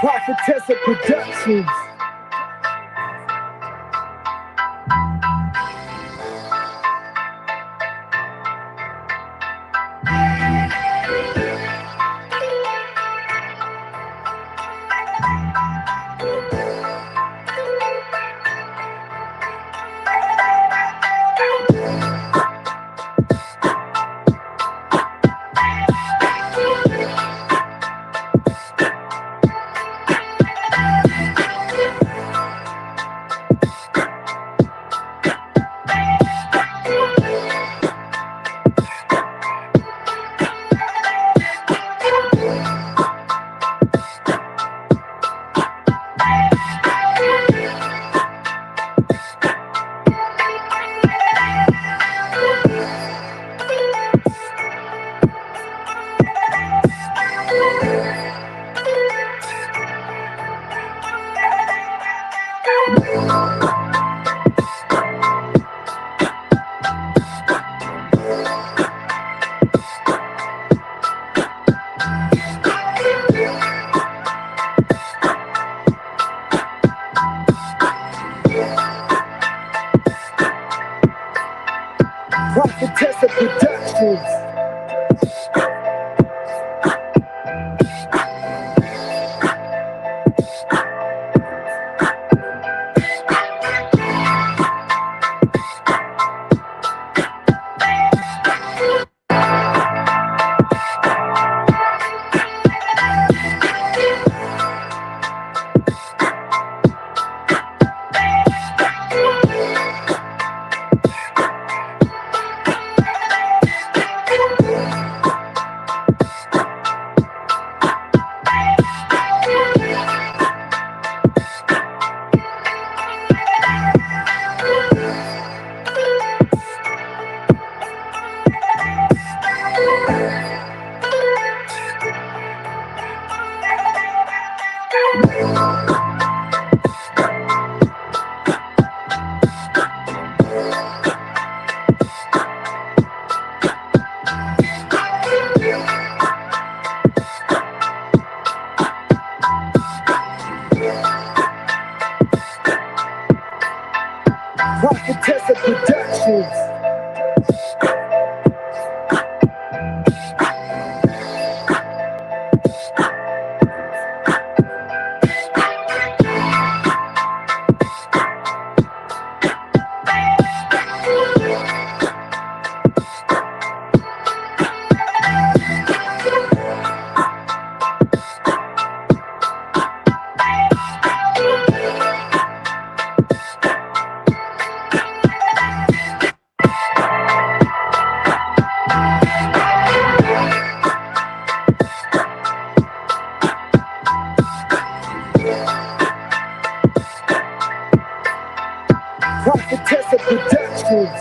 Prophetess of Productions. Prophetess of Productions. Prophetess of Productions. Prophetess of Productions.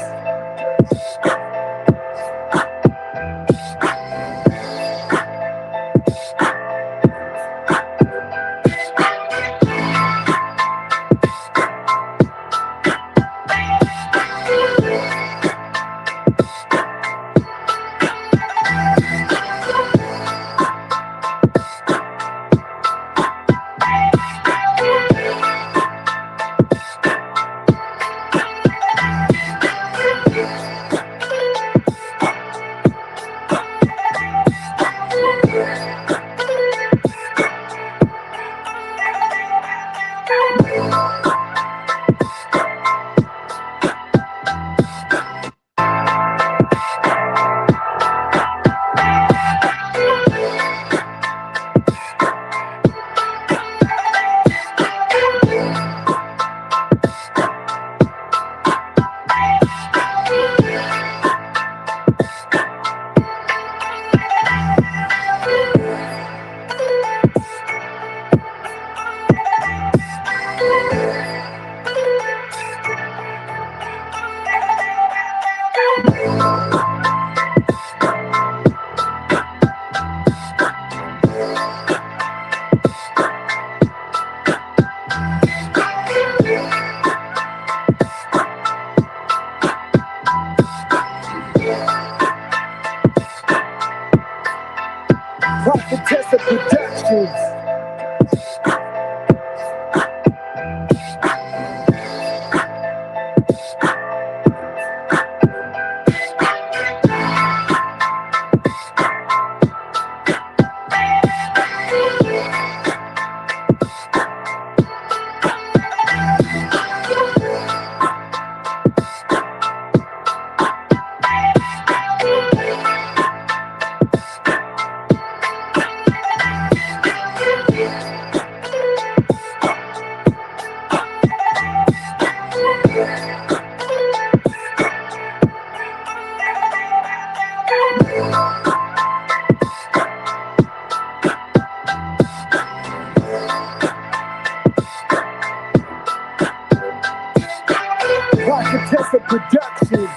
Productions.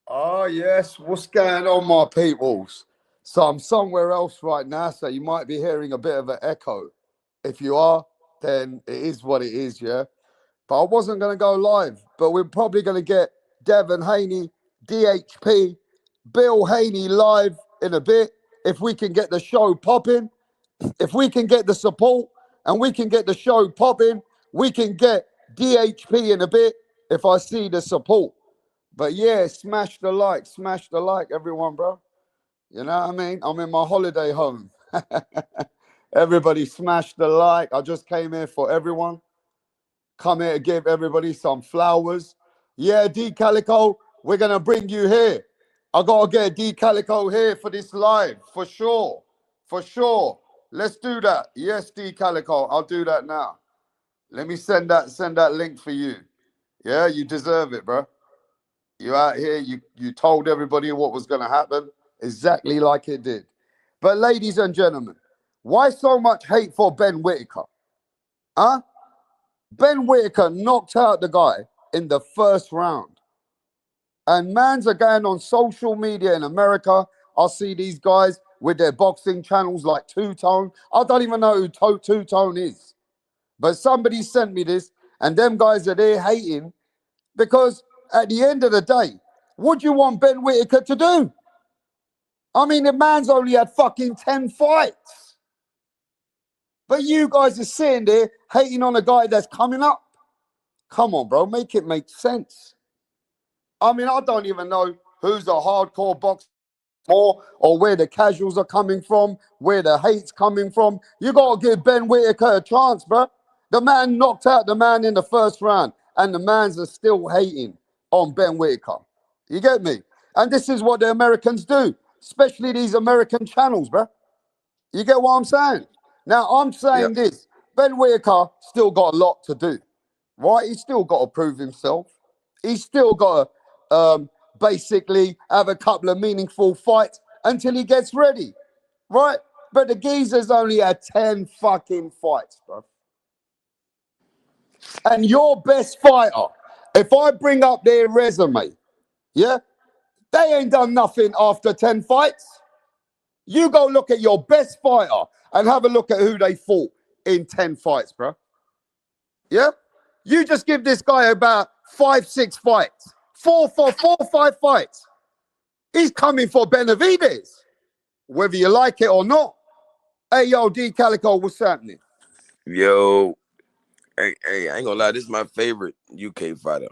Oh, yes. What's going on, my peoples? So I'm somewhere else right now, so you might be hearing a bit of an echo. If you are, then it is what it is, yeah? But I wasn't going to go live, but we're probably going to get Devin Haney, DHP, Bill Haney live in a bit. If we can get the show popping, if we can get the support and we can get the show popping, we can get DHP in a bit if I see the support. But yeah, smash the like, everyone, bro. You know what I mean? I'm in my holiday home. Everybody smash the like. I just came here for everyone. Come here to give everybody some flowers. Yeah, D Calico, we're gonna bring you here. I gotta get D Calico here for this live, for sure. For sure. Let's do that. Yes, D Calico, I'll do that now. Let me send that link for you. Yeah, you deserve it, bro. You out here, you told everybody what was gonna happen, exactly like it did. But ladies and gentlemen, why so much hate for Ben Whitaker? Huh? Ben Whitaker knocked out the guy in the first round. And mans are going on social media in America. I see these guys with their boxing channels like Two Tone. I don't even know who Two Tone is. But somebody sent me this, and them guys are there hating because at the end of the day, what do you want Ben Whitaker to do? I mean, the man's only had fucking 10 fights. But you guys are sitting there hating on a guy that's coming up. Come on, bro, make it make sense. I mean, I don't even know who's a hardcore boxer more or where the casuals are coming from, where the hate's coming from. You got to give Ben Whitaker a chance, bro. The man knocked out the man in the first round, and the mans are still hating on Ben Whitaker. You get me? And this is what the Americans do, especially these American channels, bro. You get what I'm saying? Now, I'm saying this. Ben Whitaker still got a lot to do, right? He's still got to prove himself. He's still got to basically have a couple of meaningful fights until he gets ready, right? But the geezer's only had 10 fucking fights, bro. And your best fighter, if I bring up their resume, yeah, they ain't done nothing after 10 fights. You go look at your best fighter and have a look at who they fought in 10 fights, bro. Yeah? You just give this guy about 5-6 fights. 4-5 fights. He's coming for Benavidez, whether you like it or not. Hey, yo, D Calico, what's happening? Yo, hey, I ain't gonna lie, this is my favorite UK fighter.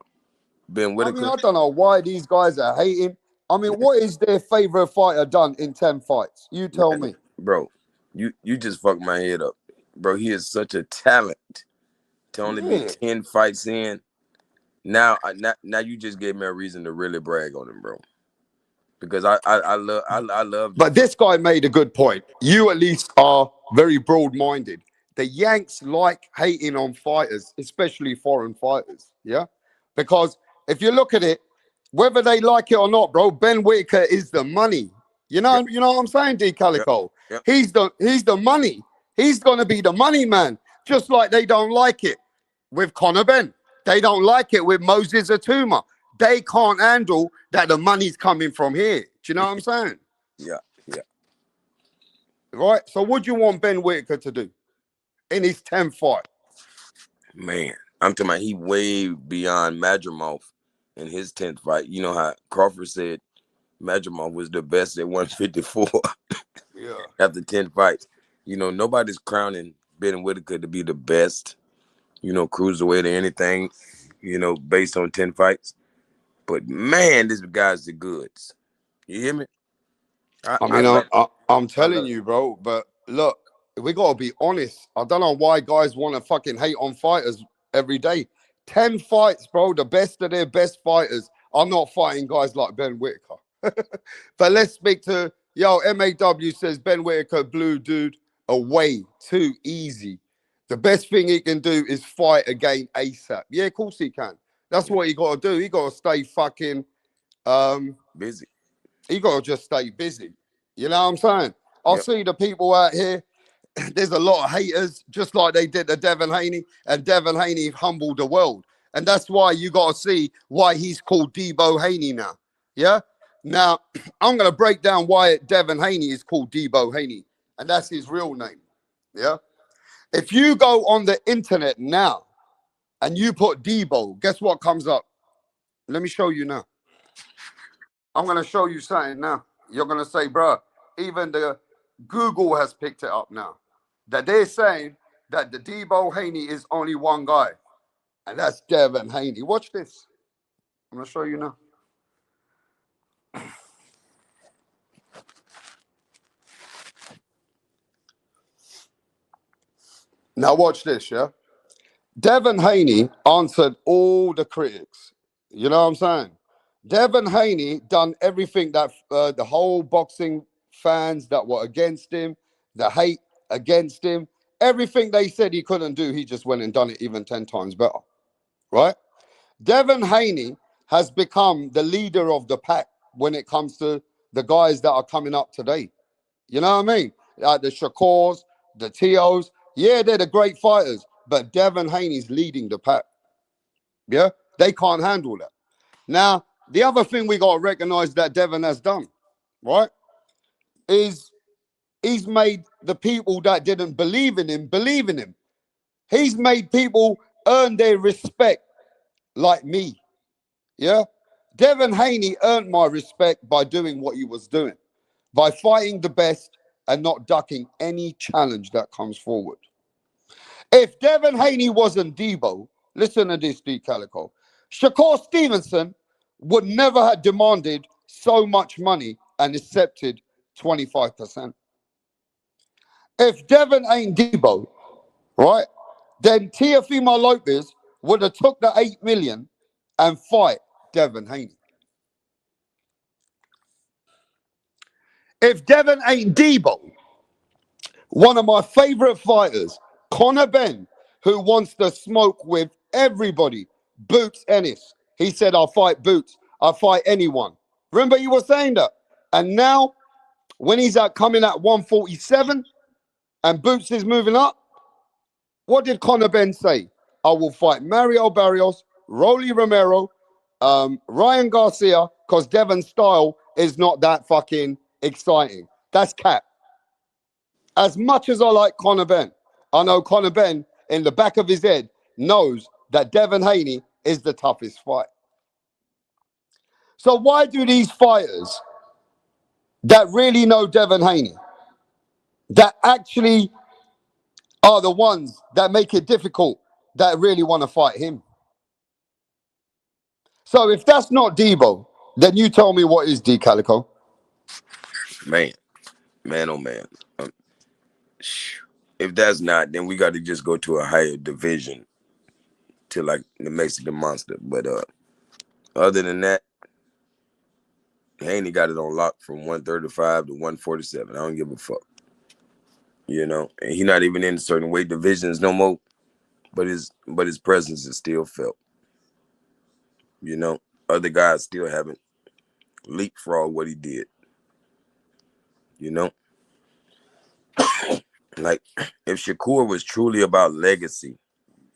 Ben Whitaker. I mean, I don't know why these guys are hating. I mean, what is their favorite fighter done in 10 fights? You tell me. Bro, you just fucked my head up. Bro, he is such a talent to only be 10 fights in. Now you just gave me a reason to really brag on him, bro. Because I love. But this guy made a good point. You at least are very broad-minded. The Yanks like hating on fighters, especially foreign fighters. Yeah, because if you look at it, whether they like it or not, bro, Ben Whitaker is the money. You know what I'm saying, D Calico? Yep. He's the money. He's gonna be the money man. Just like they don't like it with Conor Ben. They don't like it with Moses Atuma. They can't handle that the money's coming from here. Do you know what I'm saying? Yeah. Right? So what do you want Ben Whitaker to do in his 10th fight? Man, I'm talking about he way beyond Madrimov in his 10th fight. You know how Crawford said Madrimov was the best at 154 after 10 fights. You know, nobody's crowning Ben Whitaker to be the best, cruiserweight or anything, based on 10 fights. But man, this guy's the goods. You hear me? I'm telling you, bro. But look, we gotta be honest. I don't know why guys want to fucking hate on fighters every day. 10 fights, bro. The best of their best fighters are not fighting guys like Ben Whitaker. But let's speak to MAW says Ben Whitaker blew dude away too easy. The best thing he can do is fight again ASAP. Yeah, of course he can. That's what he got to do. He got to stay fucking busy. He got to just stay busy. You know what I'm saying? I see the people out here there's a lot of haters, just like they did to Devin Haney, and Devin Haney humbled the world. And that's why you got to see why he's called DEEBO Haney now. Yeah? Now, I'm going to break down why Devin Haney is called DEEBO Haney, and that's his real name. Yeah? If you go on the internet now and you put DEEBO, guess what comes up? Let me show you now. I'm going to show you something now. You're going to say, bro, even the Google has picked it up now. That they're saying that the DEEBO Haney is only one guy. And that's Devin Haney. Watch this. I'm going to show you now. Now watch this, yeah? Devin Haney answered all the critics. You know what I'm saying? Devin Haney done everything that the whole boxing fans that were against him, the hate against him, everything they said he couldn't do, he just went and done it even 10 times better, right? Devin Haney has become the leader of the pack when it comes to the guys that are coming up today. You know what I mean? The Shakors, the Tios, yeah, they're the great fighters, but Devin Haney's leading the pack. Yeah, they can't handle that. Now, the other thing we got to recognize that Devin has done, right, is he's made the people that didn't believe in him believe in him. He's made people earn their respect, like me. Yeah, Devin Haney earned my respect by doing what he was doing, by fighting the best and not ducking any challenge that comes forward. If Devin Haney wasn't DEEBO, listen to this, D Calico, Shakur Stevenson would never have demanded so much money and accepted 25%. If Devin ain't DEEBO, right, then Teofimo Lopez would have took the 8 million and fight Devin Haney. If Devin ain't DEEBO, one of my favorite fighters, Conor Ben, who wants to smoke with everybody, Boots Ennis. He said, I'll fight Boots. I'll fight anyone. Remember you were saying that? And now, when he's coming at 147 and Boots is moving up, what did Conor Ben say? I will fight Mario Barrios, Rolly Romero, Ryan Garcia, because Devin's style is not that fucking exciting. That's cap. As much as I like Conor Ben, I know Conor Ben, in the back of his head, knows that Devin Haney is the toughest fight. So why do these fighters that really know Devin Haney, that actually are the ones that make it difficult, that really want to fight him? So if that's not DEEBO, then you tell me what is D Calico. Man, oh man. If that's not, then we got to just go to a higher division to like the Mexican Monster. But other than that, Haney got it on lock from 135 to 147. I don't give a fuck. You know, and he not even in certain weight divisions no more. But his presence is still felt. You know, other guys still haven't leapfrog what he did. You know, like if Shakur was truly about legacy,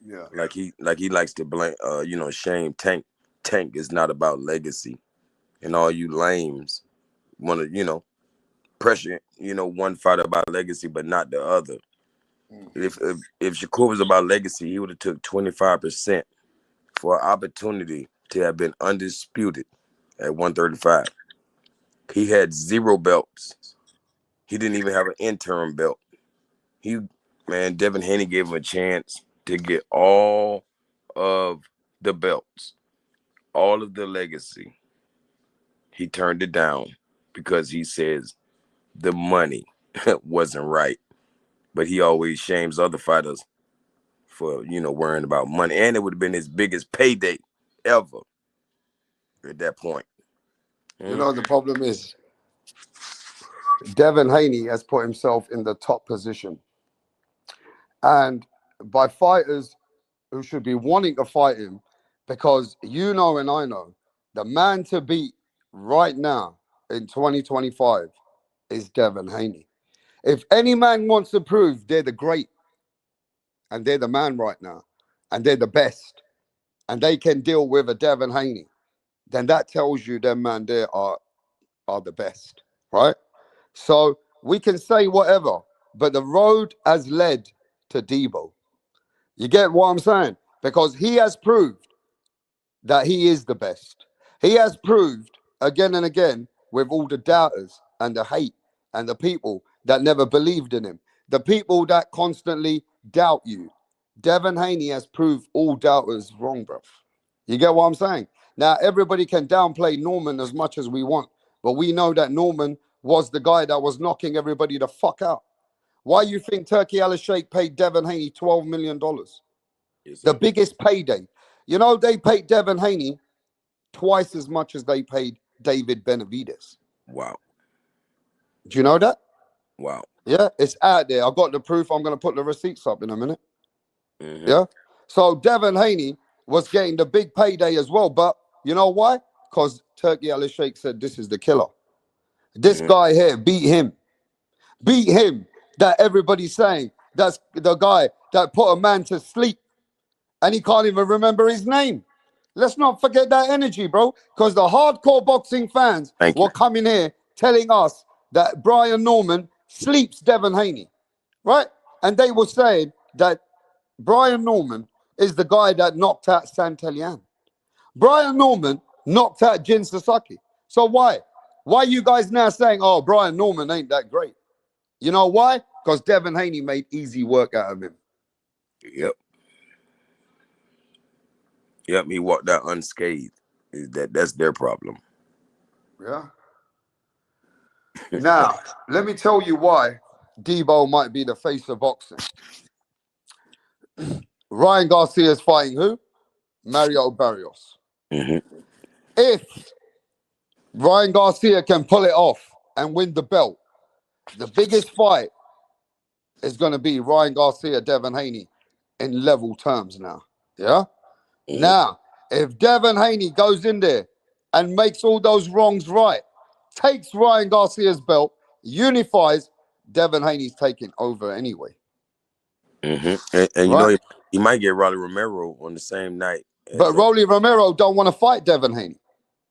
Yeah, like he likes to blame, shame Tank. Tank is not about legacy, and all you lames want to, pressure, one fighter about legacy, but not the other. If Shakur was about legacy, he would have took 25% for an opportunity to have been undisputed at 135. He had 0 belts. He didn't even have an interim belt. Devin Haney gave him a chance to get all of the belts, all of the legacy. He turned it down because he says the money wasn't right. But he always shames other fighters for, worrying about money. And it would have been his biggest payday ever at that point. you know the problem is Devin Haney has put himself in the top position, and by fighters who should be wanting to fight him, because you know and I know the man to beat right now in 2025 is Devin Haney. If any man wants to prove they're the great and they're the man right now and they're the best and they can deal with a Devin Haney, then that tells you them man there are the best, right? So we can say whatever, but the road has led to DEEBO. You get what I'm saying? Because he has proved that he is the best. He has proved again and again with all the doubters and the hate and the people that never believed in him, the people that constantly doubt you. Devin Haney has proved all doubters wrong, bro. You get what I'm saying? Now, everybody can downplay Norman as much as we want, but we know that Norman was the guy that was knocking everybody the fuck out. Why you think Turkey Al Sheikh paid Devin Haney $12 million? Yes, The sir. biggest payday. You know, they paid Devin Haney twice as much as they paid David Benavidez. Wow. Do you know that? Wow. Yeah, it's out there. I got the proof. I'm going to put the receipts up in a minute. Mm-hmm. Yeah. So Devin Haney was getting the big payday as well. But you know why? Because Turkey Al Sheikh said, this is the killer. This Mm-hmm. guy here beat him. Beat him. That everybody's saying that's the guy that put a man to sleep and he can't even remember his name. Let's not forget that energy, bro, because the hardcore boxing fans Thank you. were coming here telling us that Brian Norman sleeps Devin Haney, right? And they were saying that Brian Norman is the guy that knocked out Santelian. Brian Norman knocked out Jin Sasaki. So why? Why are you guys now saying, oh, Brian Norman ain't that great? You know why? Because Devin Haney made easy work out of him. Yep. Yep. He walked out unscathed. That's their problem. Yeah. Now, let me tell you why DEEBO might be the face of boxing. Ryan Garcia is fighting who? Mario Barrios. Mm-hmm. If Ryan Garcia can pull it off and win the belt, the biggest fight is going to be Ryan Garcia, Devin Haney in level terms now. Yeah? Mm-hmm. Now, if Devin Haney goes in there and makes all those wrongs right, takes Ryan Garcia's belt, unifies, Devin Haney's taking over anyway. Mm-hmm. And you Right? know, he might get Rolly Romero on the same night But as. Rolly Romero don't want to fight Devin Haney.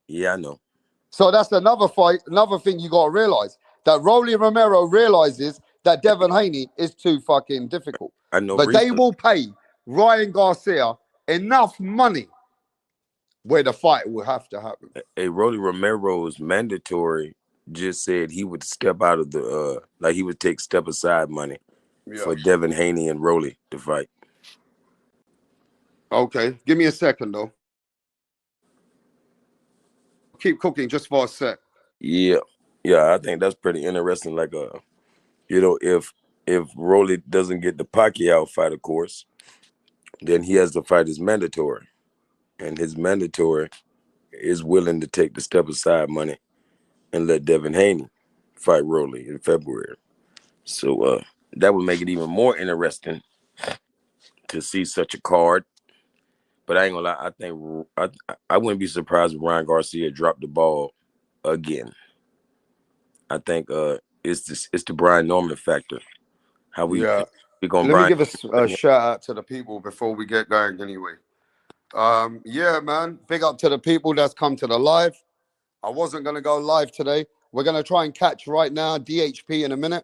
Yeah, I know. So that's another fight, another thing you got to realize. That Rolly Romero realizes that Devin Haney is too fucking difficult. I know. But they Recently, will pay Ryan Garcia enough money where the fight will have to happen. a Rolly Romero's mandatory just said he would step out of the like he would take step aside money Yeah. for Devin Haney and Rolly to fight. Okay. Give me a second, though. Keep cooking just for a sec. Yeah, yeah, I think that's pretty interesting. Like, you know, if Rolly doesn't get the Pacquiao fight, of course, then he has to fight his mandatory, and his mandatory is willing to take the step aside money and let Devin Haney fight Rolly in February. So that would make it even more interesting to see such a card. But I ain't gonna lie, I think I wouldn't be surprised if Ryan Garcia dropped the ball again. I think it's the Brian Norman factor. How we Yeah. gonna Let me Brian? give a shout out to the people before we get going anyway. Yeah, man. Big up to the people that's come to the live. I wasn't going to go live today. We're going to try and catch right now DHP in a minute.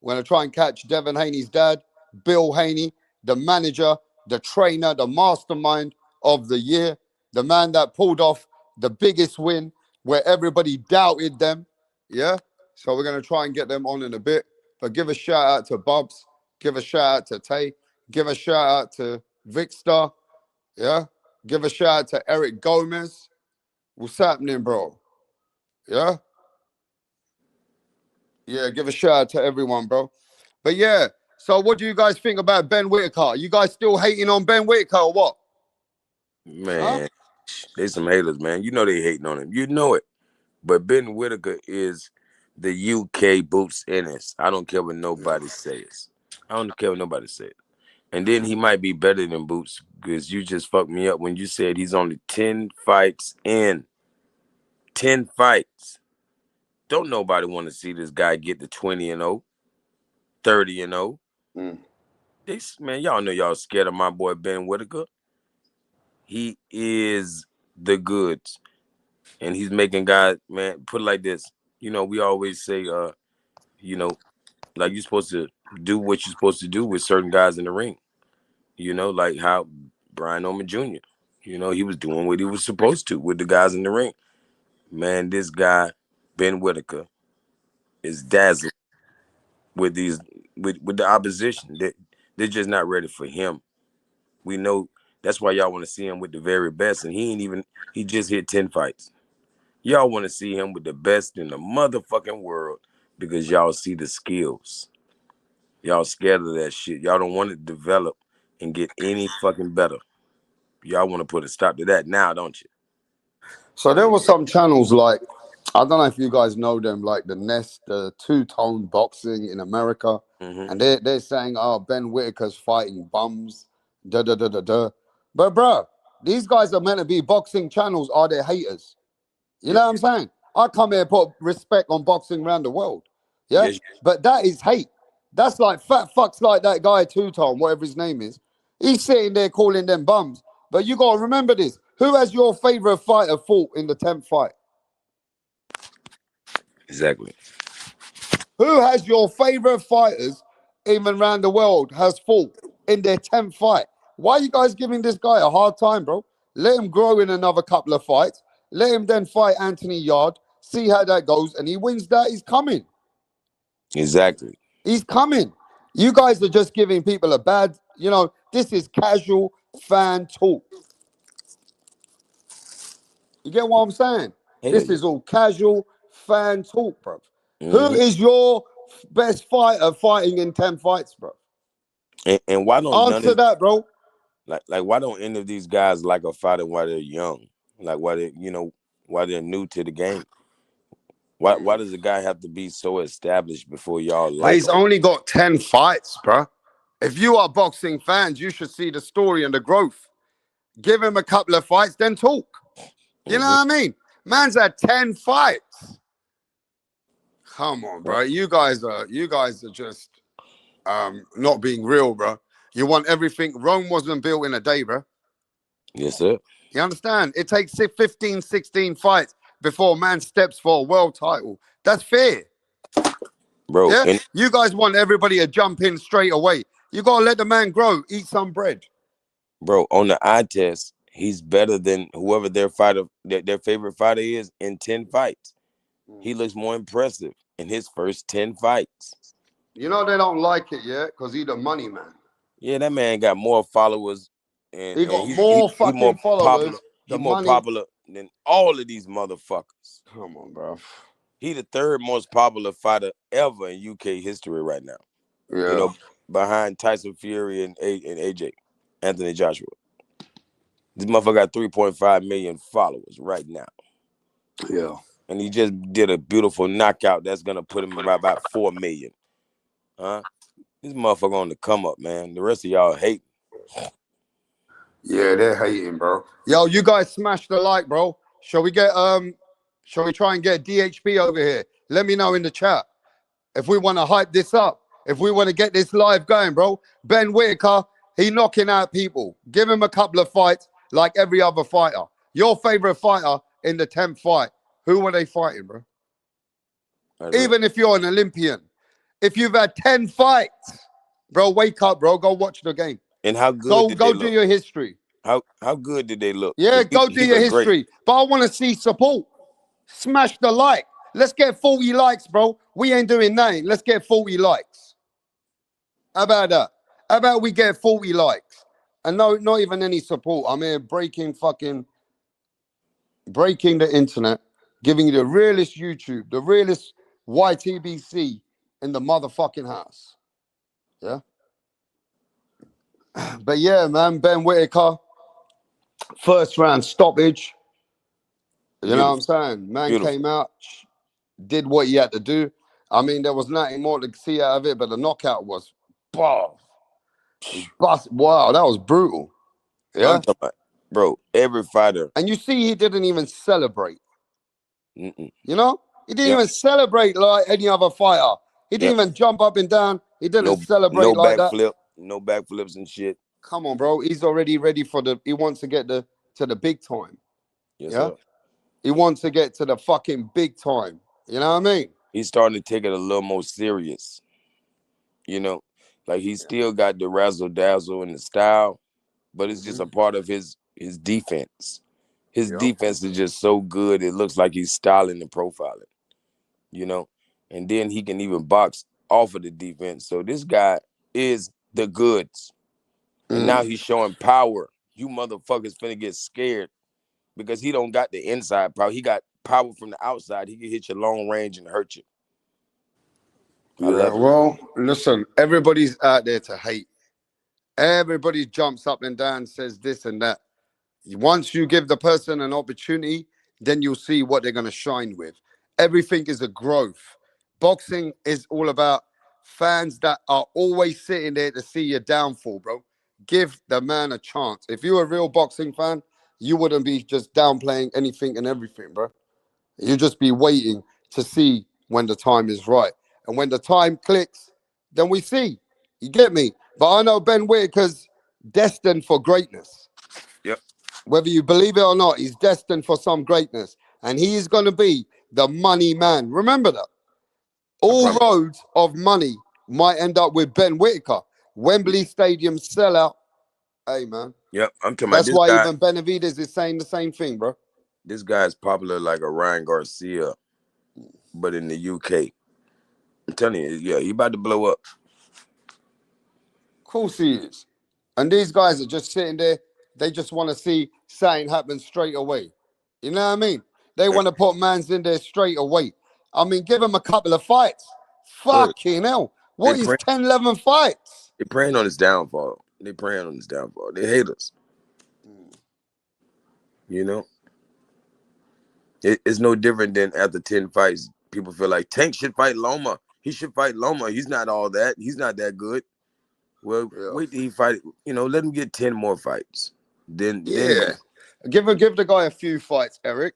We're going to try and catch Devin Haney's dad, Bill Haney, the manager, the trainer, the mastermind of the year, the man that pulled off the biggest win where everybody doubted them. Yeah. So we're going to try and get them on in a bit. But give a shout out to Bubs. Give a shout out to Tay. Give a shout out to Victor. Yeah. Give a shout out to Eric Gomez. What's happening, bro? Yeah. Yeah. Give a shout out to everyone, bro. But yeah. So what do you guys think about Ben Whitaker? You guys still hating on Ben Whitaker or what? Huh? Man, they some haters, man. You know they hating on him. You know it. But Ben Whitaker is the UK Boots Ennis. I don't care what nobody says. I don't care what nobody says. And then he might be better than Boots because you just fucked me up when you said he's only 10 fights in. 10 fights. Don't nobody want to see this guy get to 20-0. 30-0. Mm. Man, y'all know y'all scared of my boy Ben Whitaker. He is the goods. And he's making guys, man, put it like this. You know, we always say, you know, like you're supposed to do what you're supposed to do with certain guys in the ring. You know, like how Brian Oman Jr., you know, he was doing what he was supposed to with the guys in the ring. Man, this guy, Ben Whitaker, is dazzling with these with the opposition. They're just not ready for him. We know that's why y'all want to see him with the very best. And he just hit 10 fights. Y'all want to see him with the best in the motherfucking world because y'all see the skills. Y'all scared of that shit. Y'all don't want to develop and get any fucking better. Y'all want to put a stop to that now, don't you? So there were some channels like, I don't know if you guys know them, like the Nest, Two-Tone Boxing in America. Mm-hmm. And they're saying, oh, Ben Whitaker's fighting bums, da-da-da-da-da. But, bro, these guys are meant to be boxing channels. Are they haters? You know what I'm saying? I come here and put respect on boxing around the world. Yeah? Yes. But that is hate. That's like fat fucks like that guy Two-Tone, whatever his name is. He's sitting there calling them bums. But you got to remember this. Who has your favorite fighter fought in the 10th fight? Exactly. Who has your favorite fighters even around the world has fought in their 10th fight? Why are you guys giving this guy a hard time, bro? Let him grow in another couple of fights. Let him then fight Anthony Yard. See how that goes. And he wins that. He's coming. Exactly. He's coming. You guys are just giving people a bad, this is casual fan talk. You get what I'm saying? This is all casual fan talk, bro. Mm-hmm. Who is your best fighter fighting in 10 fights, bro? And why don't answer that, bro? Like why don't any of these guys like a fighter while they're young? Like why they're new to the game? Why does a guy have to be so established before y'all like he's only got 10 fights, bro. If you are boxing fans, you should see the story and the growth. Give him a couple of fights, then talk. You know what I mean? Man's had 10 fights. Come on, bro. You guys are just not being real, bro. You want everything. Rome wasn't built in a day, bro. Yes, sir. You understand? It takes 15, 16 fights before a man steps for a world title. That's fair. Bro, yeah? You guys want everybody to jump in straight away. You got to let the man grow, eat some bread. Bro, on the eye test, he's better than whoever their favorite fighter is in 10 fights. He looks more impressive in his first 10 fights. You know they don't like it yet because he's the money man. Yeah, that man got more followers. And he got more fucking followers. He's more popular than all of these motherfuckers. Come on, bro. He's the third most popular fighter ever in UK history right now. Yeah. You know, behind Tyson Fury and AJ, Anthony Joshua. This motherfucker got 3.5 million followers right now. Yeah. And he just did a beautiful knockout that's going to put him about 4 million. Huh? This motherfucker on the come up, man. The rest of y'all hate. Yeah, they're hating, bro. Yo, you guys smash the like, bro. Shall we try and get DHP over here? Let me know in the chat if we want to hype this up. If we want to get this live going, bro. Ben Whitaker, he knocking out people. Give him a couple of fights like every other fighter. Your favorite fighter in the 10th fight. Who were they fighting, bro? Even if you're an Olympian. If you've had 10 fights, bro, wake up, bro. Go watch the game. And how good Go do your history. How good did they look? Yeah, go do your history. Great. But I want to see support. Smash the like. Let's get 40 likes, bro. We ain't doing nothing. Let's get 40 likes. How about that? How about we get 40 likes? And no, not even any support. I'm here breaking the internet, giving you the realest YouTube, the realest YTBC in the motherfucking house. Yeah? But yeah, man, Ben Whitaker, first round stoppage. You know what I'm saying? Man came out, did what he had to do. I mean, there was nothing more to see out of it, but the knockout was, wow, that was brutal. Yeah? Bro, every fighter. And you see he didn't even celebrate. You know? He didn't even celebrate like any other fighter. He didn't even jump up and down. He didn't No, celebrate no like that. backflip, no backflips and shit. Come on, bro. He's already ready for the. He wants to get to the big time. Yes, Yeah. sir. He wants to get to the fucking big time. You know what I mean? He's starting to take it a little more serious. You know, like he still got the razzle dazzle and the style, but it's just Mm-hmm. a part of his defense. His Yep. defense is just so good. It looks like he's styling and profiling. You know, and then he can even box off of the defense. So this guy is the goods, and now Mm. he's showing power. You motherfuckers finna get scared because he don't got the inside power. He got power from the outside. He can hit you long range and hurt you. I Yeah. love it. Well, listen. Everybody's out there to hate. Everybody jumps up and down, says this and that. Once you give the person an opportunity, then you'll see what they're going to shine with. Everything is a growth. Boxing is all about fans that are always sitting there to see your downfall, bro. Give the man a chance. If you're a real boxing fan, you wouldn't be just downplaying anything and everything, bro. You'd just be waiting to see when the time is right. And when the time clicks, then we see. You get me? But I know Ben Whitaker's destined for greatness. Yep. Whether you believe it or not, he's destined for some greatness. And he is going to be the money man. Remember that. I All promise. roads of money might end up with Ben Whitaker. Wembley Stadium sellout. Hey, man. Yep. I'm talking about That's this why guy. even Benavidez is saying the same thing, bro. This guy is popular like a Ryan Garcia, but in the UK. I'm telling you, yeah, he about to blow up. Of course he is. And these guys are just sitting there. They just want to see something happen straight away. You know what I mean? They And, want to put mans in there straight away. I mean, give them a couple of fights. word. Fucking hell. They What is pray, 10, 11 fights? they praying on his downfall. They praying on his downfall. They hate us. You know, it's no different than after 10 fights, people feel like Tank should fight Loma. He should fight Loma. He's not all that. He's not that good. Well, Yeah. wait till he fight. Let him get 10 more fights. Then Yeah. Give the guy a few fights, Eric,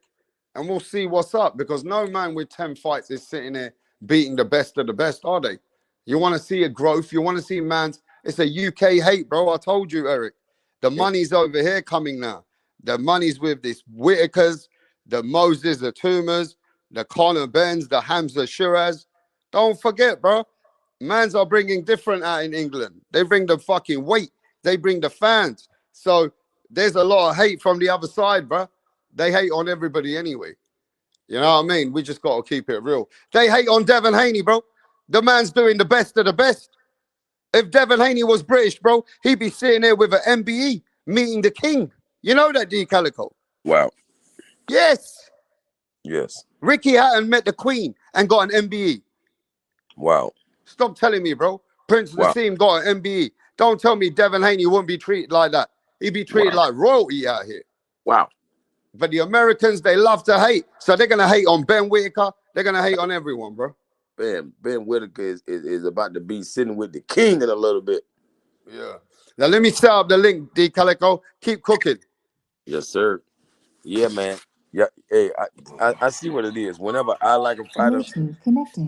and we'll see what's up. Because no man with 10 fights is sitting there beating the best of the best, are they? You want to see a growth. You want to see man's. It's a UK hate, bro. I told you, Eric. The it, money's over here coming now. The money's with this Whitakers, the Moses, the Tumas, the Conor Benns, the Hamza Shiraz. Don't forget, bro. Mans are bringing different out in England. They bring the fucking weight. They bring the fans. So there's a lot of hate from the other side, bro. They hate on everybody anyway. You know what I mean? We just got to keep it real. They hate on Devin Haney, bro. The man's doing the best of the best. If Devin Haney was British, bro, he'd be sitting there with an MBE meeting the king. You know that, D. Calico? wow. Yes. Yes. Ricky Hatton met the queen and got an MBE. Wow. Stop telling me, bro. Prince Wow. Nassim got an MBE. Don't tell me Devin Haney wouldn't be treated like that. He'd be treated Wow. like royalty out here. Wow. But the Americans, they love to hate. So they're going to hate on Ben Whitaker. They're going to hate on everyone, bro. Ben Whitaker is about to be sitting with the king in a little bit. Yeah. Now let me set up the link, D. Calico. Keep cooking. Yes, sir. Yeah, man. Yeah. Hey, I see what it is. Whenever I like a fighter,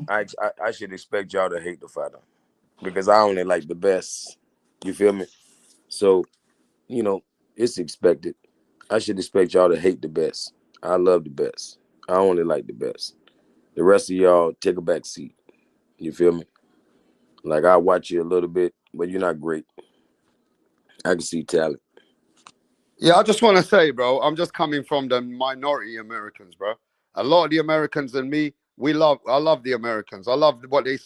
I should expect y'all to hate the fighter because I only like the best. You feel me? So, it's expected. I should expect y'all to hate the best. I love the best. I only like the best. The rest of y'all take a back seat. You feel me? Like I watch you a little bit, but you're not great. I can see talent. Yeah, I just want to say, bro, I'm just coming from the minority Americans, bro. A lot of the Americans and me, I love the Americans. I love what they,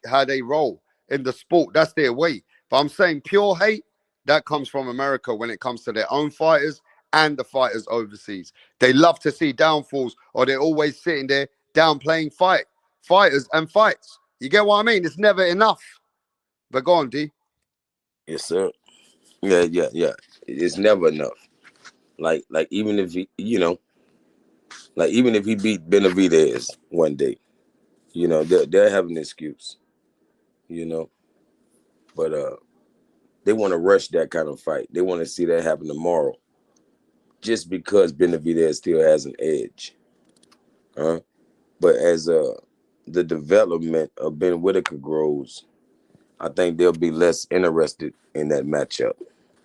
how they roll in the sport. That's their way. But I'm saying pure hate, that comes from America when it comes to their own fighters and the fighters overseas. They love to see downfalls, or they're always sitting there downplaying fighters and fights. You get what I mean? It's never enough. But go on, D. Yes, sir. Yeah. It's never enough. Like even if even if he beat Benavidez one day, they'll have an excuse, you know. But they want to rush that kind of fight. They want to see that happen tomorrow, just because Benavidez still has an edge. But as the development of Ben Whitaker grows, I think they'll be less interested in that matchup,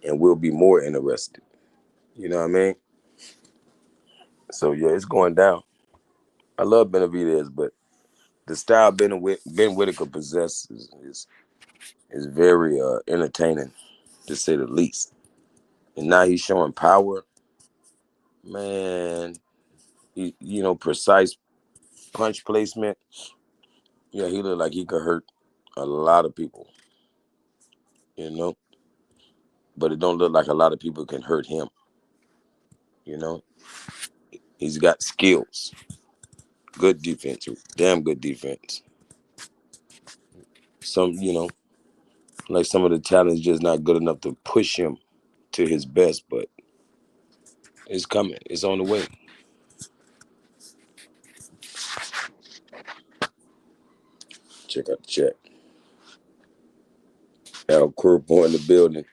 and we'll be more interested. You know what I mean? So yeah, it's going down. I love Benavidez, but the style Ben Whitaker possesses is very entertaining, to say the least. And now he's showing power, man. Precise punch placement. Yeah, he looked like he could hurt a lot of people. You know, but it don't look like a lot of people can hurt him. You know, he's got skills, good defense, damn good defense. Like some of the talent's just not good enough to push him to his best, but it's coming. It's on the way. Check out the chat. Al Corpo in the building.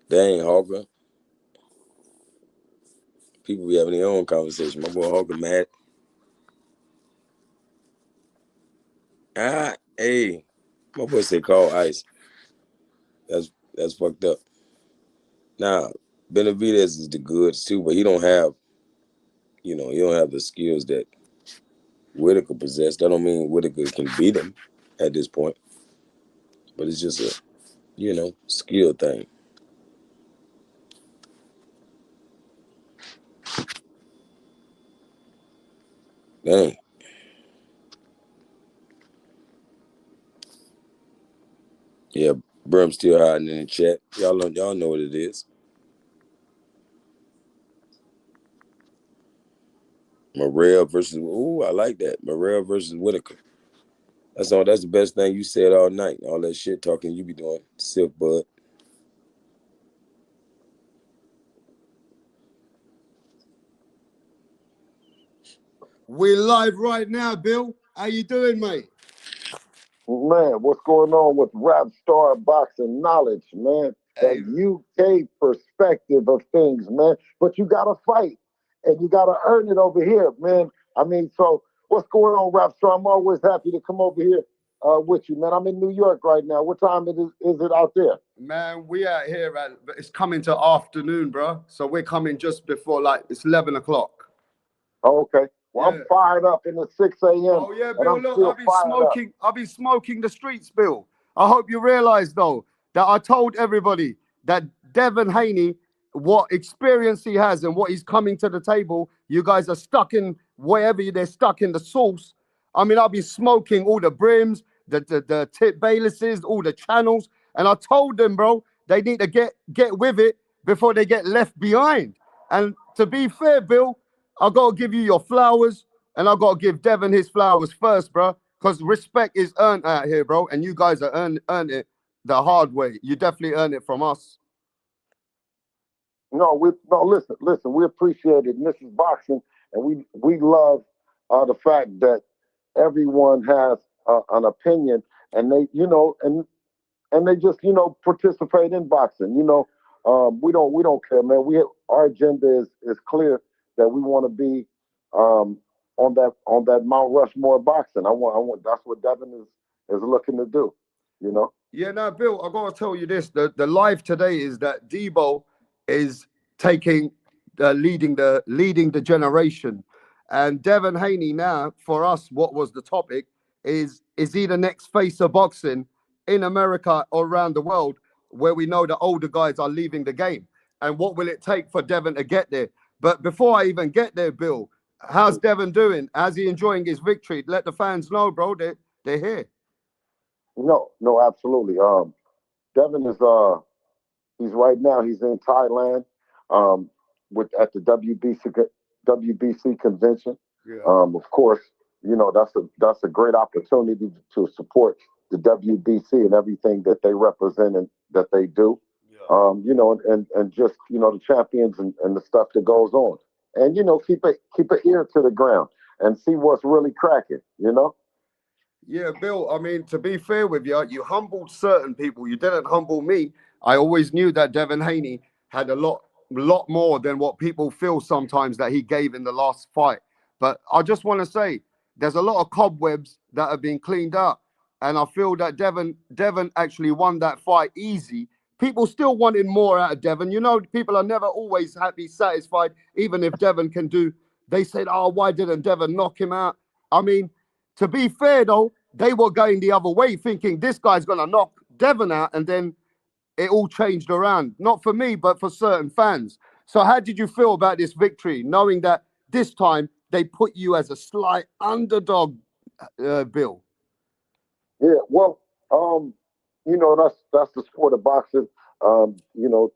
Dang, Hawker. People be having their own conversation. My boy Hawker mad. Hey. My boy say call ice. That's fucked up. Nah, Benavidez is the goods too, but he don't have the skills that Whitaker possessed. That don't mean Whitaker can beat him at this point. But it's just a, skill thing. Dang. Yeah, Brim's still hiding in the chat. Y'all know what it is. Morrell versus I like that. Morrell versus Whitaker. That's the best thing you said all night. All that shit talking you be doing. Silk Bud. We're live right now, Bill. How you doing, mate? Man, what's going on with Rap Star Boxing Knowledge, man? That UK perspective of things, man. But you gotta fight, and you gotta earn it over here, man. I mean, so what's going on, Rap Star? I'm always happy to come over here with you, man. I'm in New York right now. What time is it out there? Man, we out here it's coming to afternoon, bro. So we're coming just before, it's 11 o'clock. Oh, okay. Well, yeah. I'm fired up in the 6 a.m. Oh, yeah, Bill, look, I've been smoking the streets, Bill. I hope you realize, though, that I told everybody that Devin Haney, what experience he has and what he's coming to the table, you guys are stuck in wherever they're stuck in the sauce. I mean, I'll be smoking all the brims, the tip Baylesses, all the channels. And I told them, bro, they need to get with it before they get left behind. And to be fair, Bill, I got to give you your flowers, and I got to give Devin his flowers first, bro, because respect is earned out here, bro, and you guys are earned it the hard way. You definitely earned it from us. No, listen, we appreciate it. And this is boxing, and we love the fact that everyone has an opinion, and they, and they just, participate in boxing. We don't care, man. Our agenda is clear that we want to be on that Mount Rushmore boxing. I want that's what Devin is looking to do. Yeah, no, Bill, I gotta tell you this: the live today is that DEEBO is leading the generation, and Devin Haney now for us. What was the topic? Is he the next face of boxing in America or around the world, where we know the older guys are leaving the game? And what will it take for Devin to get there? But before I even get there, Bill, how's Devin doing? How's he enjoying his victory? Let the fans know, bro. They're here. No, absolutely. Devin is he's right now. He's in Thailand, at the WBC convention. Yeah. Of course, that's a great opportunity to support the WBC and everything that they represent and that they do. Yeah. And just the champions and the stuff that goes on, and keep an ear to the ground and see what's really cracking. Yeah, Bill, I mean, to be fair with you, you humbled certain people. You didn't humble me. I always knew that Devin Haney had a lot lot more than what people feel sometimes that he gave in the last fight. But I just want to say there's a lot of cobwebs that have been cleaned up. And I feel that Devin actually won that fight easy. People still wanted more out of Devin. You know, people are never always happy, satisfied, even if Devin can do. They said, oh, why didn't Devin knock him out? I mean, to be fair, though, they were going the other way, thinking this guy's going to knock Devin out, and then it all changed around. Not for me, but for certain fans. So how did you feel about this victory, knowing that this time they put you as a slight underdog, Bill? Yeah, well, you know, that's the sport of boxing. You know,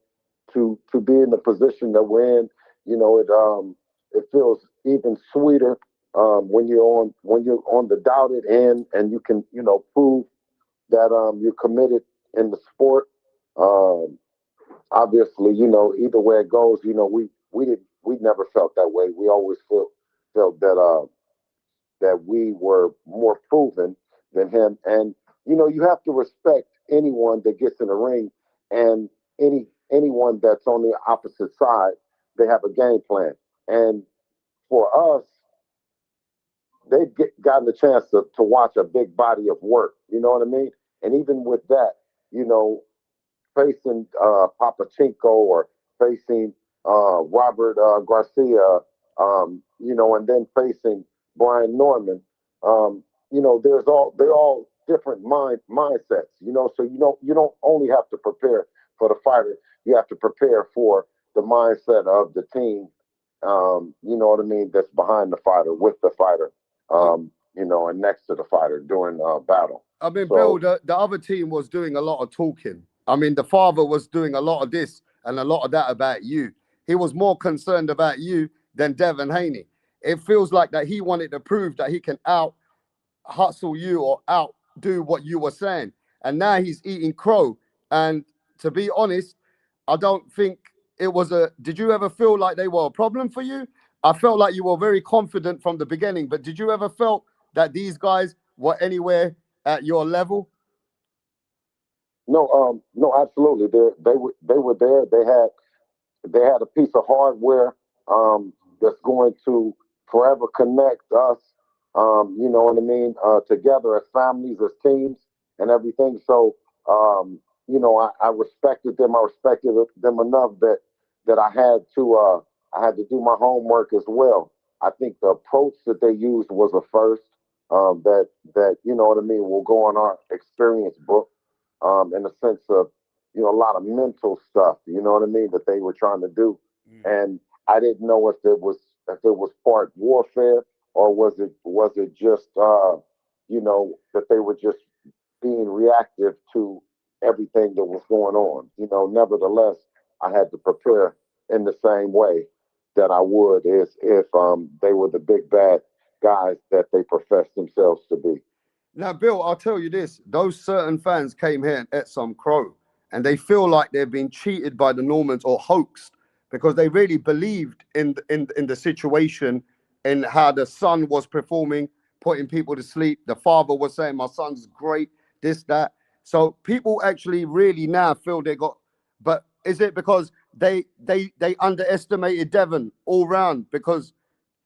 to be in the position that we're in, you know, it feels even sweeter when you're on the doubted end and you can, you know, prove that you're committed in the sport. Um, Obviously, you know, either way it goes, you know, we never felt that way. We always felt that that we were more proven than him. And you know, you have to respect anyone that gets in the ring, and anyone that's on the opposite side. They have a game plan, and for us, gotten a chance to watch a big body of work. You know what I mean? And even with that, you know, facing Papachenko or facing Robert Garcia, you know, and then facing Brian Norman, you know, they're all different mindsets, you know. So you don't only have to prepare for the fighter, you have to prepare for the mindset of the team. You know what I mean? That's behind the fighter, with the fighter, you know, and next to the fighter during battle. I mean, So, Bill, the other team was doing a lot of talking. I mean, the father was doing a lot of this and a lot of that about you. He was more concerned about you than Devin Haney. It feels like that he wanted to prove that he can out hustle you or outdo what you were saying. And now he's eating crow. And to be honest, I don't think it was a. Did you ever feel like they were a problem for you? I felt like you were very confident from the beginning, but did you ever felt that these guys were anywhere at your level? no, no, absolutely. They were there. They had a piece of hardware that's going to forever connect us. You know what I mean? Together as families, as teams, and everything. So, you know, I respected them. I respected them enough that I had to do my homework as well. I think the approach that they used was a first. That you know what I mean will go on our experience book. In the sense of, you know, a lot of mental stuff, you know what I mean, that they were trying to do. And I didn't know if it was part warfare, or was it just you know, that they were just being reactive to everything that was going on. You know, nevertheless, I had to prepare in the same way that I would as if they were the big bad guys that they professed themselves to be. Now, Bill, I'll tell you this. Those certain fans came here and ate some crow, and they feel like they've been cheated by the Normans or hoaxed because they really believed in the situation and how the son was performing, putting people to sleep. The father was saying, my son's great, this, that. So people actually really now feel they got, but is it because they underestimated Devon all round? Because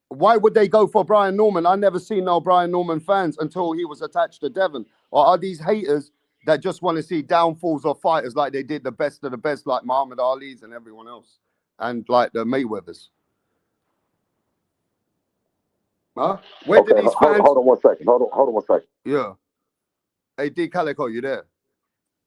why would they go for Brian Norman? I never seen no Brian Norman fans until he was attached to Devon. Or are these haters that just want to see downfalls of fighters like they did the best of the best, like Muhammad Ali's and everyone else, and like the Mayweathers? Huh? Where Okay, did these fans? hold on 1 second. Hold on 1 second. Yeah. Hey, D Calico, you there?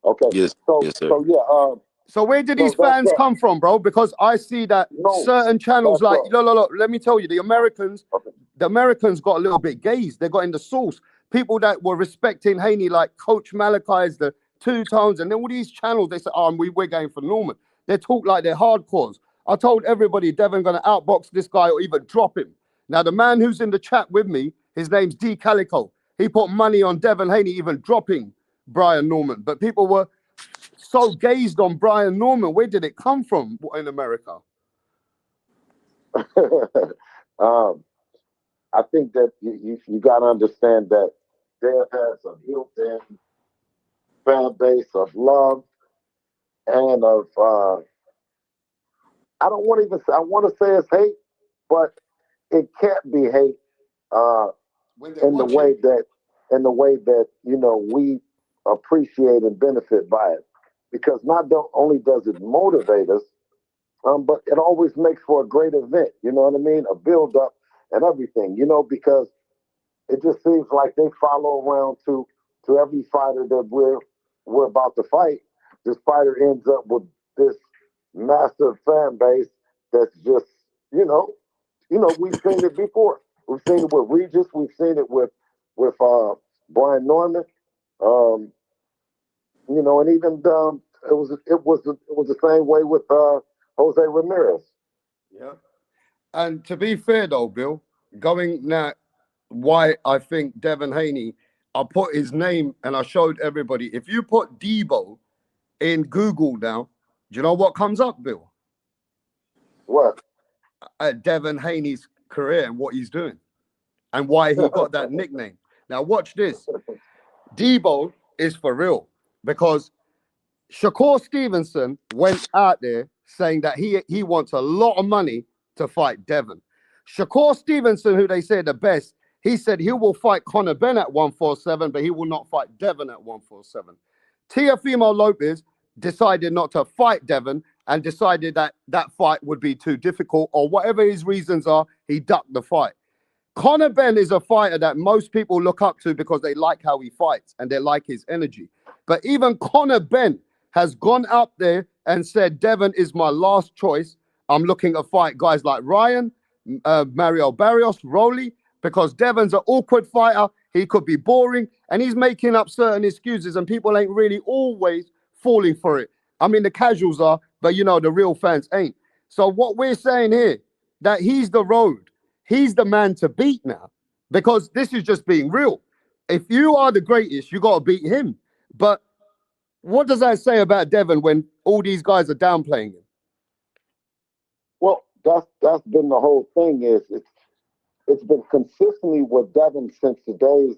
Okay, Yes, so yes, sir. so yeah, So where did these no, that's fans come from, bro? Because I see that no, certain channels that's like, look, let me tell you, okay. the Americans got a little bit gazed. They got in the sauce. People that were respecting Haney, like Coach Malachi's, the Two Tones, and then all these channels, they say, oh, we're going for Norman. They talk like they're hardcores. I told everybody Devin going to outbox this guy or even drop him. Now, the man who's in the chat with me, his name's D Calico. He put money on Devin Haney even dropping Brian Norman. But people were so gazed on Brian Norman. Where did it come from in America? um, I think that you got to understand that there has a built-in fan base of love and of I don't want to even. I want to say it's hate, but it can't be hate in the way that we appreciate and benefit by it, because not only does it motivate us, but it always makes for a great event. You know what I mean? A build up and everything. Because it just seems like they follow around to every fighter that we're about to fight. This fighter ends up with this massive fan base that's just we've seen it before. We've seen it with Regis. We've seen it with Brian Norman. Um, and even it was the same way with Jose Ramirez. Yeah. And to be fair though, Bill, going now, why I think Devin Haney, I put his name and I showed everybody. If you put DEEBO in Google now, do you know what comes up, Bill? What? Devin Haney's career and what he's doing and why he got that nickname. Now watch this. DEEBO is for real because Shakur Stevenson went out there saying that he wants a lot of money to fight Devin. Shakur Stevenson, who they say the best, he said he will fight Conor Benn at 147, but he will not fight Devin at 147. Teofimo Lopez decided not to fight Devin and decided that that fight would be too difficult, or whatever his reasons are, he ducked the fight. Conor Benn is a fighter that most people look up to because they like how he fights and they like his energy. But even Conor Benn has gone up there and said, Devin is my last choice. I'm looking to fight guys like Ryan, Mario Barrios, Rolly, because Devin's an awkward fighter. He could be boring, and he's making up certain excuses, and people ain't really always falling for it. I mean, the casuals are, but the real fans ain't. So what we're saying here, that he's the road. He's the man to beat now, because this is just being real. If you are the greatest, you got to beat him. But what does that say about Devin when all these guys are downplaying him? Well, that's been the whole thing. It's been consistently with Devin since the days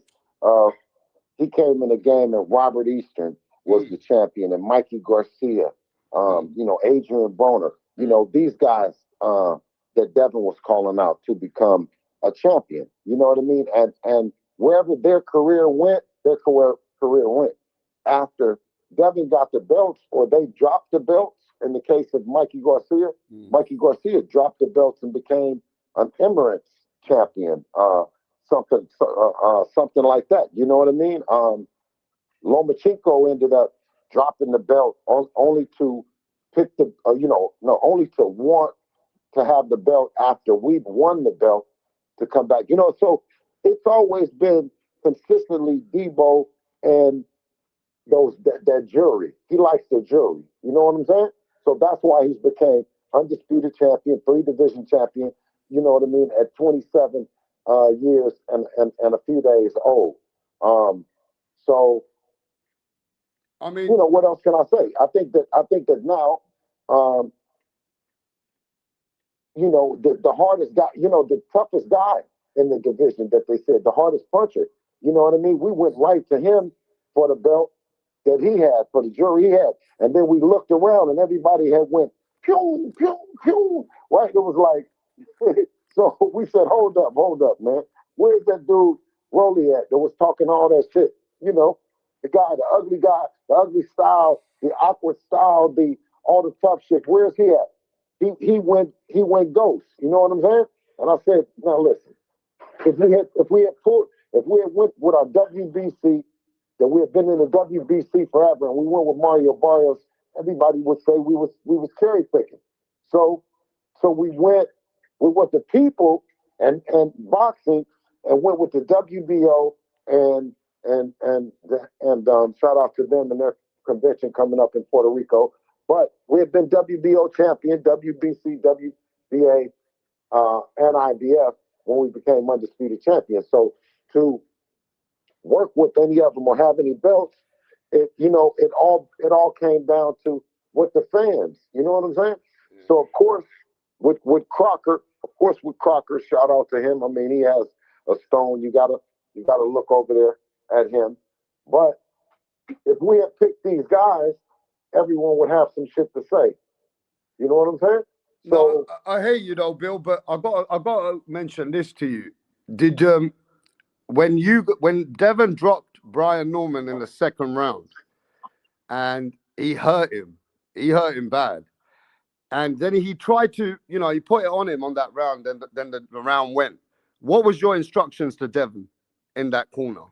he came in the game and Robert Eastern was the champion and Mikey Garcia, Adrian Broner, these guys that Devin was calling out to become a champion. You know what I mean? And wherever their career went, their career went. After Devin got the belts or they dropped the belts, in the case of Mikey Garcia dropped the belts and became an Emirates champion, something like that. You know what I mean? Lomachenko ended up dropping the belt only to pick only to want to have the belt after we've won the belt to come back. So it's always been consistently DEEBO and that jury. He likes the jury. You know what I'm saying? So that's why he's became undisputed champion, 3-division champion. You know what I mean? At 27 years and a few days old. So I mean, what else can I say? I think that now, the hardest guy, the toughest guy in the division that they said, the hardest puncher. You know what I mean? We went right to him for the belt that he had, for the jury he had, and then we looked around and everybody had went pew pew pew. Right? It was like, so we said, hold up, man. Where's that dude Rolly at that was talking all that shit? The guy, the ugly style, the awkward style, all the tough shit. Where's he at? He went ghost. You know what I'm saying? And I said, now listen, if we had went with our WBC, that we had been in the WBC forever, and we went with Mario Barrios, everybody would say we was cherry picking. So we went with what the people and boxing, and went with the WBO and shout out to them and their convention coming up in Puerto Rico. But we had been WBO champion, WBC, WBA, and IBF when we became undisputed champions. So to work with any of them or have any belts, it all came down to with the fans. You know what I'm saying? Yeah. So of course with Crocker, shout out to him. I mean, he has a stone. You gotta look over there at him. But if we had picked these guys, everyone would have some shit to say. You know what I'm saying? No, I hear you though, Bill, but I got to mention this to you. Did when Devon dropped Brian Norman in the second round, and he hurt him bad, and then he tried to, he put it on him on that round, and then the round went. What was your instructions to Devon in that corner?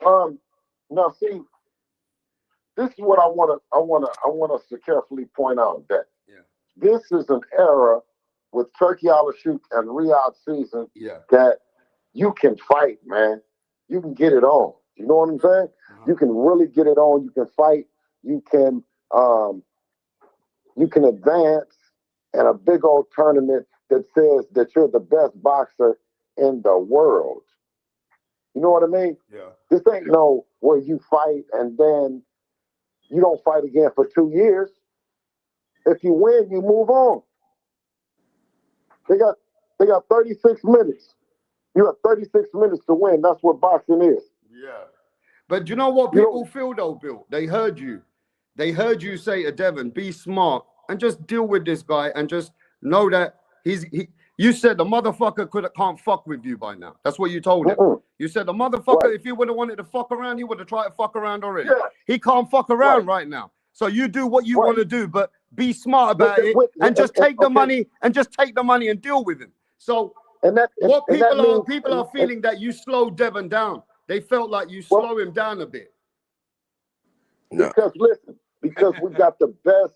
Now see, this is what I want us to carefully point out, that this is an era with Turkey Al-Ashuk and Riyadh Season that you can fight, man. You can get it on. You know what I'm saying? You can really get it on. You can fight. You can advance in a big old tournament that says that you're the best boxer in the world. You know what I mean? Yeah. This ain't no where you fight and then you don't fight again for 2 years. If you win, you move on. They got 36 minutes. You have 36 minutes to win. That's what boxing is. Yeah. But you know what people feel though, Bill? They heard you. They heard you say to Devon, be smart and just deal with this guy and just know that you said the motherfucker can't fuck with you by now. That's what you told him. You said the motherfucker, if he would have wanted to fuck around, he would have tried to fuck around already. Yeah. He can't fuck around right now. So you do what you want to do, but be smart about it and just take the money and just take the money and deal with him. So people are feeling that you slowed Devon down. They felt like you slow him down a bit. Because listen, because we got the best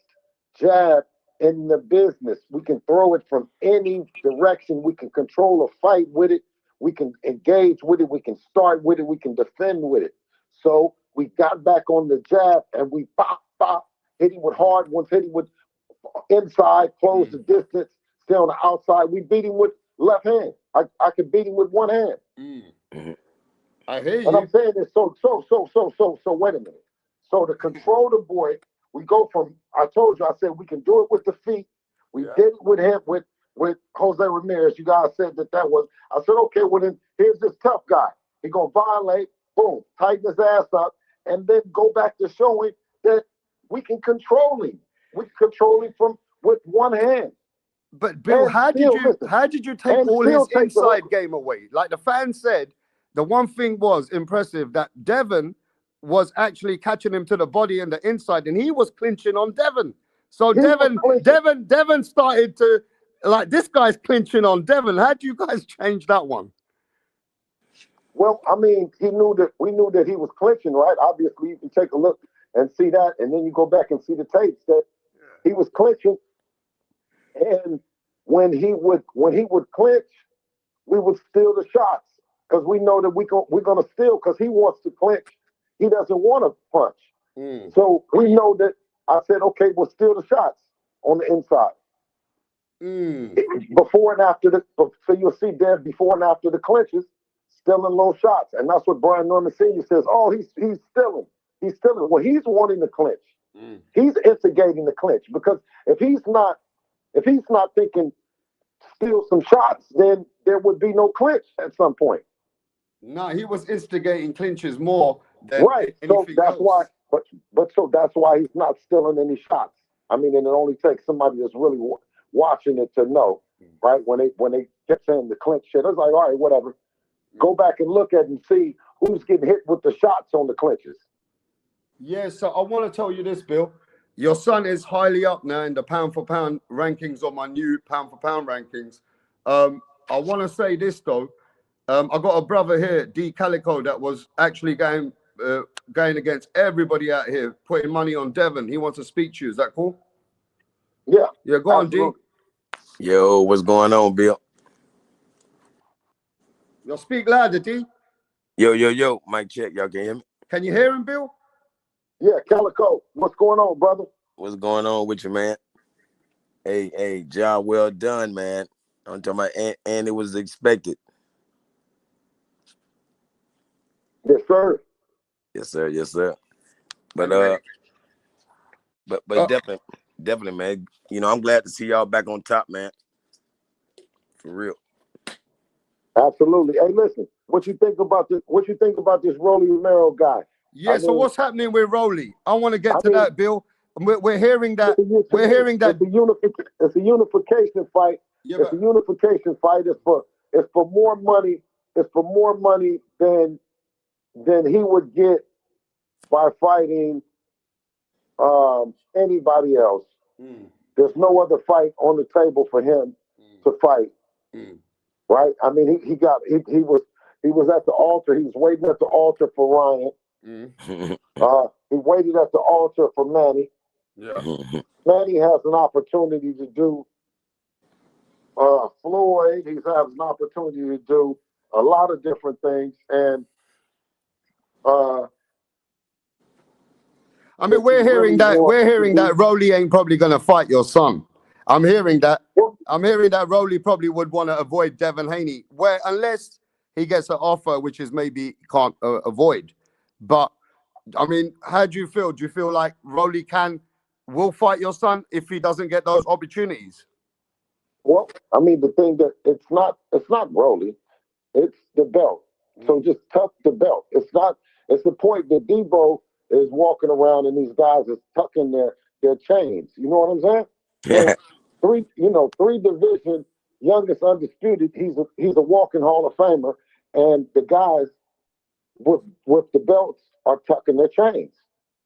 jab in the business. We can throw it from any direction. We can control a fight with it. We can engage with it. We can start with it. We can defend with it. So we got back on the jab and we pop, hit him with hard ones, hit him with inside, close the distance, stay on the outside. We beat him with left hand. I could beat him with one hand. I hear you. And I'm saying this, so wait a minute. So to control the boy, we go from, I told you, I said we can do it with the feet. We did it with him, with Jose Ramirez. You guys said that was, I said, okay, well then, here's this tough guy. He gonna violate, boom, tighten his ass up, and then go back to showing that we can control him. We can control him with one hand. But Bill, how did you take all his inside game away? Like the fans said, the one thing was impressive that Devon was actually catching him to the body and the inside, and he was clinching on Devon. So Devon started to, like, this guy's clinching on Devon. How do you guys change that one? Well, I mean, we knew that he was clinching, right? Obviously, you can take a look and see that, and then you go back and see the tapes that he was clinching. And when he would clinch, we would steal the shots because we know that we're gonna steal because he wants to clinch. He doesn't want to punch. So we know that I said, okay, we'll steal the shots on the inside. Before and after so you'll see there before and after the clinches, stealing low shots. And that's what Brian Norman Sr. says, oh, he's stealing. He's stealing. Well, he's wanting to clinch. He's instigating the clinch because if he's not thinking steal some shots, then there would be no clinch at some point. No, he was instigating clinches more than so that's why. But so that's why he's not stealing any shots. I mean, and it only takes somebody that's really watching it to know, right? When they kept saying the clinch shit, I was like, all right, whatever. Go back and look at it and see who's getting hit with the shots on the clinches. Yeah, so I want to tell you this, Bill. Your son is highly up now in the pound for pound rankings on my new pound for pound rankings. I want to say this though. I got a brother here, D Calico, that was actually going against everybody out here, putting money on Devon. He wants to speak to you. Is that cool? Yeah. Yeah, go on, D. Yo, what's going on, Bill? Yo, speak louder, D. Yo. Mic check. Y'all can hear me? Can you hear him, Bill? Yeah, Calico. What's going on, brother? What's going on with you, man? Hey, job well done, man. I'm talking about, and it was expected. Yes, sir. Yes, sir. But definitely, man. You know, I'm glad to see y'all back on top, man. For real. Absolutely. Hey, listen. What you think about this? What you think about this Rolly Romero guy? Yeah. So what's happening with Rolly? I want to get to that, Bill. we're hearing that. It's a unification fight. Yeah, It's a unification fight. It's for more money. It's for more money than he would get by fighting anybody else. There's no other fight on the table for him to fight. Right? I mean, he was at the altar. He was waiting at the altar for Ryan. He waited at the altar for Manny. Yeah. Manny has an opportunity to do Floyd. He has an opportunity to do a lot of different things, and I mean, we're hearing that Rolly ain't probably gonna fight your son. I'm hearing that. I'm hearing that Rolly probably would want to avoid Devin Haney, unless he gets an offer, which is maybe can't avoid. But I mean, how do you feel? Do you feel like Rolly will fight your son if he doesn't get those opportunities? Well, I mean, the thing that it's not Rolly, it's the belt. So just tuck the belt. It's the point that DEEBO is walking around and these guys is tucking their chains. You know what I'm saying? Yeah. Three division youngest undisputed. He's a walking Hall of Famer, and the guys with the belts are tucking their chains.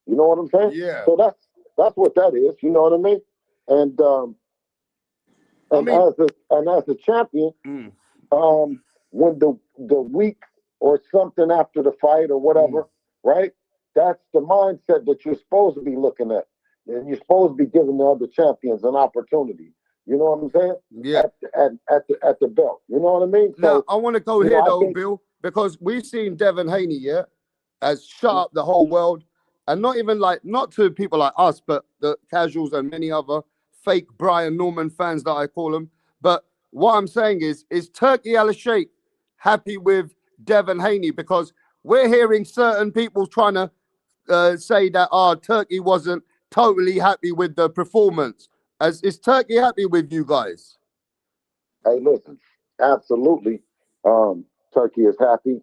You know what I'm saying? Yeah. So that's what that is. You know what I mean? And as a champion, when the week or something after the fight or whatever, right? That's the mindset that you're supposed to be looking at. And you're supposed to be giving the other champions an opportunity. You know what I'm saying? Yeah. At the belt. You know what I mean? Now, so, I want to go here, though, Bill, because we've seen Devin Haney, has shut up the whole world. And not even not to people like us, but the casuals and many other fake Brian Norman fans that I call them. But what I'm saying is Turkey Al-Sheikh happy with Devin Haney? Because we're hearing certain people trying to say that Turkey wasn't totally happy with the performance. Is Turkey happy with you guys? Hey, listen, absolutely. Turkey is happy.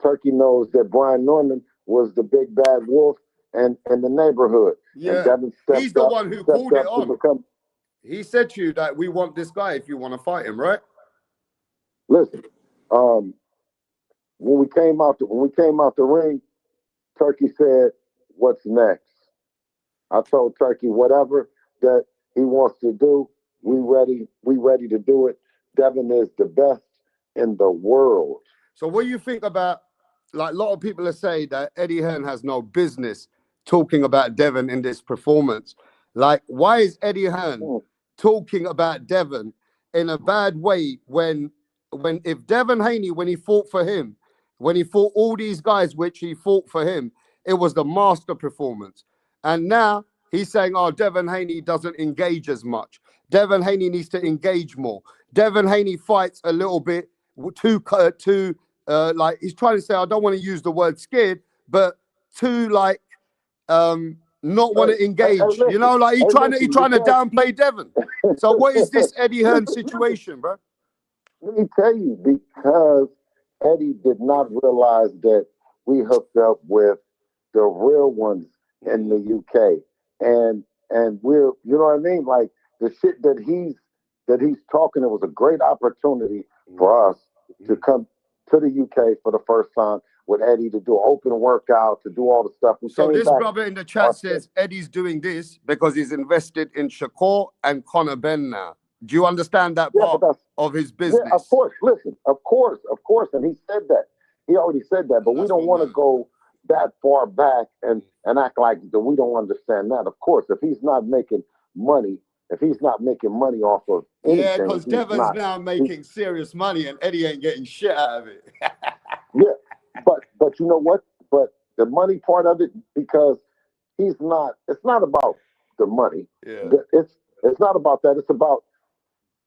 Turkey knows that Brian Norman was the big bad wolf and the neighborhood. Yeah, and he's the one who called it on. He said to you that we want this guy if you want to fight him, right? Listen, when we came out the ring, Turkey said, "What's next?" I told Turkey, whatever that he wants to do, we ready to do it. Devin is the best in the world. So what do you think about, a lot of people are saying that Eddie Hearn has no business talking about Devin in this performance. Why is Eddie Hearn talking about Devin in a bad way when if Devin Haney, when he fought for him, when he fought all these guys, which he fought for him, it was the master performance. And now he's saying, Devin Haney doesn't engage as much. Devin Haney needs to engage more. Devin Haney fights a little bit too he's trying to say, I don't want to use the word scared, but too not want to engage. He's trying to downplay Devin. So what is this Eddie Hearn situation, bro? Let me tell you, because Eddie did not realize that we hooked up with the real ones in the UK, and we're, you know what I mean, like the shit that he's talking. It was a great opportunity for us to come to the UK for the first time with Eddie, to do an open workout, to do all the stuff. So this brother in the chat says Eddie's doing this because he's invested in Shakur and Conor Ben now. Do you understand that part of his business? Yeah, of course. Listen, of course. And he said that. He already said that. But we don't want to go that far back and act like that we don't understand that. Of course, if he's not making money, off of anything, yeah, because Devin's now making serious money and Eddie ain't getting shit out of it. Yeah, but you know what? But the money part of it, because it's not about the money. Yeah. It's not about that. It's about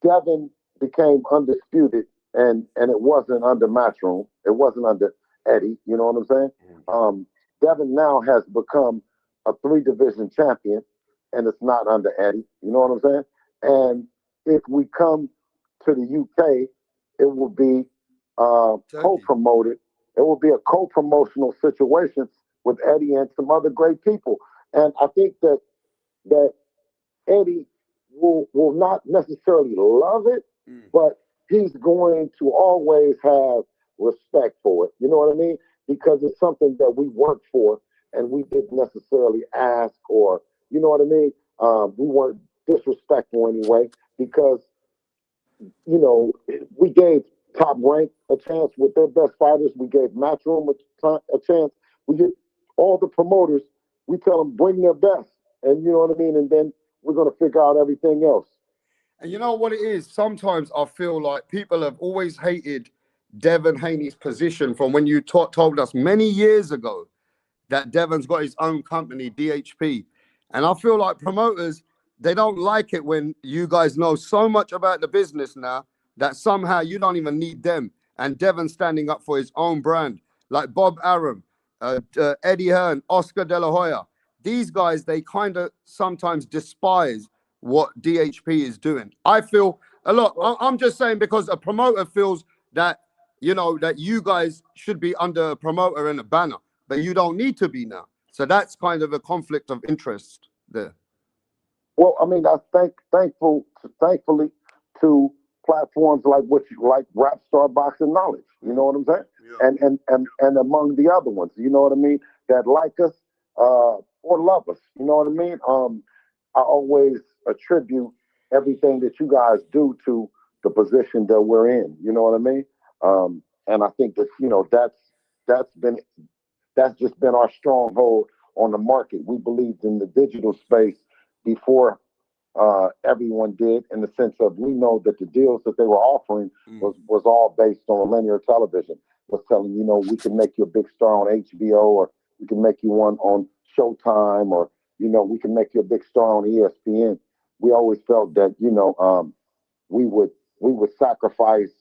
Devin became undisputed, and it wasn't under Matchroom. It wasn't under Eddie. You know what I'm saying? Mm-hmm. Devin now has become a 3-division champion, and it's not under Eddie. You know what I'm saying? And if we come to the UK, it will be co-promoted. It will be a co-promotional situation with Eddie and some other great people. And I think that Eddie will not necessarily love it, but he's going to always have respect for it. You know what I mean? Because it's something that we worked for and we didn't necessarily ask, or you know what I mean? We weren't disrespectful anyway, because you know, we gave Top Rank a chance with their best fighters. We gave Matchroom a chance. We get all the promoters. We tell them bring their best, and you know what I mean. And then we're gonna figure out everything else. And you know what it is? Sometimes I feel like people have always hated Devin Haney's position from when you told us many years ago that Devon's got his own company, DHP. And I feel like promoters, they don't like it when you guys know so much about the business now that somehow you don't even need them. And Devon's standing up for his own brand, like Bob Arum, Eddie Hearn, Oscar De La Hoya. These guys, they kind of sometimes despise what DHP is doing. I feel a lot. I'm just saying because a promoter feels that, you know, that you guys should be under a promoter and a banner, but you don't need to be now. So that's kind of a conflict of interest there. Well, I mean, I thankfully to platforms like Rap Star Boxing Knowledge. You know what I'm saying? Yeah. And among the other ones, you know what I mean, that like us or love us. You know what I mean? I always attribute everything that you guys do to the position that we're in. You know what I mean? And I think that that's just been our stronghold on the market. We believed in the digital space before everyone did, in the sense of we know that the deals that they were offering was all based on linear television. Was telling we can make you a big star on HBO, or we can make you one on Showtime, or we can make you a big star on ESPN. We always felt that we would sacrifice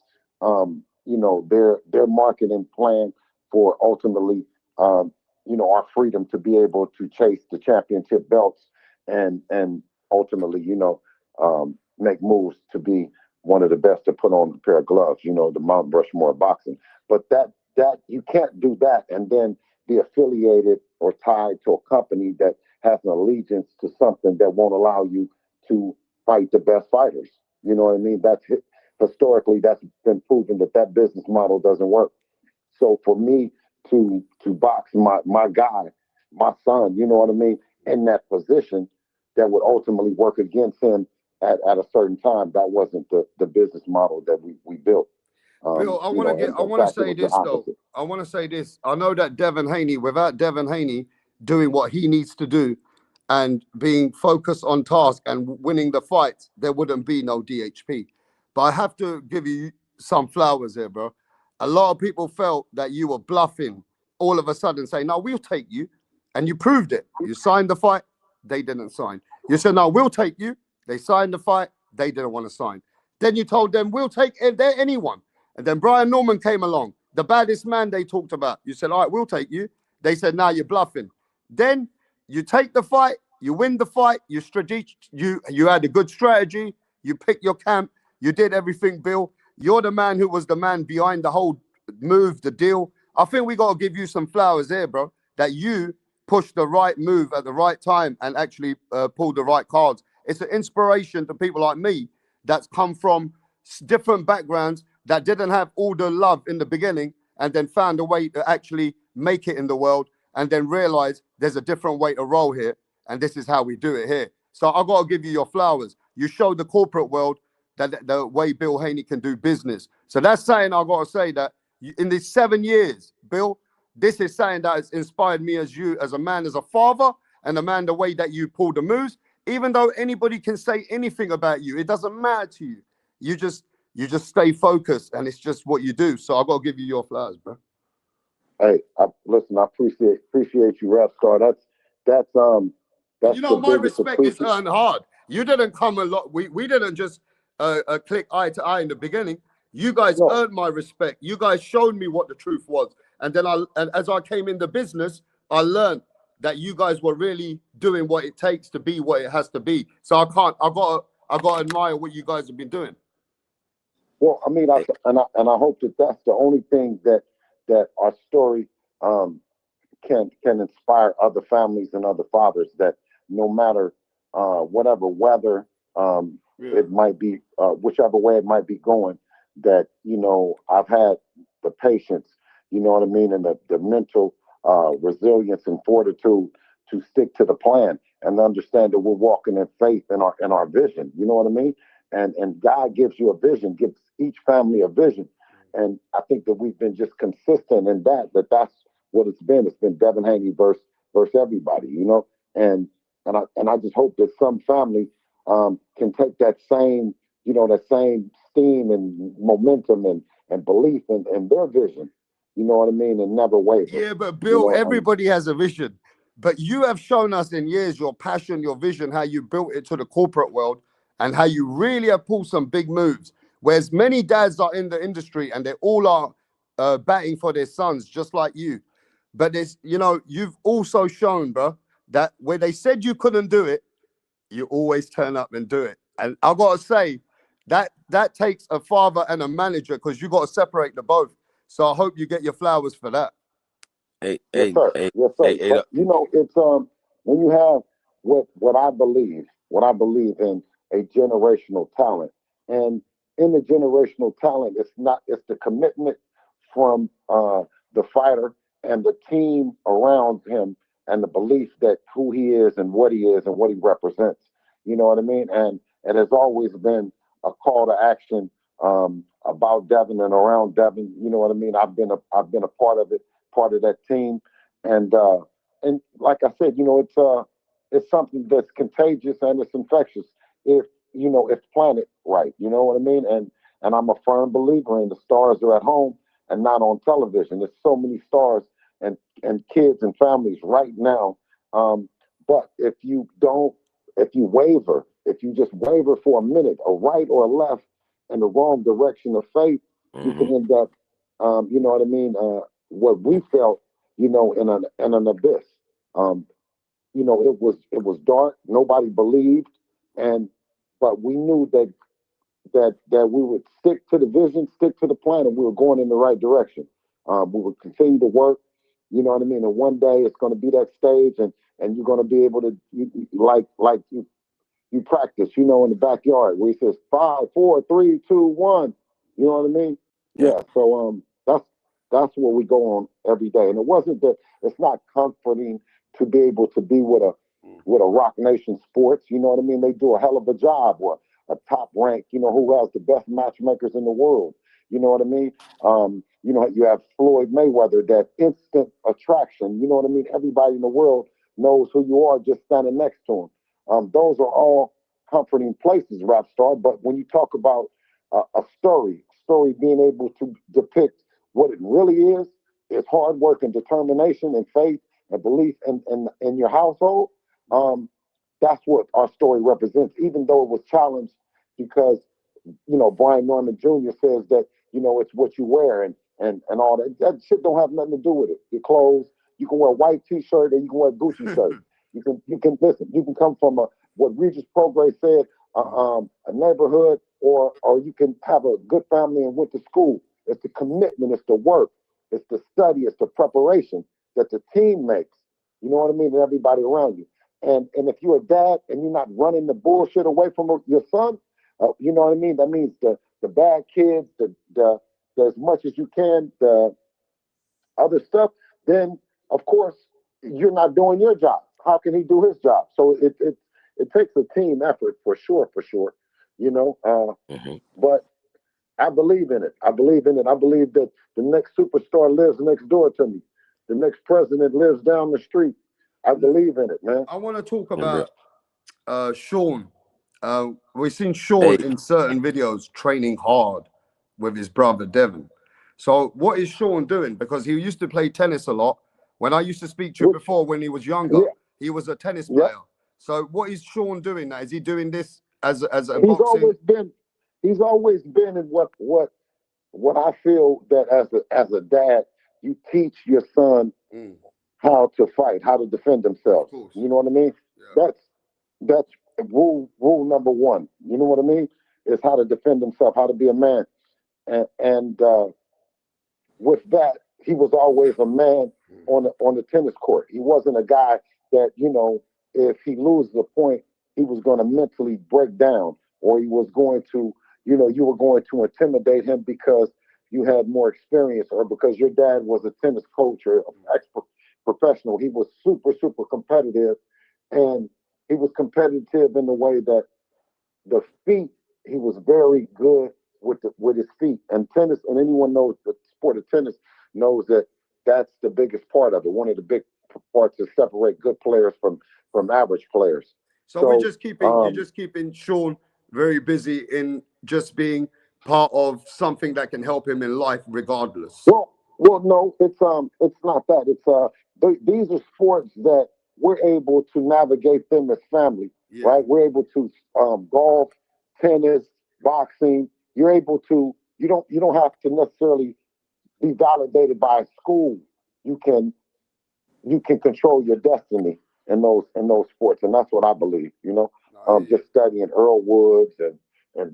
their marketing plan for ultimately our freedom to be able to chase the championship belts and ultimately make moves to be one of the best to put on a pair of gloves, the Mount Rushmore of boxing. But that you can't do that and then be affiliated or tied to a company that has an allegiance to something that won't allow you to fight the best fighters. You know what I mean? Historically, that's been proven that business model doesn't work. So for me to box my guy, my son, you know what I mean, in that position that would ultimately work against him at a certain time, that wasn't the business model that we built. Bill, I want to say this though. I want to say this. I know that Devin Haney, without Devin Haney doing what he needs to do and being focused on task and winning the fights, there wouldn't be no DHP. But I have to give you some flowers here, bro. A lot of people felt that you were bluffing all of a sudden, saying, no, we'll take you. And you proved it. You signed the fight. They didn't sign. You said, no, we'll take you. They signed the fight. They didn't want to sign. Then you told them, we'll take anyone. And then Brian Norman came along, the baddest man they talked about. You said, all right, we'll take you. They said, nah, you're bluffing. Then you take the fight, you win the fight, you had a good strategy, you picked your camp, you did everything, Bill. You're the man who was the man behind the whole move, the deal. I think we got to give you some flowers there, bro, that you pushed the right move at the right time and actually pulled the right cards. It's an inspiration to people like me that's come from different backgrounds that didn't have all the love in the beginning and then found a way to actually make it in the world and then realize there's a different way to roll here. And this is how we do it here. So I got to give you your flowers. You showed the corporate world that the way Bill Haney can do business. So that's saying I got to say that in these 7 years, Bill, this is saying that has inspired me as a man, as a father, and a man, the way that you pull the moves. Even though anybody can say anything about you, it doesn't matter to you. You just stay focused, and it's just what you do. So I got to give you your flowers, bro. Hey, listen, I appreciate you, Rap Star. That's my respect is earned hard. You didn't come a lot. We didn't just click eye to eye in the beginning. You guys earned my respect. You guys showed me what the truth was, and then as I came in the business, I learned that you guys were really doing what it takes to be what it has to be. So I got to admire what you guys have been doing. Well, I mean, I hope that that's the only thing that our story can inspire other families and other fathers that no matter whatever weather it might be, whichever way it might be going, that I've had the patience, you know what I mean, and the mental resilience and fortitude to stick to the plan and understand that we're walking in faith in our vision. You know what I mean? And God gives you a vision, gives each family a vision. And I think that we've been just consistent in that's what it's been. It's been Devin Haney versus everybody, and I just hope that some family can take that same, that same steam and momentum and belief in their vision, you know what I mean, and never waver. Yeah, but Bill, everybody has a vision. But you have shown us in years your passion, your vision, how you built it to the corporate world, and how you really have pulled some big moves. Whereas many dads are in the industry and they all are batting for their sons, just like you. But there's, you've also shown, bro, that where they said you couldn't do it, you always turn up and do it. And I gotta say, that takes a father and a manager, because you got to separate the both. So I hope you get your flowers for that. Hey, Yes, hey, sir. hey, Yes, sir. hey, But it's when you have what I believe in a generational talent, and in the generational talent, it's the commitment from the fighter and the team around him, and the belief that who he is and what he is and what he represents. You know what I mean? And it has always been a call to action about Devin and around Devin. You know what I mean? I've been a part of it, part of that team, and like I said, it's something that's contagious and it's infectious if if planted right. You know what I mean? And I'm a firm believer in the stars are at home and not on television. There's so many stars and kids and families right now. But if you waver, if you just waver for a minute, a right or a left in the wrong direction of faith, you can end up, you know what I mean? What we felt, in an abyss. It was dark. Nobody believed, but we knew that we would stick to the vision, stick to the plan, and we were going in the right direction. We would continue to work. You know what I mean? And one day it's going to be that stage, and you're going to be able to you practice, in the backyard where he says 5, 4, 3, 2, 1. You know what I mean? Yeah. So that's what we go on every day. And it's not comforting to be able to be with a Rock Nation Sports. You know what I mean? They do a hell of a job, or a top rank, who has the best matchmakers in the world. You know what I mean? You have Floyd Mayweather, that instant attraction. You know what I mean? Everybody in the world knows who you are just standing next to him. Those are all comforting places, rap star. But when you talk about a story being able to depict what it really is hard work and determination and faith and belief in your household. That's what our story represents, even though it was challenged because, Brian Norman Jr. says that, it's what you wear and all that. That shit don't have nothing to do with it. Your clothes, you can wear a white t-shirt and you can wear a Gucci shirt. You can listen, you can come from what Regis Prograis said, a neighborhood, or you can have a good family and went to school. It's the commitment, it's the work, it's the study, it's the preparation that the team makes. You know what I mean? And everybody around you. And if you're a dad and you're not running the bullshit away from your son, you know what I mean? That means the bad kids, the as much as you can, the other stuff, then of course you're not doing your job. How can he do his job? So it takes a team effort for sure. But I believe in it. I believe that the next superstar lives next door to me. The next president lives down the street. I believe in it, man. I want to talk about Sean. We've seen Sean in certain videos training hard with his brother Devin. So what is Sean doing? Because he used to play tennis a lot. When I used to speak to you before, when he was younger, he was a tennis player. So what is Sean doing now? Is he doing this as a boxing? He's always been in what I feel that as a dad, you teach your son how to fight, how to defend himself. You know what I mean? Yeah. That's rule number one. You know what I mean? Is how to defend himself, how to be a man. And with that, he was always a man on the tennis court. He wasn't a guy that, you know, if he loses a point, he was going to mentally break down, or he was going to, you know, you were going to intimidate him because you had more experience, or because your dad was a tennis coach or expert professional. He was super, super competitive, and he was competitive in the way that the feet, he was very good with his feet. And tennis, and anyone knows the sport of tennis knows that that's the biggest part of it. One of the big parts to separate good players from average players. So we're just keeping you're just keeping Sean very busy in just being part of something that can help him in life, regardless. Well, no, it's not that. It's these are sports that we're able to navigate them as family, right? We're able to golf, tennis, boxing. You're able to. You don't have to necessarily be validated by a school. You can control your destiny in those sports, and that's what I believe. You know, just studying Earl Woods and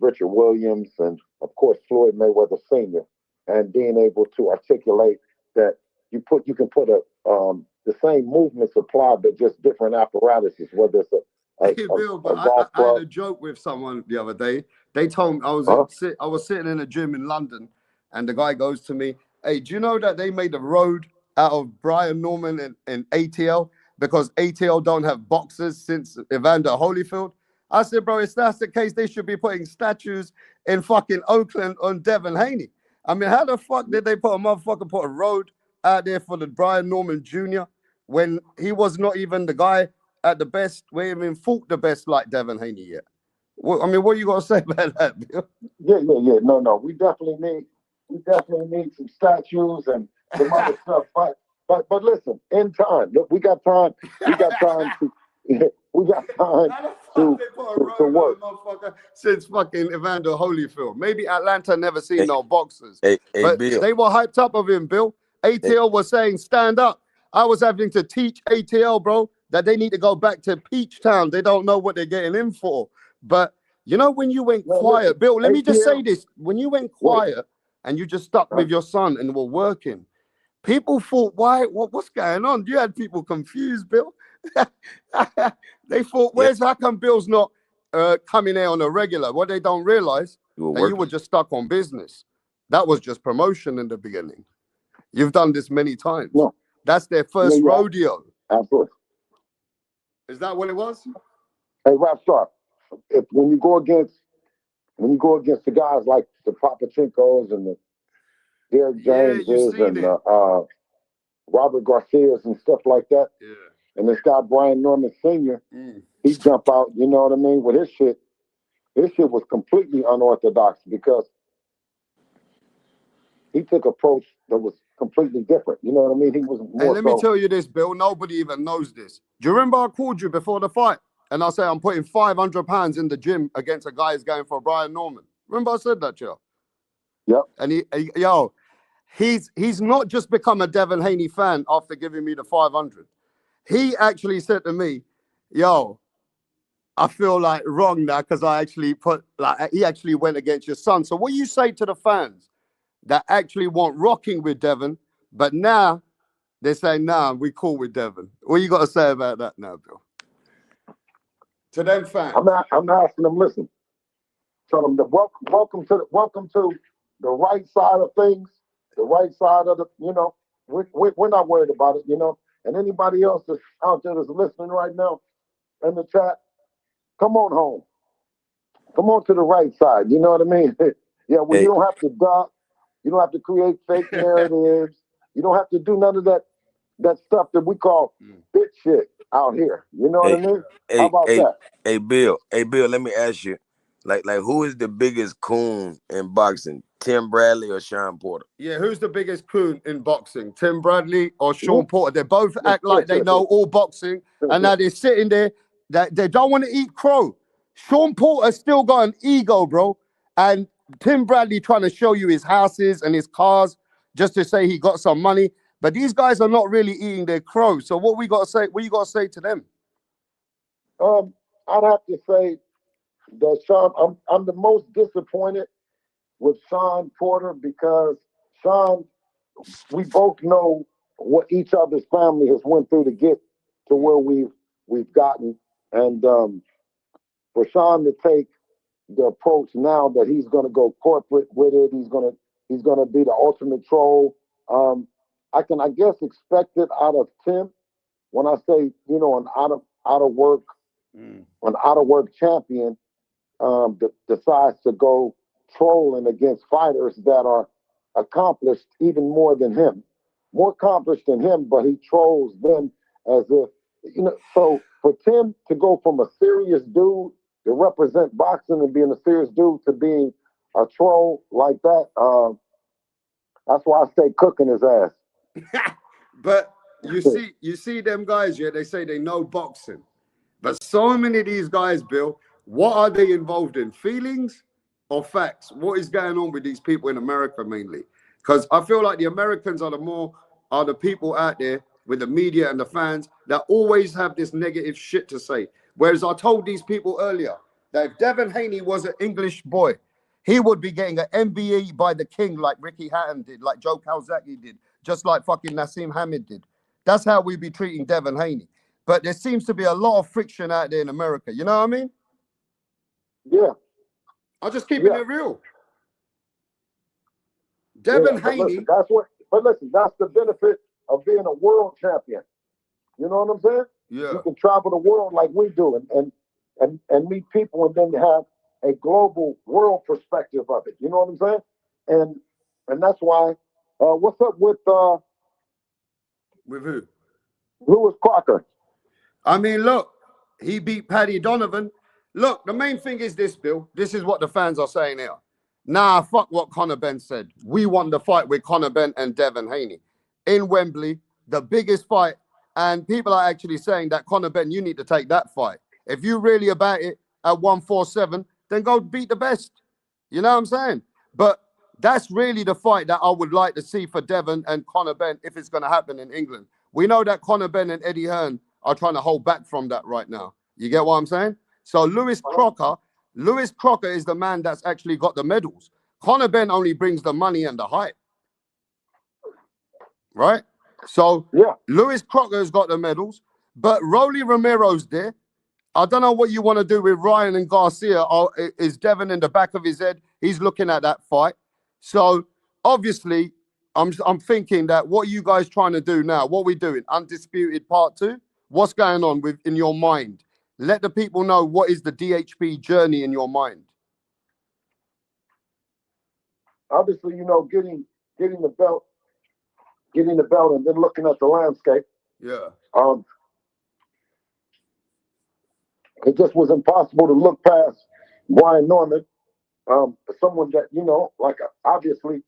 Richard Williams, and of course Floyd Mayweather Sr., and being able to articulate that you can put the same movements applied, but just different apparatuses, whether it's I had a joke with someone the other day. They told me I was sitting in a gym in London, and the guy goes to me, "Hey, do you know that they made a road out of Brian Norman and ATL because ATL don't have boxers since Evander Holyfield?" I said, "Bro, if that's the case, they should be putting statues in fucking Oakland on Devin Haney. I mean, how the fuck did they put a road out there for the Brian Norman Jr. when he was not even the guy at the best, we even fought the best like Devin Haney yet?" Well, I mean, what you got to say about that, Bill? Yeah. No. We definitely need some statues and some other stuff. But listen, in time, look, we got time. We got time to work. Since fucking Evander Holyfield. Maybe Atlanta never seen no boxers. But Bill, they were hyped up of him, Bill. ATL was saying, stand up. I was having to teach ATL, bro, that they need to go back to Peach Town. They don't know what they're getting in for. But, you know, when you went quiet, listen, Bill, let me just say this. When you went quiet and you just stuck with your son and were working, people thought, what's going on? You had people confused, Bill. They thought, how come Bill's not coming there on a regular? What they don't realize, that you were just stuck on business. That was just promotion in the beginning. You've done this many times. No. That's their first rodeo. Absolutely. Is that what it was? Hey, Rap Star, when you go against the guys like the Papachenkos and the Derek Jameses and Robert Garcias and stuff like that, and this guy Brian Norman Sr., he jump out, you know what I mean, with his shit. His shit was completely unorthodox because he took an approach that was completely different. You know what I mean? He was more. And let me tell you this, Bill. Nobody even knows this. Do you remember I called you before the fight? And I said, I'm putting 500 pounds in the gym against a guy who's going for Brian Norman. Remember I said that, Joe? Yep. And he's not just become a Devin Haney fan after giving me the 500. He actually said to me, yo, I feel like wrong now because I actually he actually went against your son. So what you say to the fans that actually want rocking with Devin, but now they're saying, nah, we cool with Devin. What you got to say about that now, Bill? To them fans. I'm asking them, listen, tell them that welcome to the right side of things, the right side of the, you know, we're not worried about it, you know. And anybody else that's out there that's listening right now in the chat, come on home. Come on to the right side. You know what I mean? You don't have to duck. You don't have to create fake narratives. You don't have to do none of that stuff that we call bitch shit out here. You know what I mean? How about that? Hey, Bill, let me ask you, like who is the biggest coon in boxing? Tim Bradley or Sean Porter? Yeah, who's the biggest coon in boxing? Tim Bradley or Sean Porter? They both act like they know all boxing, and now they're sitting there that they don't want to eat crow. Sean Porter's still got an ego, bro. And Tim Bradley trying to show you his houses and his cars just to say he got some money. But these guys are not really eating their crow. So what we got to say? What you got to say to them? I'd have to say that Sean. I'm the most disappointed with Sean Porter because Sean, we both know what each other's family has went through to get to where we've gotten, and for Sean to take the approach now that he's going to go corporate with it, he's going to be the ultimate troll. I can, I guess, expect it out of Tim when I say, you know, an out of work champion decides to go trolling against fighters that are accomplished even more than him, more accomplished than him, but he trolls them as if, you know. So for Tim to go from a serious dude to represent boxing and being a serious dude to being a troll like that, that's why I stay cooking his ass. But you see them guys, yeah, they say they know boxing. But so many of these guys, Bill, what are they involved in? Feelings or facts? What is going on with these people in America mainly? Because I feel like the Americans are the people out there with the media and the fans that always have this negative shit to say. Whereas I told these people earlier that if Devin Haney was an English boy, he would be getting an MBE by the king like Ricky Hatton did, like Joe Calzaghe did, just like fucking Nassim Hamid did. That's how we'd be treating Devin Haney. But there seems to be a lot of friction out there in America. You know what I mean? Yeah. I'm just keeping it real. Devin Haney. Listen, that's the benefit of being a world champion. You know what I'm saying? Yeah. You can travel the world like we do and meet people and then have a global world perspective of it. You know what I'm saying? And that's why, what's up with who? Lewis Crocker? I mean, look, he beat Paddy Donovan. Look, the main thing is this, Bill. This is what the fans are saying here. Nah, fuck what Conor Benn said. We want the fight with Conor Benn and Devin Haney in Wembley, the biggest fight. And people are actually saying that Conor Benn, you need to take that fight. If you really about it at 147, then go beat the best. You know what I'm saying? But that's really the fight that I would like to see for Devin and Conor Benn if it's going to happen in England. We know that Conor Benn and Eddie Hearn are trying to hold back from that right now. You get what I'm saying? So Lewis Crocker is the man that's actually got the medals. Conor Benn only brings the money and the hype. Right? So yeah, Lewis Crocker's got the medals, but Rolly Romero's there. I don't know what you want to do with Ryan and Garcia. Or is Devin in the back of his head? He's looking at that fight. So obviously, I'm thinking that what are you guys trying to do now? What are we doing? Undisputed Part 2? What's going on in your mind? Let the people know what is the DHP journey in your mind. Obviously, you know, getting the belt, and then looking at the landscape. Yeah. It just was impossible to look past Brian Norman, someone that, you know, like obviously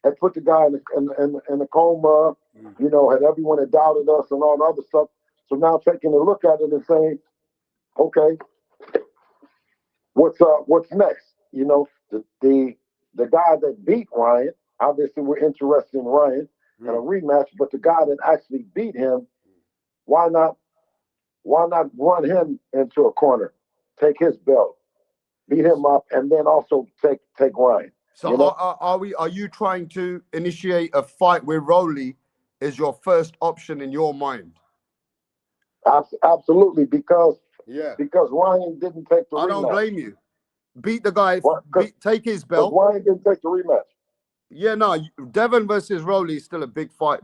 had put the guy in a coma, you know, had everyone had doubted us and all the other stuff. So now taking a look at it and saying, okay, what's next? You know, the guy that beat Ryan, obviously we're interested in Ryan and a rematch, but the guy that actually beat him, why not run him into a corner, take his belt, beat him up, and then also take Ryan? So you know? are you trying to initiate a fight with Rolly as your first option in your mind? Absolutely, because Ryan didn't take the rematch. I don't blame you. Beat the guy, take his belt. Ryan didn't take the rematch. Yeah, no, Devin versus Rolly is still a big fight.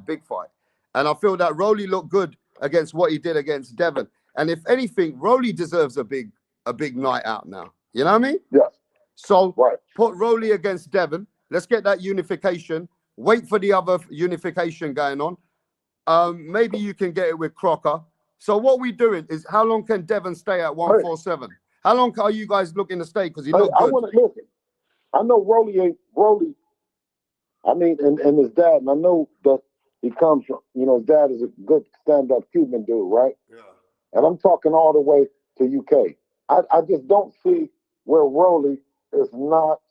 And I feel that Rolly looked good against what he did against Devin. And if anything, Rolly deserves a big night out now. You know what I mean? Yes. So put Rolly against Devin. Let's get that unification. Wait for the other unification going on. Maybe you can get it with Crocker. So what we're doing is, how long can Devin stay at 147? How long are you guys looking to stay? Because he looked good. I want to listen. I know Rolly. I mean, and his dad, and I know that he comes from, you know, his dad is a good stand-up Cuban dude, right? Yeah. And I'm talking all the way to UK. I just don't see where Rolly is not,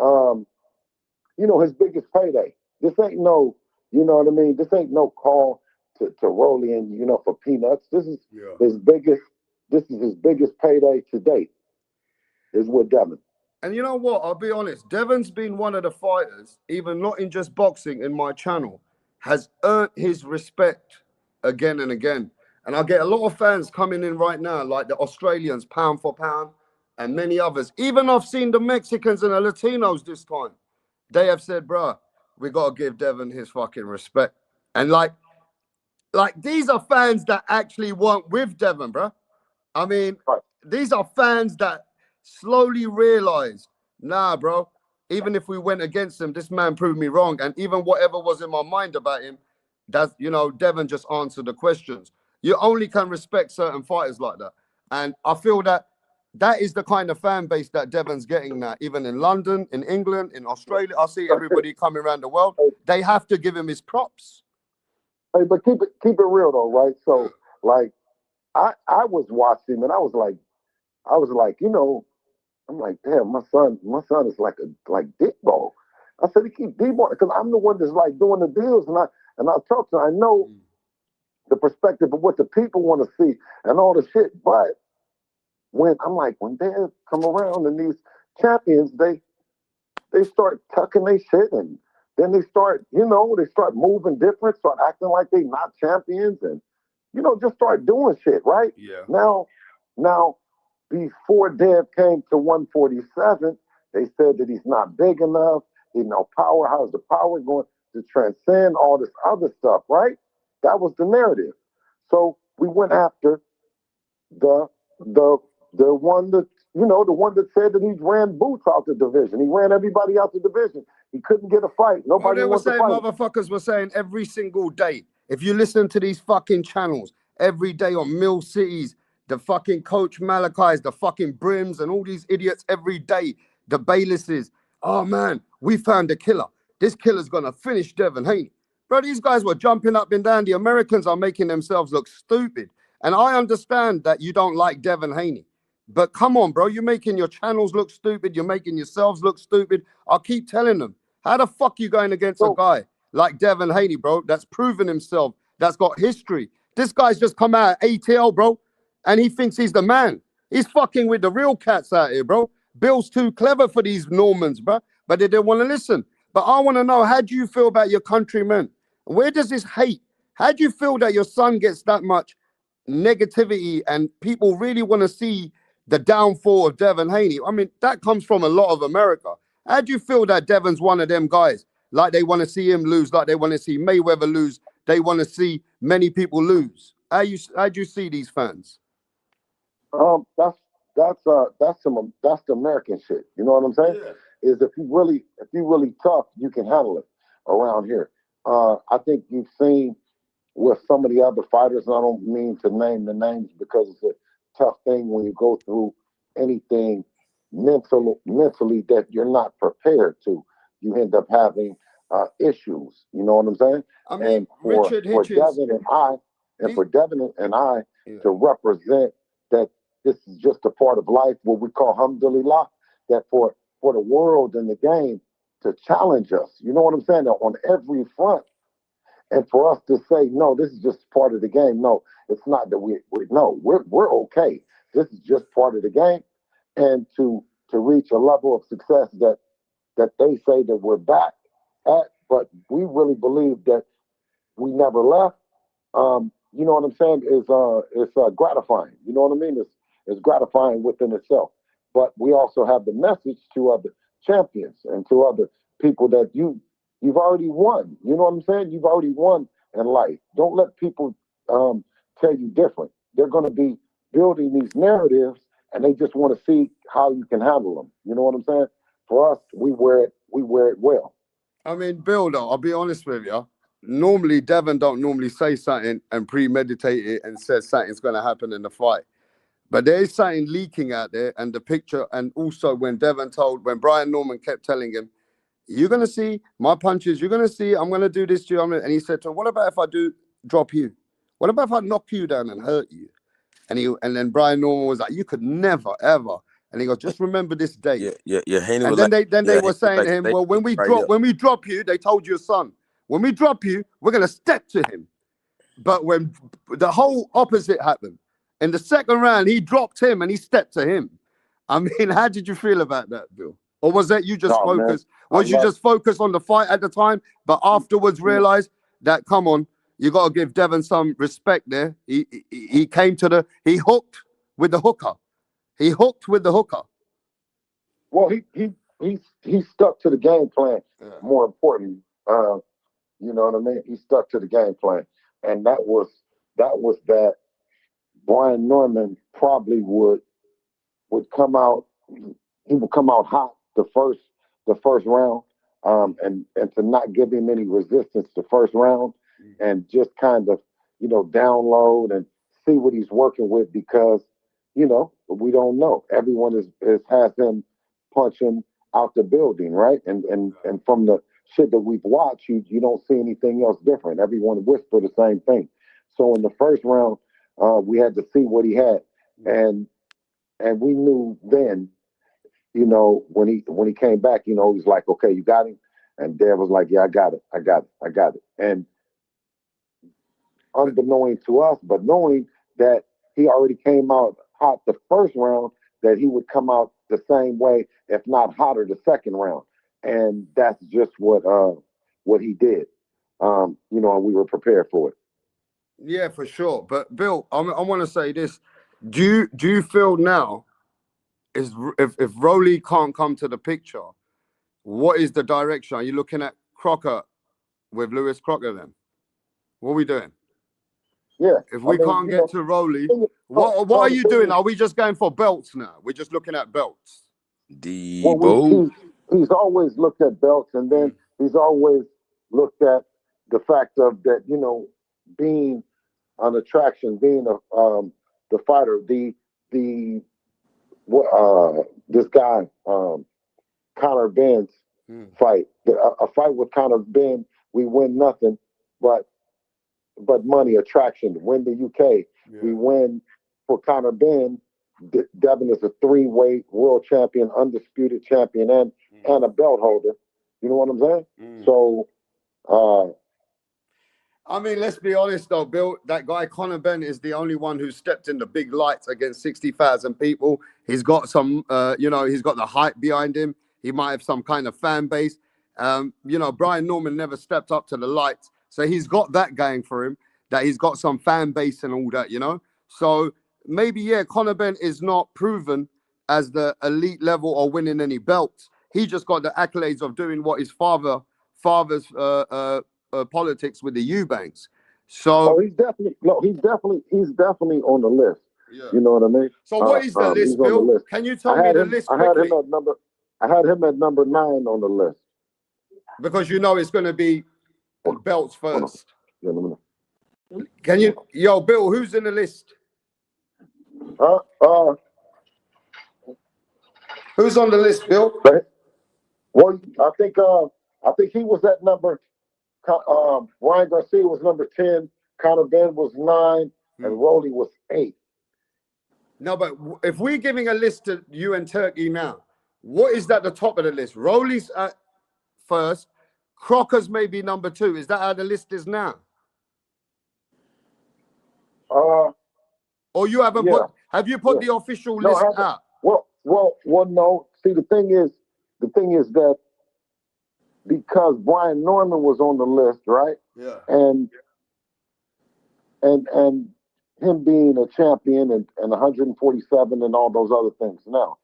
you know, his biggest payday. This ain't no, you know what I mean? This ain't no call to Rolly and, you know, for peanuts. This is his biggest payday to date is with Devin. And you know what? I'll be honest. Devon's been one of the fighters, even not in just boxing, in my channel, has earned his respect again and again. And I get a lot of fans coming in right now, like the Australians, pound for pound, and many others. Even I've seen the Mexicans and the Latinos this time. They have said, bruh, we got to give Devin his fucking respect. And like these are fans that actually weren't with Devin, bruh. I mean, these are fans that slowly realize, nah, bro, even if we went against him, this man proved me wrong. And even whatever was in my mind about him, that's, you know, Devin just answered the questions. You only can respect certain fighters like that. And I feel that that is the kind of fan base that Devon's getting now, even in London, in England, in Australia. I see everybody coming around the world. They have to give him his props. Hey, but keep it real though, right? So like I was watching and I was like, you know, I'm like, damn, my son is like DEEBO. I said he keep DEEBO because I'm the one that's like doing the deals and I talk to him. I know the perspective of what the people want to see and all the shit, but when they come around and these champions, they start tucking their shit and then they start moving different, start acting like they not champions and, you know, just start doing shit, right? Yeah. Now, before Dev came to 147, they said that he's not big enough. He no power. How's the power going to transcend all this other stuff, right? That was the narrative. So we went after the one that, you know, the one that said that he ran Boots out the division. He ran everybody out the division. He couldn't get a fight. Nobody they were wants to saying, fight. motherfuckers were saying every single day. If you listen to these fucking channels every day on Mill Cities, the fucking Coach Malachi's, the fucking Brims, and all these idiots every day, the Baylesses. Oh man, we found a killer. This killer's gonna finish Devin Haney. Bro, these guys were jumping up and down. The Americans are making themselves look stupid. And I understand that you don't like Devin Haney. But come on, bro, you're making your channels look stupid. You're making yourselves look stupid. I'll keep telling them. How the fuck you going against a guy like Devin Haney, bro, that's proven himself, that's got history? This guy's just come out of ATL, bro, and he thinks he's the man. He's fucking with the real cats out here, bro. Bill's too clever for these Normans, bro, but they didn't want to listen. But I want to know, how do you feel about your countrymen? Where does this hate? How do you feel that your son gets that much negativity and people really want to see the downfall of Devin Haney? I mean, that comes from a lot of America. How do you feel that Devon's one of them guys? Like they want to see him lose, like they want to see Mayweather lose. They want to see many people lose. How do you see these fans? That's the American shit. You know what I'm saying? Yeah. Is if you really tough, you can handle it around here. I think you've seen with some of the other fighters, and I don't mean to name the names because it's a tough thing when you go through anything mentally that you're not prepared to. You end up having issues. You know what I'm saying? I mean, and for Devin and I to represent that this is just a part of life, what we call alhamdulillah, that for the world and the game to challenge us. You know what I'm saying? On every front. And for us to say, no, this is just part of the game. No, it's not that we're okay. This is just part of the game. And to reach a level of success that they say that we're back at, but we really believe that we never left. You know what I'm saying? It's gratifying. You know what I mean? It's gratifying within itself. But we also have the message to other champions and to other people that you've already won. You know what I'm saying? You've already won in life. Don't let people tell you different. They're going to be building these narratives, and they just want to see how you can handle them. You know what I'm saying? For us, we wear it well. I mean, Bill, though, I'll be honest with you. Normally, Devin don't normally say something and premeditate it and says something's going to happen in the fight. But there is something leaking out there, and the picture, and also when Brian Norman kept telling him, you're going to see my punches, you're going to see, I'm going to do this to you. And he said to him, what about if I do drop you? What about if I knock you down and hurt you? And then Brian Norman was like, you could never, ever. And he goes, just remember this day. Yeah. And then they were saying to him, well, when we drop you, they told your son, when we drop you, we're going to step to him. But when the whole opposite happened, in the second round, he dropped him and he stepped to him. I mean, how did you feel about that, Bill? Or was that you just focused? Was you just focused on the fight at the time, but afterwards realized that come on, you got to give Devon some respect there. He came to he hooked with the hooker. He hooked with the hooker. Well, he stuck to the game plan. Yeah. More importantly, you know what I mean. He stuck to the game plan, and that was that. Brian Norman probably would come out. He would come out hot the first round, and to not give him any resistance the first round, and just kind of download and see what he's working with, because we don't know. Everyone has him punching out the building, right? And from the shit that we've watched, you don't see anything else different. Everyone whisper the same thing. So in the first round, we had to see what he had, and we knew then, when he came back, he was like, okay, you got him, and Dev was like, yeah, I got it, and unbeknown to us, but knowing that he already came out hot the first round, that he would come out the same way, if not hotter, the second round, and that's just what he did, and we were prepared for it. Yeah, for sure. But Bill, I want to say this: do you feel now, if Rolly can't come to the picture, what is the direction? Are you looking at Crocker with Lewis Crocker then? What are we doing? Yeah. If we can't get to Rolly, what are you doing? Are we just going for belts now? We're just looking at belts. DEEBO. Well, he's always looked at belts, and then he's always looked at the fact of that, being an attraction, being the fighter, this guy, Conor Ben's fight, a fight with Conor Ben, we win nothing but money, attraction. Win the UK, we win for Conor Ben. Devin is a 3-weight world champion, undisputed champion, and a belt holder. You know what I'm saying? So, I mean, let's be honest though, Bill. That guy Conor Ben is the only one who stepped in the big lights against 60,000 people. He's got some, he's got the hype behind him. He might have some kind of fan base. Brian Norman never stepped up to the lights, so he's got that going for him. That he's got some fan base and all that, So maybe Conor Ben is not proven as the elite level or winning any belts. He just got the accolades of doing what his father's politics with the Eubanks. So he's definitely on the list. Yeah. You know what I mean? So what is the list, Bill? List. Can you tell me the list quickly? I had him at number 9 on the list. Because it's going to be belts first. Yeah, can you, Bill, who's in the list? Who's on the list, Bill? Well, I think he was at number. Ryan Garcia was number 10. Conor Ben was 9, and Rolly was 8. No, but if we're giving a list to you and Turkey now, what is at the top of the list? Rolly's at first. Crocker's maybe number 2. Is that how the list is now? Or you haven't put? Have you put the official list out? Well, no. See, the thing is that because Brian Norman was on the list, right? Yeah. And him being a champion and 147 and all those other things. Now,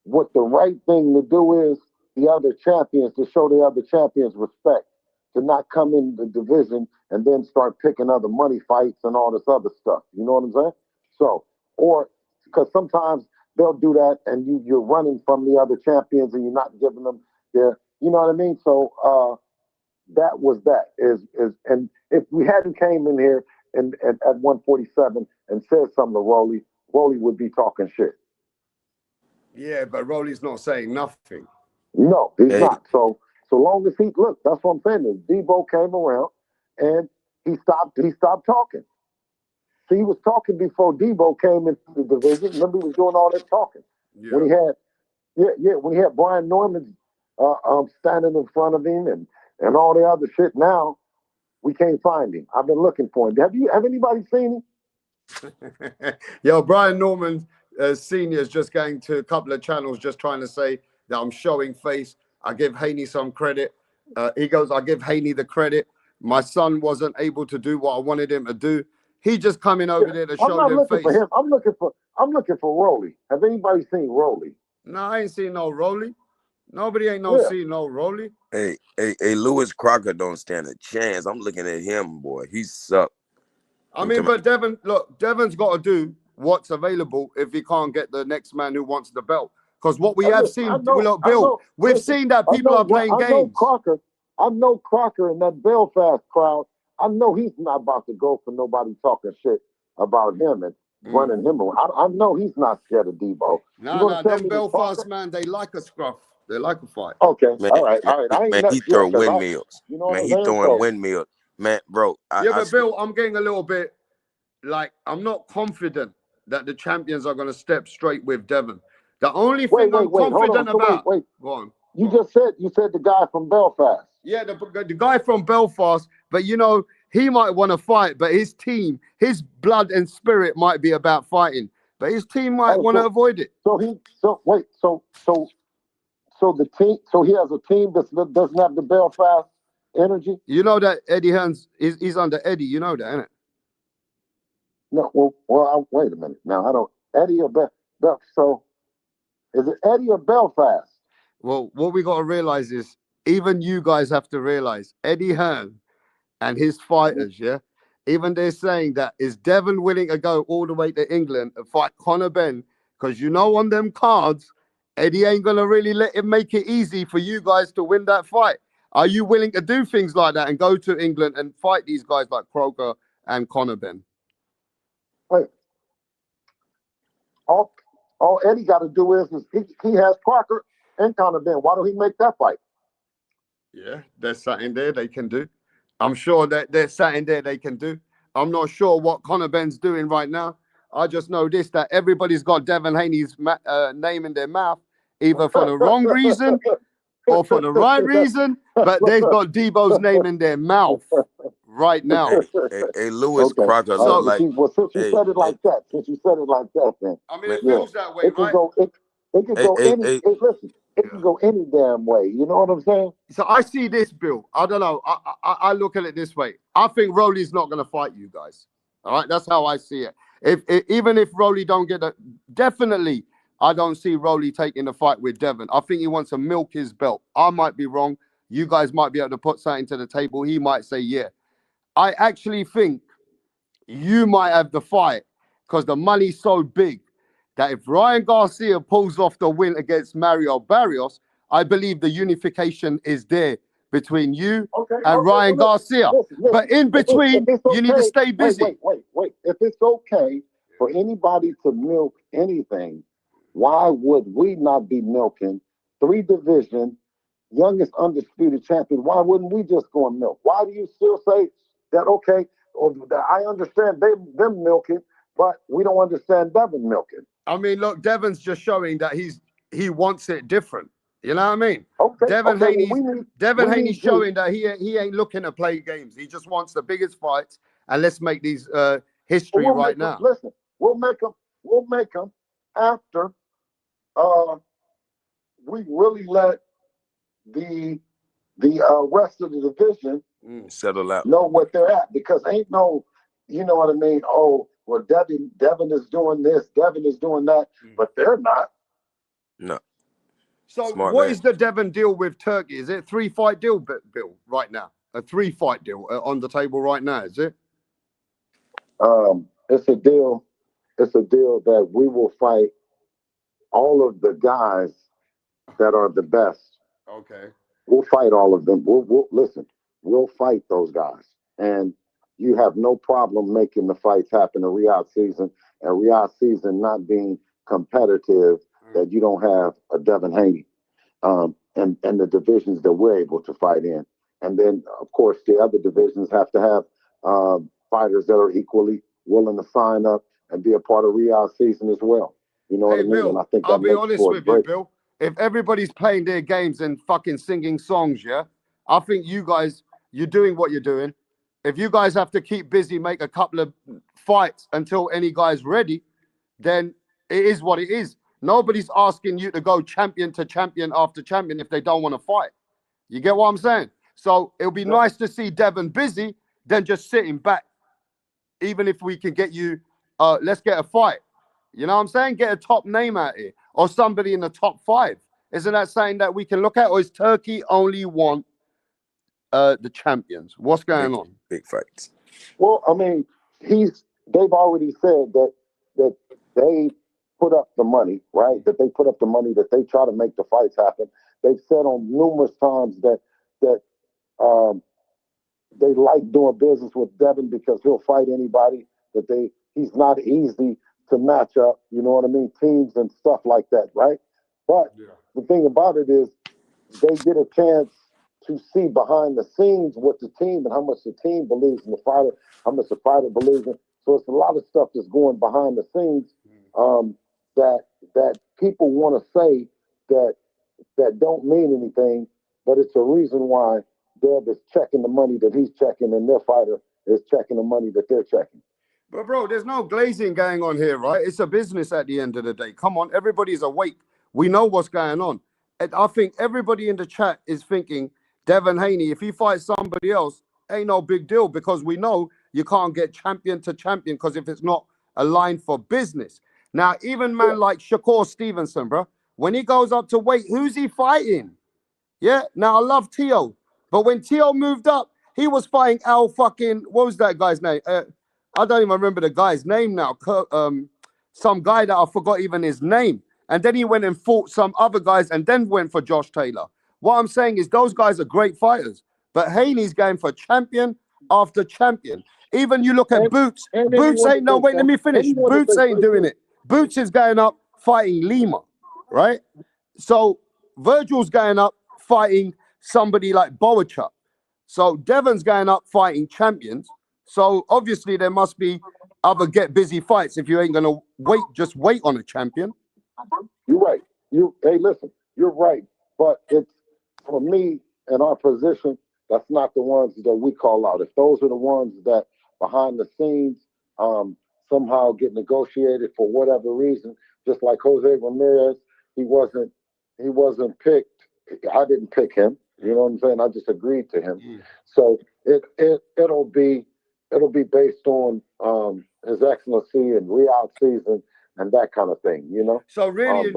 what the right thing to do is the other champions, to show the other champions respect, to not come in the division and then start picking other money fights and all this other stuff. You know what I'm saying? So, or because sometimes they'll do that and you're running from the other champions and you're not giving them their, you know what I mean? So that was that. And if we hadn't came in here and at 147 and said something to Rolly would be talking shit. Yeah, but Rolly's not saying nothing. No, he's not. So long as look, that's what I'm saying. Is DEEBO came around and he stopped talking. See, he was talking before DEEBO came into the division. Remember, he was doing all that talking. Yeah. When he had Brian Norman standing in front of him and all the other shit. Now we can't find him. I've been looking for him. Have anybody seen him? Yo, Brian Norman Senior is just going to a couple of channels, just trying to say that I'm showing face. I give Haney some credit. He goes, I give Haney the credit. My son wasn't able to do what I wanted him to do. He just coming over there to I'm show not them looking face. for him. I'm looking for Rolly. Have anybody seen Rolly? No, I ain't seen no Rolly. Nobody ain't no seen no Rolly. Hey, Lewis Crocker don't stand a chance. I'm looking at him, boy. He sucked. I mean, but Devin, look, Devin's got to do what's available if he can't get the next man who wants the belt. Because what we have seen, look, Bill, we've seen that people are playing games. I know Crocker and that Belfast crowd. I know he's not about to go for nobody talking shit about him and running him around. I know he's not scared of DEEBO. No, them Belfast, man, they like a scruff. They like a fight. Okay, man, all right. I ain't man, he throwing windmills. He throwing windmills. Man, bro. But Bill, I'm getting a little bit like, I'm not confident that the champions are going to step straight with Devin. The only thing I'm confident about. Wait. Go on. You said the guy from Belfast. Yeah, the guy from Belfast, but you know, he might want to fight, but his team, his blood and spirit might be about fighting, but his team might want to avoid it. So the team, so he has a team that doesn't have the Belfast energy. You know that Eddie Hearns he's under Eddie. You know that, innit? No, wait a minute. Now I don't Eddie or so is it Eddie or Belfast? Well, what we got to realize is, even you guys have to realize Eddie Hearn and his fighters, yeah. Even they're saying that, is Devin willing to go all the way to England and fight Conor Ben? Because you know, on them cards, Eddie ain't gonna really let him make it easy for you guys to win that fight. Are you willing to do things like that and go to England and fight these guys like Croker and Conor Ben? Wait. All Eddie got to do is he has Crocker and Conor Ben. Why don't he make that fight? Yeah, there's something there they can do. I'm sure that there's something there they can do. I'm not sure what Conor Ben's doing right now. I just know this, that everybody's got Devin Haney's name in their mouth, either for the wrong reason or for the right reason, but they've got DEEBO's name in their mouth right now. Hey, Lewis Crocker look like... Since you said it like that, then... I mean, it feels that way, right? It could go any... Listen, it can go any damn way. You know what I'm saying? So I see this, Bill. I don't know. I look at it this way. I think Rolly's not going to fight you guys. All right? That's how I see it. Even if Rolly don't get definitely, I don't see Rolly taking the fight with Devin. I think he wants to milk his belt. I might be wrong. You guys might be able to put something to the table. He might say, yeah. I actually think you might have the fight because the money's so big that if Ryan Garcia pulls off the win against Mario Barrios, I believe the unification is there between you and Ryan Garcia. Listen, but in between, you need to stay busy. Wait. If it's okay for anybody to milk anything, why would we not be milking 3 division, youngest undisputed champion? Why wouldn't we just go and milk? Why do you still say that, okay, or that I understand them milking, but we don't understand Devin milking? I mean, look, Devin's just showing that he wants it different. You know what I mean? Okay. Devin Haney's showing that he ain't looking to play games. He just wants the biggest fights, and let's make these history right now. Listen, we'll make them after we really let the rest of the division settle out, know what they're at, because ain't no, you know what I mean? Oh, well, Devin is doing this, Devin is doing that, but they're not. No. So what is the Devin deal with Turkey? Is it a 3-fight deal, Bill, right now? A 3-fight deal on the table right now, is it? It's a deal. It's a deal that we will fight all of the guys that are the best. Okay. We'll fight all of them. We'll listen. We'll fight those guys, and you have no problem making the fights happen in Riyadh season, and Riyadh season not being competitive. That you don't have a Devin Haney, and the divisions that we're able to fight in, and then of course the other divisions have to have fighters that are equally willing to sign up and be a part of Riyadh season as well. You know what I mean? Bill, and I think I'll be honest with you, Bill. If everybody's playing their games and fucking singing songs, yeah, I think you guys, you're doing what you're doing. If you guys have to keep busy, make a couple of fights until any guy's ready, then it is what it is. Nobody's asking you to go champion to champion after champion if they don't want to fight. You get what I'm saying? So it'll be nice to see Devin busy than just sitting back. Even if we can get you, let's get a fight. You know what I'm saying? Get a top name out here or somebody in the top 5. Isn't that something that we can look at, or is Turkey only want the champions? What's going on? Big fights. Well, I mean, they've already said that they put up the money, right? That they put up the money, that they try to make the fights happen. They've said on numerous times that they like doing business with Devin because he'll fight anybody. That he's not easy to match up. You know what I mean? Teams and stuff like that, right? But the thing about it is, they get a chance to see behind the scenes what the team and how much the team believes in the fighter, how much the fighter believes in. So it's a lot of stuff that's going behind the scenes that people want to say that don't mean anything, but it's a reason why Dev is checking the money that he's checking, and their fighter is checking the money that they're checking. But bro, there's no glazing going on here, right? It's a business at the end of the day. Come on, everybody's awake. We know what's going on. And I think everybody in the chat is thinking Devin Haney, if he fights somebody else, ain't no big deal, because we know you can't get champion to champion because if it's not aligned for business. Now, even man like Shakur Stevenson, bro, when he goes up to weight, who's he fighting? Yeah, now I love Tio, but when Tio moved up, he was fighting Al fucking, what was that guy's name? I don't even remember the guy's name now. Some guy that I forgot even his name. And then he went and fought some other guys and then went for Josh Taylor. What I'm saying is those guys are great fighters, but Haney's going for champion after champion. Even you look at Boots. Boots ain't, no, wait, let me finish. Boots ain't doing it. Boots is going up fighting Lima, right? So Virgil's going up fighting somebody like Boachuk. So Devon's going up fighting champions. So obviously there must be other get busy fights if you ain't gonna just wait on a champion. You're right. Hey, listen, you're right. But it's, for me and our position, that's not the ones that we call out. If those are the ones that behind the scenes somehow get negotiated for whatever reason, just like Jose Ramirez, he wasn't picked. I didn't pick him. You know what I'm saying? I just agreed to him. So it'll be based on His Excellency and Riyadh season and that kind of thing, you know? So really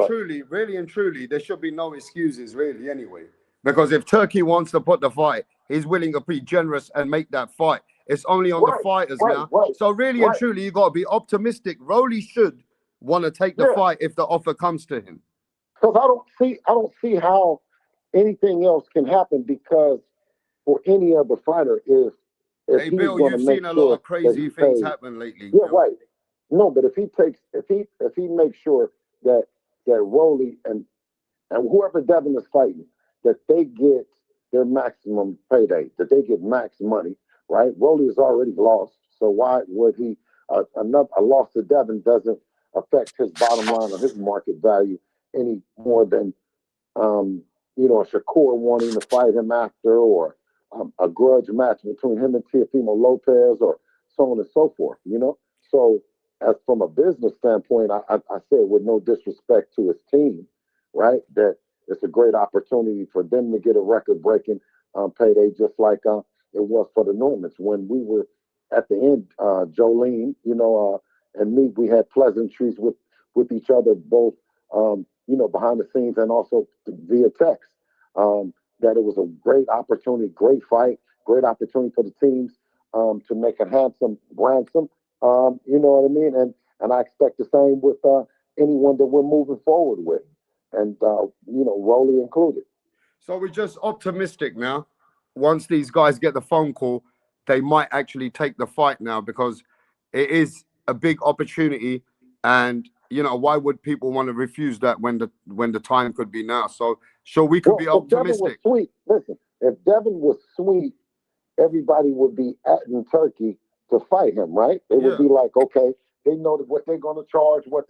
and truly, there should be no excuses really anyway. Because if Turkey wants to put the fight, he's willing to be generous and make that fight. It's only on the fighters now. So really and truly, you got to be optimistic. Rolly should want to take the fight if the offer comes to him. Because I don't see how anything else can happen, because for any other fighter, if hey Bill, you've seen a lot of crazy things happen lately. Yeah, Bill. Right. No, but if he makes sure that Rolly and whoever Devin is fighting, that they get their maximum payday, that they get max money, right? Rolly has already lost, so why would he? A loss to Devin doesn't affect his bottom line or his market value any more than Shakur wanting to fight him after, or a grudge match between him and Teofimo Lopez, or so on and so forth. You know, so as from a business standpoint, I said with no disrespect to his team, right, that it's a great opportunity for them to get a record-breaking payday, just like it was for the Normans. When we were at the end, Jolene, and me, we had pleasantries with each other, both, behind the scenes and also via text, that it was a great opportunity, great fight, great opportunity for the teams to make a handsome ransom. You know what I mean? And I expect the same with anyone that we're moving forward with, and Rolly included. So we're just optimistic now. Once these guys get the phone call, they might actually take the fight now, because it is a big opportunity, and why would people want to refuse that when the time could be now? So sure, we could be optimistic. If Devin was sweet, listen, if Devin was sweet, everybody would be in Turkey to fight him, right? They would be like, okay, they know what they're going to charge. When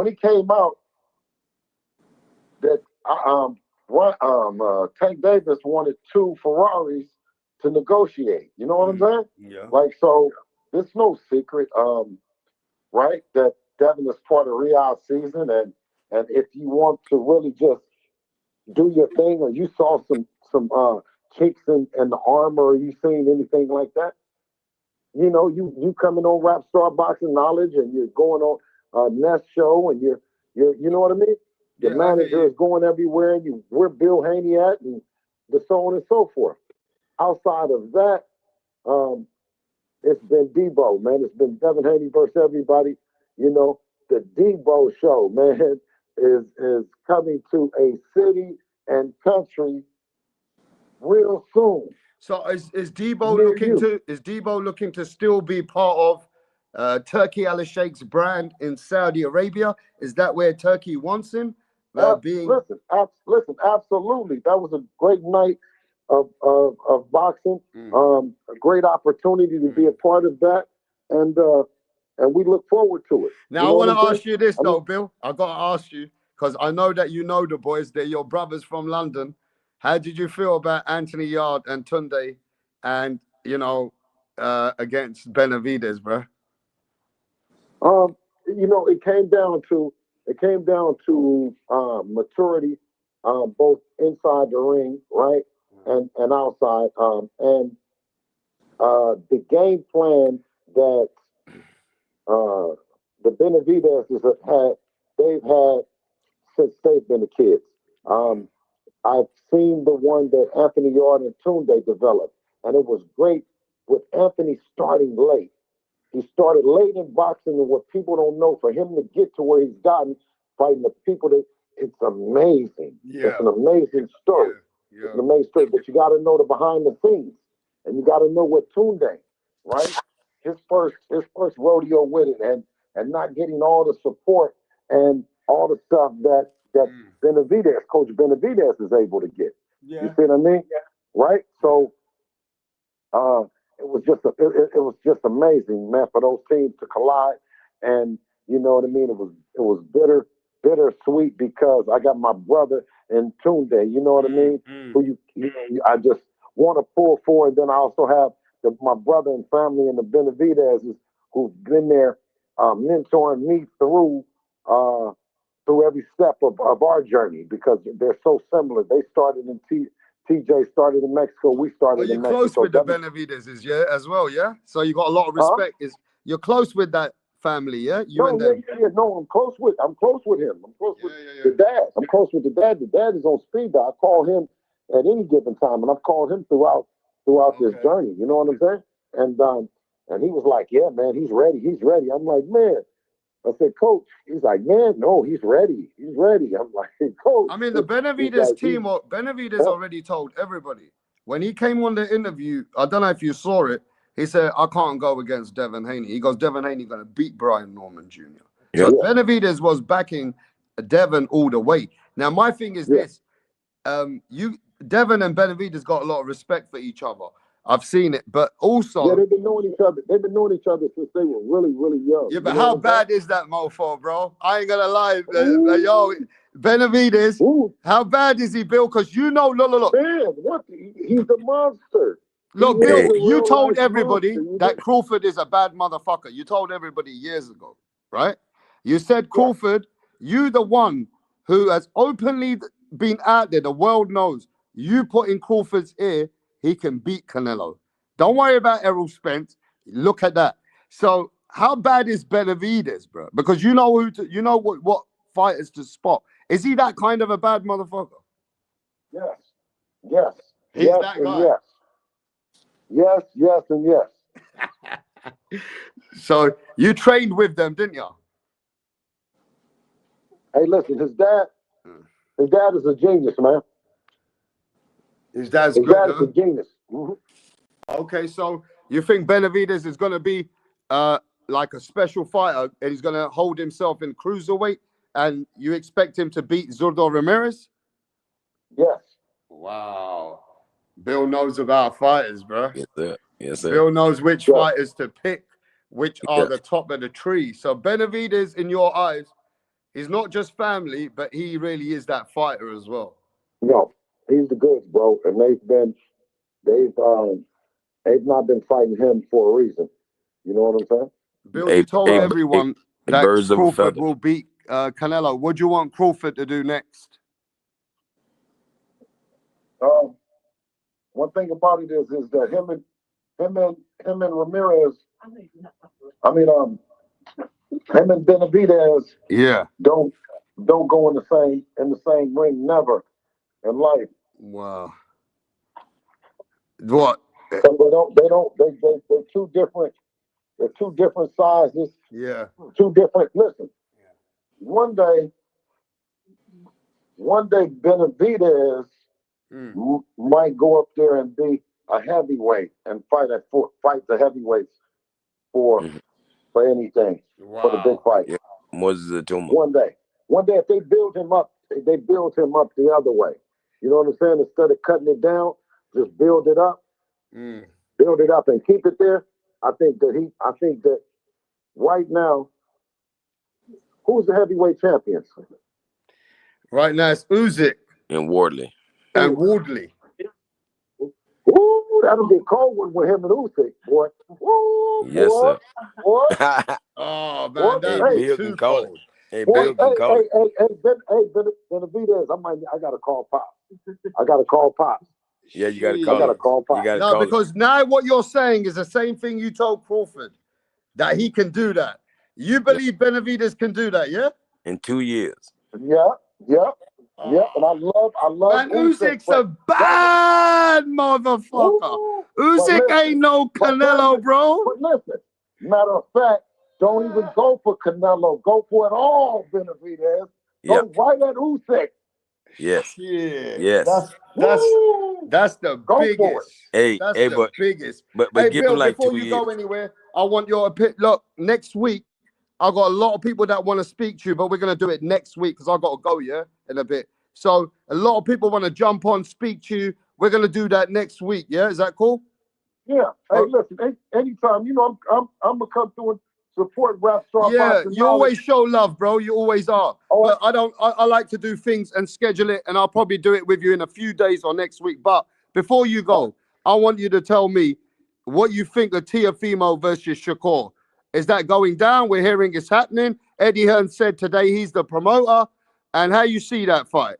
he came out, that Tank Davis wanted 2 Ferraris to negotiate. You know what I'm saying? Yeah. Like, so it's no secret, right, that Devin is part of Riyadh season, and if you want to really just do your thing, or you saw some chinks in the armor, or you seen anything like that? You know, you coming on Rap Star Boxing Knowledge, and you're going on Nest Show, and you're you know what I mean? Your manager is going everywhere, and you where Bill Haney at, and the so on and so forth. Outside of that, it's been DEEBO, man. It's been Devin Haney versus everybody. You know, the DEEBO show, man, is coming to a city and country real soon. So is DEEBO looking to still be part of Turkey Al Sheikh's brand in Saudi Arabia? Is that where Turkey wants him? Listen, absolutely. That was a great night of boxing. A great opportunity to be a part of that, and we look forward to it. Now, I want to ask you this, though, Bill. I got to ask you, because I know that you know the boys. They're your brothers from London. How did you feel about Anthony Yard and Tunde, and against Benavidez, bro? You know, it came down to maturity, both inside the ring, right, and outside, and the game plan that the Benavidez they've had since they've been the kids. I've seen the one that Anthony Yard and Tunde developed, and it was great with Anthony starting late. He started late in boxing, and what people don't know, for him to get to where he's gotten, fighting the people it's amazing. Yeah. It's an amazing story. Yeah. It's an amazing story, but you got to know the behind the scenes, and you got to know what Tunde, right? His first rodeo with it, and not getting all the support and all the stuff that Benavidez, Coach Benavidez, is able to get. Yeah. You see what I mean? Yeah. Right? So it was just amazing, man, for those teams to collide. And you know what I mean? It was bittersweet, because I got my brother in Tunde, you know what I mean? Who I just want to pull for, and then I also have my brother and family and the Benavidezes who've been there mentoring me through every step of our journey, because they're so similar. They started in TJ started in Mexico. We started in Mexico. You're close with the Benavidezes, yeah, as well, yeah? So you got a lot of respect. You're close with that family, yeah? No, I'm close with him. I'm close with the dad. I'm close with the dad. The dad is on speed dial. I call him at any given time, and I've called him throughout this journey. You know what I'm saying? And he was like, "Yeah, man, he's ready. He's ready." I'm like, "Man." I said, "Coach." He's like, "Man, no, he's ready. He's ready." I'm like, "Coach." I mean, the Benavidez team, Benavidez already told everybody when he came on the interview. I don't know if you saw it. He said, "I can't go against Devin Haney." He goes, "Devin Haney going to beat Brian Norman Jr." So Benavidez was backing Devin all the way. Now, my thing is this: Devin and Benavidez got a lot of respect for each other. I've seen it, but also they've been knowing each other. They've been knowing each other since they were really, really young. Yeah, but how bad is that mofo, bro? I ain't gonna lie, yo, Benavidez. How bad is he, Bill? Because look. Man, what? He's a monster. Look, Bill, you told everybody that Crawford is a bad motherfucker. You told everybody years ago, right? You said Crawford, you the one who has openly been out there. The world knows you put in Crawford's ear. He can beat Canelo. Don't worry about Errol Spence. Look at that. So how bad is Benavidez, bro? Because you know what fighters to spot. Is he that kind of a bad motherfucker? Yes. He's that guy. Yes, and yes. So you trained with them, didn't you? Hey, listen, his dad is a genius, man. His dad is a genius. Okay, so you think Benavidez is going to be like a special fighter, and he's going to hold himself in cruiserweight, and you expect him to beat Zurdo Ramirez? Yes. Wow. Bill knows about fighters, bro. Yes, sir. Yes, sir. Bill knows which fighters to pick, which are the top of the tree. So Benavidez, in your eyes, he's not just family, but he really is that fighter as well. No, he's the goods, bro, and they've not been fighting him for a reason. You know what I'm saying? Bill, you told everyone that Crawford will beat Canelo. What do you want Crawford to do next? Um, one thing about it is that him and Ramirez. I mean, him and Benavidez Yeah. don't go in the same ring never in life. Wow. What? So they're two different. They're two different sizes. Yeah. Two different. Listen, one day Benavidez might go up there and be a heavyweight and fight the heavyweights for Mhm. for anything, for the big Wow. fight. Yeah. Moses Atuma. One day, if they build him up, the other way. You know what I'm saying? Instead of cutting it down, just build it up, and keep it there. I think that right now, who's the heavyweight champions? Right now it's Usyk And Wardley. and Woodley. Ooh, that'll be cold with him and Usyk, boy. Ooh, Yes, sir. boy. Oh man, What? that'd Hey, be Bill too can call it. cold. Hey, Boy, Bill can call it. Benavidez. I gotta call Pops. I gotta call Pops. Yeah, you got to I call gotta it. call Pops. You got to No, call it. because now what you're saying is the same thing you told Crawford, that he can do that. You believe Benavidez can do that, yeah? In 2 years. Yeah. And I love Man, Usyk, Usyk's a bad motherfucker. Usyk ain't no Canelo, bro. But listen, matter of fact, don't even go for Canelo. Go for it all, Benavidez. Yeah. Go right at Usyk. Yes. Yeah. Yes. That's the Go for biggest. Hey, That's hey, the biggest. but Hey, give him Bill, like before 2 you years. go anywhere, I want your opinion. Look, next week, I got a lot of people that want to speak to you, but we're going to do it next week because I got to go, yeah, in a bit. So a lot of people want to jump on, speak to you. We're going to do that next week, yeah? Is that cool? Yeah. Hey, listen, anytime, I'm gonna come through and support Rap Star Yeah, Boxing you Knowledge. always show love, bro. You always are. Oh, But I like to do things and schedule it, and I'll probably do it with you in a few days or next week. But before you go, I want you to tell me what you think of Tiafimo versus Shakur. Is that going down? We're hearing it's happening. Eddie Hearn said today he's the promoter. And how you see that fight?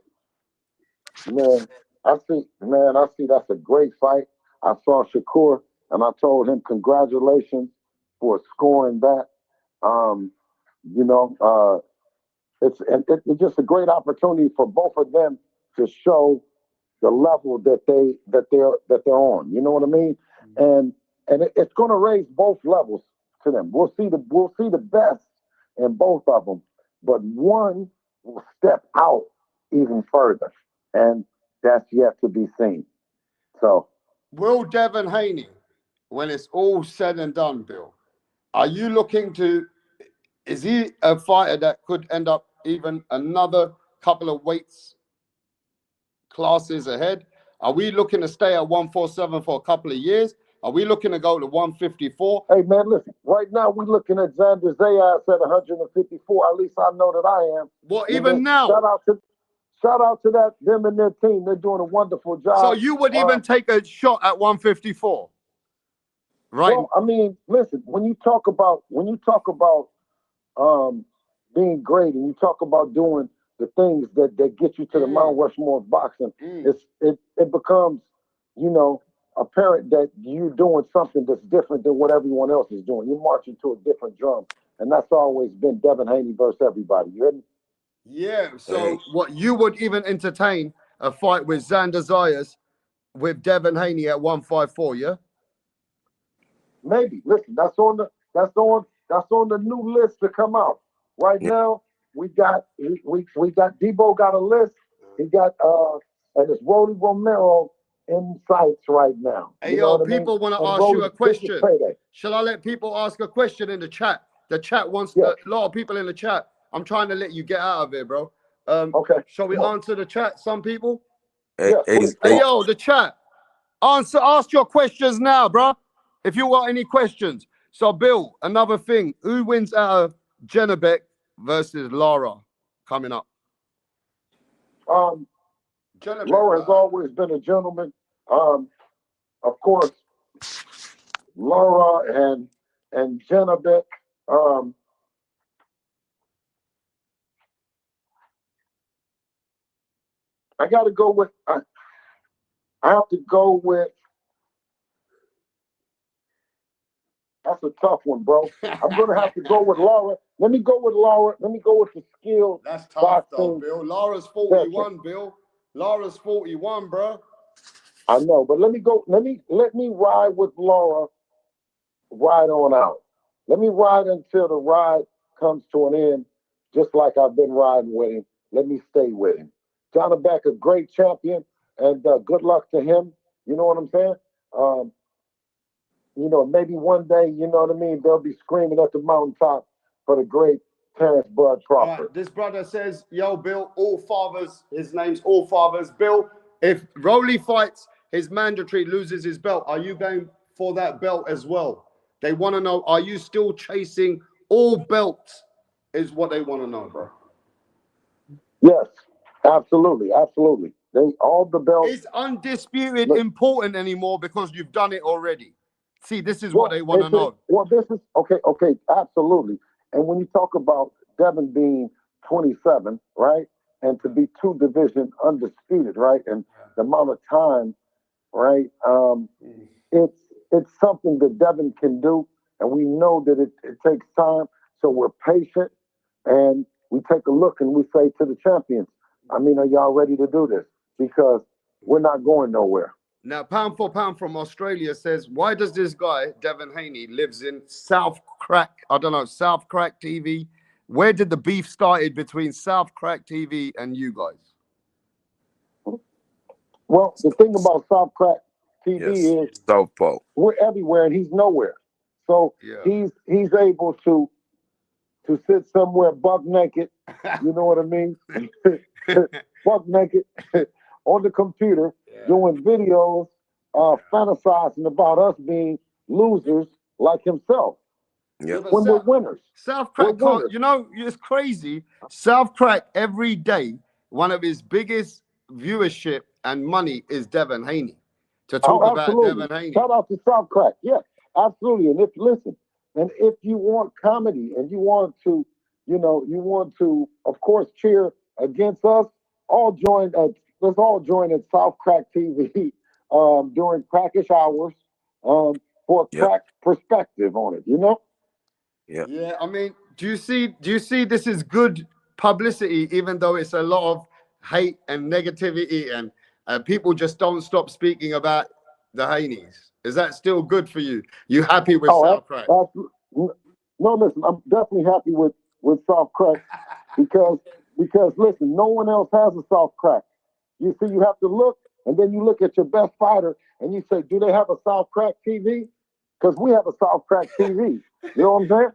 Man, I see that's a great fight. I saw Shakur and I told him congratulations for scoring that. Um, you know, it's just a great opportunity for both of them to show the level that they're on. You know what I mean? And it's going to raise both levels to them. We'll see the best in both of them, but one will step out even further, and that's yet to be seen. So, Will Devin Haney, when it's all said and done, Bill, are you looking to, is he a fighter that could end up even another couple of weights classes ahead? Are we looking to stay at 147 for a couple of years? Are we looking to go to 154? hey man, listen. Right now we're looking at Xander Zayas at 154. At least I know that I am. Well, even now. Shout out to them and their team. They're doing a wonderful job. So you would even take a shot at 154, right? Well, I mean, listen. When you talk about being great, and you talk about doing the things that get you to the Mount Rushmore of boxing, it becomes, apparent that you're doing something that's different than what everyone else is doing. You're marching to a different drum, and that's always been Devin Haney versus everybody. You heard me? Yeah. So what you would even entertain a fight with Xander Zayas with Devin Haney at 154? Yeah. Maybe. Listen, that's on the new list to come out. Right now, we got DEEBO got a list. He got and it's Rolly Romero in sights right now. Hey, yo, people want to ask you a question. Shall I let people ask a question in the chat? The chat wants a lot of people in the chat. I'm trying to let you get out of here, bro. Okay. Shall we answer the chat? Some people. Hey, yo, the chat. Ask your questions now, bro. If you got any questions. So, Bill, another thing. Who wins out of Jenabek versus Lara coming up? Lara has always been a gentleman. Of course, Lara and Jenabek. I got to go with I have to go with. That's a tough one, bro. I'm gonna have to go with Laura. Let me go with Laura. Let me go with the skill. That's tough, though, Bill. Laura's 41, Bill. Laura's 41, bro. I know, but let me go. Let me ride with Laura. Ride on out. Let me ride until the ride comes to an end, just like I've been riding with him. Let me stay with him. Johnny Beck, a great champion, and good luck to him. You know what I'm saying? You know, maybe one day, you know what I mean, they'll be screaming at the mountaintop for the great Terrence Bud Crawford. Right, this brother says, yo, Bill, all fathers, his name's All Fathers. Bill, if Rolly fights, his mandatory loses his belt. Are you going for that belt as well? They want to know, are you still chasing all belts? Is what they want to know, bro. Yes, absolutely, absolutely. They all the belts. Is undisputed important anymore because you've done it already? See, this is what they want to know. Well, this is okay, absolutely. And when you talk about Devin being 27, right, and to be 2 division undisputed, right, and the amount of time, right, it's something that Devin can do, and we know that it takes time. So we're patient, and we take a look and we say to the champions, I mean, are y'all ready to do this? Because we're not going nowhere. Now, Pound for Pound from Australia says, why does this guy, Devin Haney, lives in South Crack TV? Where did the beef started between South Crack TV and you guys? Well, the thing about South Crack TV is Southpaw. We're everywhere and he's nowhere. So he's able to sit somewhere buck naked, you know what I mean? Buck naked on the computer, doing videos, fantasizing about us being losers like himself. Yeah. When we're winners. South Crack, you know, it's crazy. South Crack, every day, one of his biggest viewership and money is Devin Haney. To talk about Devin Haney. Shout out to South Crack. Yeah, absolutely. And if you want comedy and you want to, of course, cheer against us, let's all join at South Crack TV during crackish hours for a crack perspective on it, you know? Yeah, I mean, do you see this is good publicity, even though it's a lot of hate and negativity and people just don't stop speaking about the Haneys? Is that still good for you? You happy with South Crack? No, listen, I'm definitely happy with South Crack because listen, no one else has a South Crack. You see, you have to look, and then you look at your best fighter, and you say, do they have a South Crack TV? Because we have a South Crack TV. You know what I'm saying?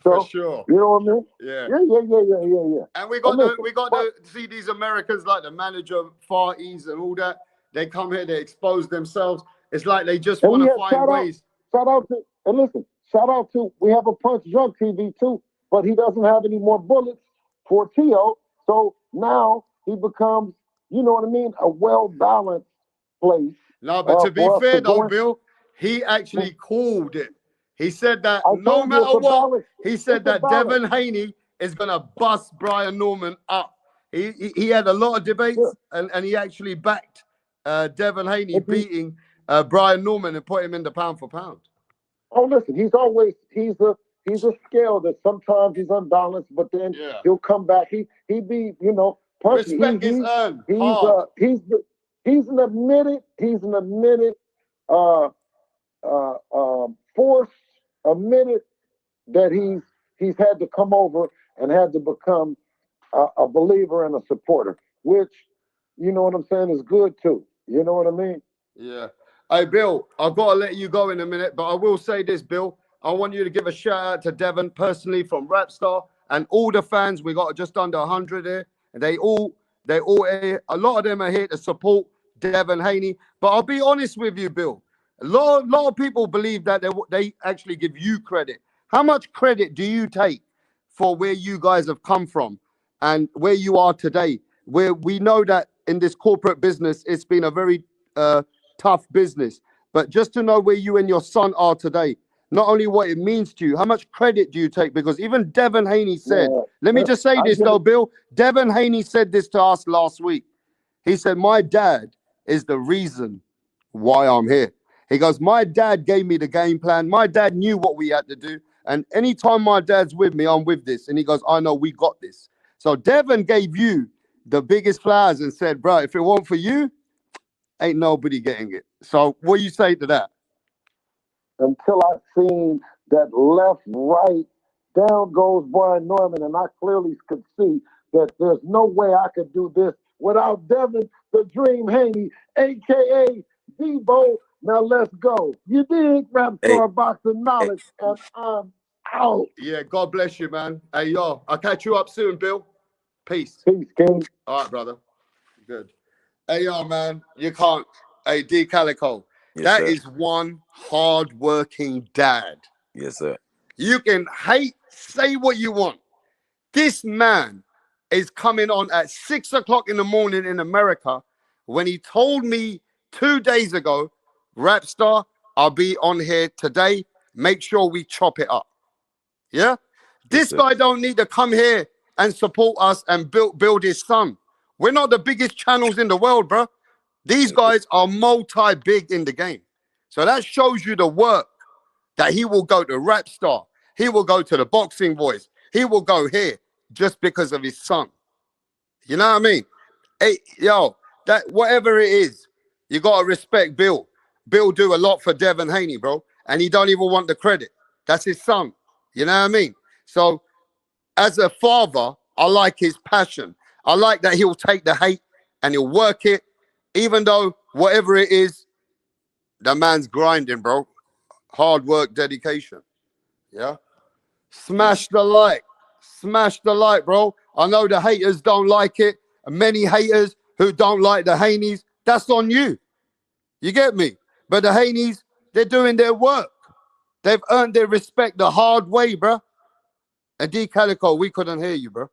For sure. You know what I mean? Yeah. And we got to see these Americans like the manager Far East and all that. They come here, they expose themselves. It's like they just want to find ways. Shout out to, we have a Punch Drunk TV too, but he doesn't have any more bullets for Tio. So now he becomes, you know what I mean, a well-balanced place. No, but to be fair though, Bill, he actually called it. He said that no matter what, he said that Devin Haney is going to bust Brian Norman up. He had a lot of debates, and he actually backed Devin Haney beating Brian Norman and put him in the pound for pound. Oh, listen, he's a scale that sometimes he's unbalanced, but then he'll come back. He be, you know, punchy. Respect is earned. He's an admitted force, admitted that he's had to come over and had to become a believer and a supporter, which, you know what I'm saying, is good too. You know what I mean? Yeah. Hey, Bill, I've got to let you go in a minute, but I will say this, Bill. I want you to give a shout out to Devin personally from Rapstar and all the fans. We got just under 100 here. And they all, a lot of them are here to support Devin Haney. But I'll be honest with you, Bill. A lot of people believe that they actually give you credit. How much credit do you take for where you guys have come from and where you are today? Where we know that in this corporate business, it's been a very tough business. But just to know where you and your son are today, not only what it means to you, how much credit do you take? Because even Devin Haney said, let me just say this though, Bill. Devin Haney said this to us last week. He said, my dad is the reason why I'm here. He goes, my dad gave me the game plan. My dad knew what we had to do. And anytime my dad's with me, I'm with this. And he goes, I know we got this. So Devin gave you the biggest flowers and said, bro, if it weren't for you, ain't nobody getting it. So what do you say to that? Until I seen that left, right, down goes Brian Norman, and I clearly could see that there's no way I could do this without Devin the Dream Haney, aka DEEBO. Now let's go. You dig? Rap Star Boxing Knowledge, and I'm out. Yeah, God bless you, man. Hey, yo, I'll catch you up soon, Bill. Peace. Peace, King. All right, brother. Good. Hey, yo, man, you can't. Hey, D Calico, Yes, that sir. is one hard-working dad. Yes, sir. You can hate, say what you want. This man is coming on at 6 o'clock in the morning in America when he told me 2 days ago, Rapstar, I'll be on here today. Make sure we chop it up. Yeah? This guy don't need to come here and support us and build his son. We're not the biggest channels in the world, bro. These guys are multi-big in the game. So that shows you the work that he will go to Rapstar. He will go to the Boxing Voice. He will go here just because of his son. You know what I mean? Hey, yo, that whatever it is, you got to respect Bill. Bill do a lot for Devin Haney, bro. And he don't even want the credit. That's his son. You know what I mean? So as a father, I like his passion. I like that he'll take the hate and he'll work it, even though whatever it is, the man's grinding, bro. Hard work, dedication. Yeah. Smash the like. Smash the like, bro. I know the haters don't like it. Many haters who don't like the Haneys, that's on you. You get me? But the Haneys, they're doing their work. They've earned their respect the hard way, bro. And D Calico, we couldn't hear you, bro.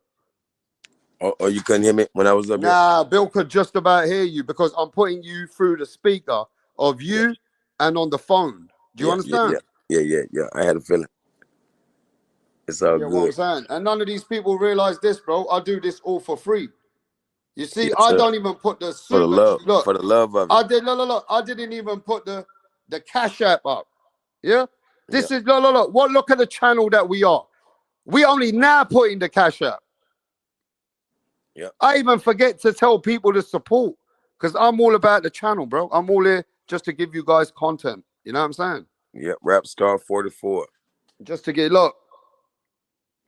Oh, you couldn't hear me when I was up here? Nah, Bill could just about hear you because I'm putting you through the speaker of you and on the phone. Do you understand? Yeah. I had a feeling. It's all Yeah, what I'm good. saying. And none of these people realize this, bro. I do this all for free. You see, Yes, I sir. don't even put the For the super love, look. for the love of it. I did look. I didn't even put the Cash App up. Yeah. This is look. What? Look at the channel that we are. We only now putting the Cash App. Yeah. I even forget to tell people to support because I'm all about the channel, bro. I'm all here just to give you guys content. You know what I'm saying? Yeah. Rapstar 44. Just to get look.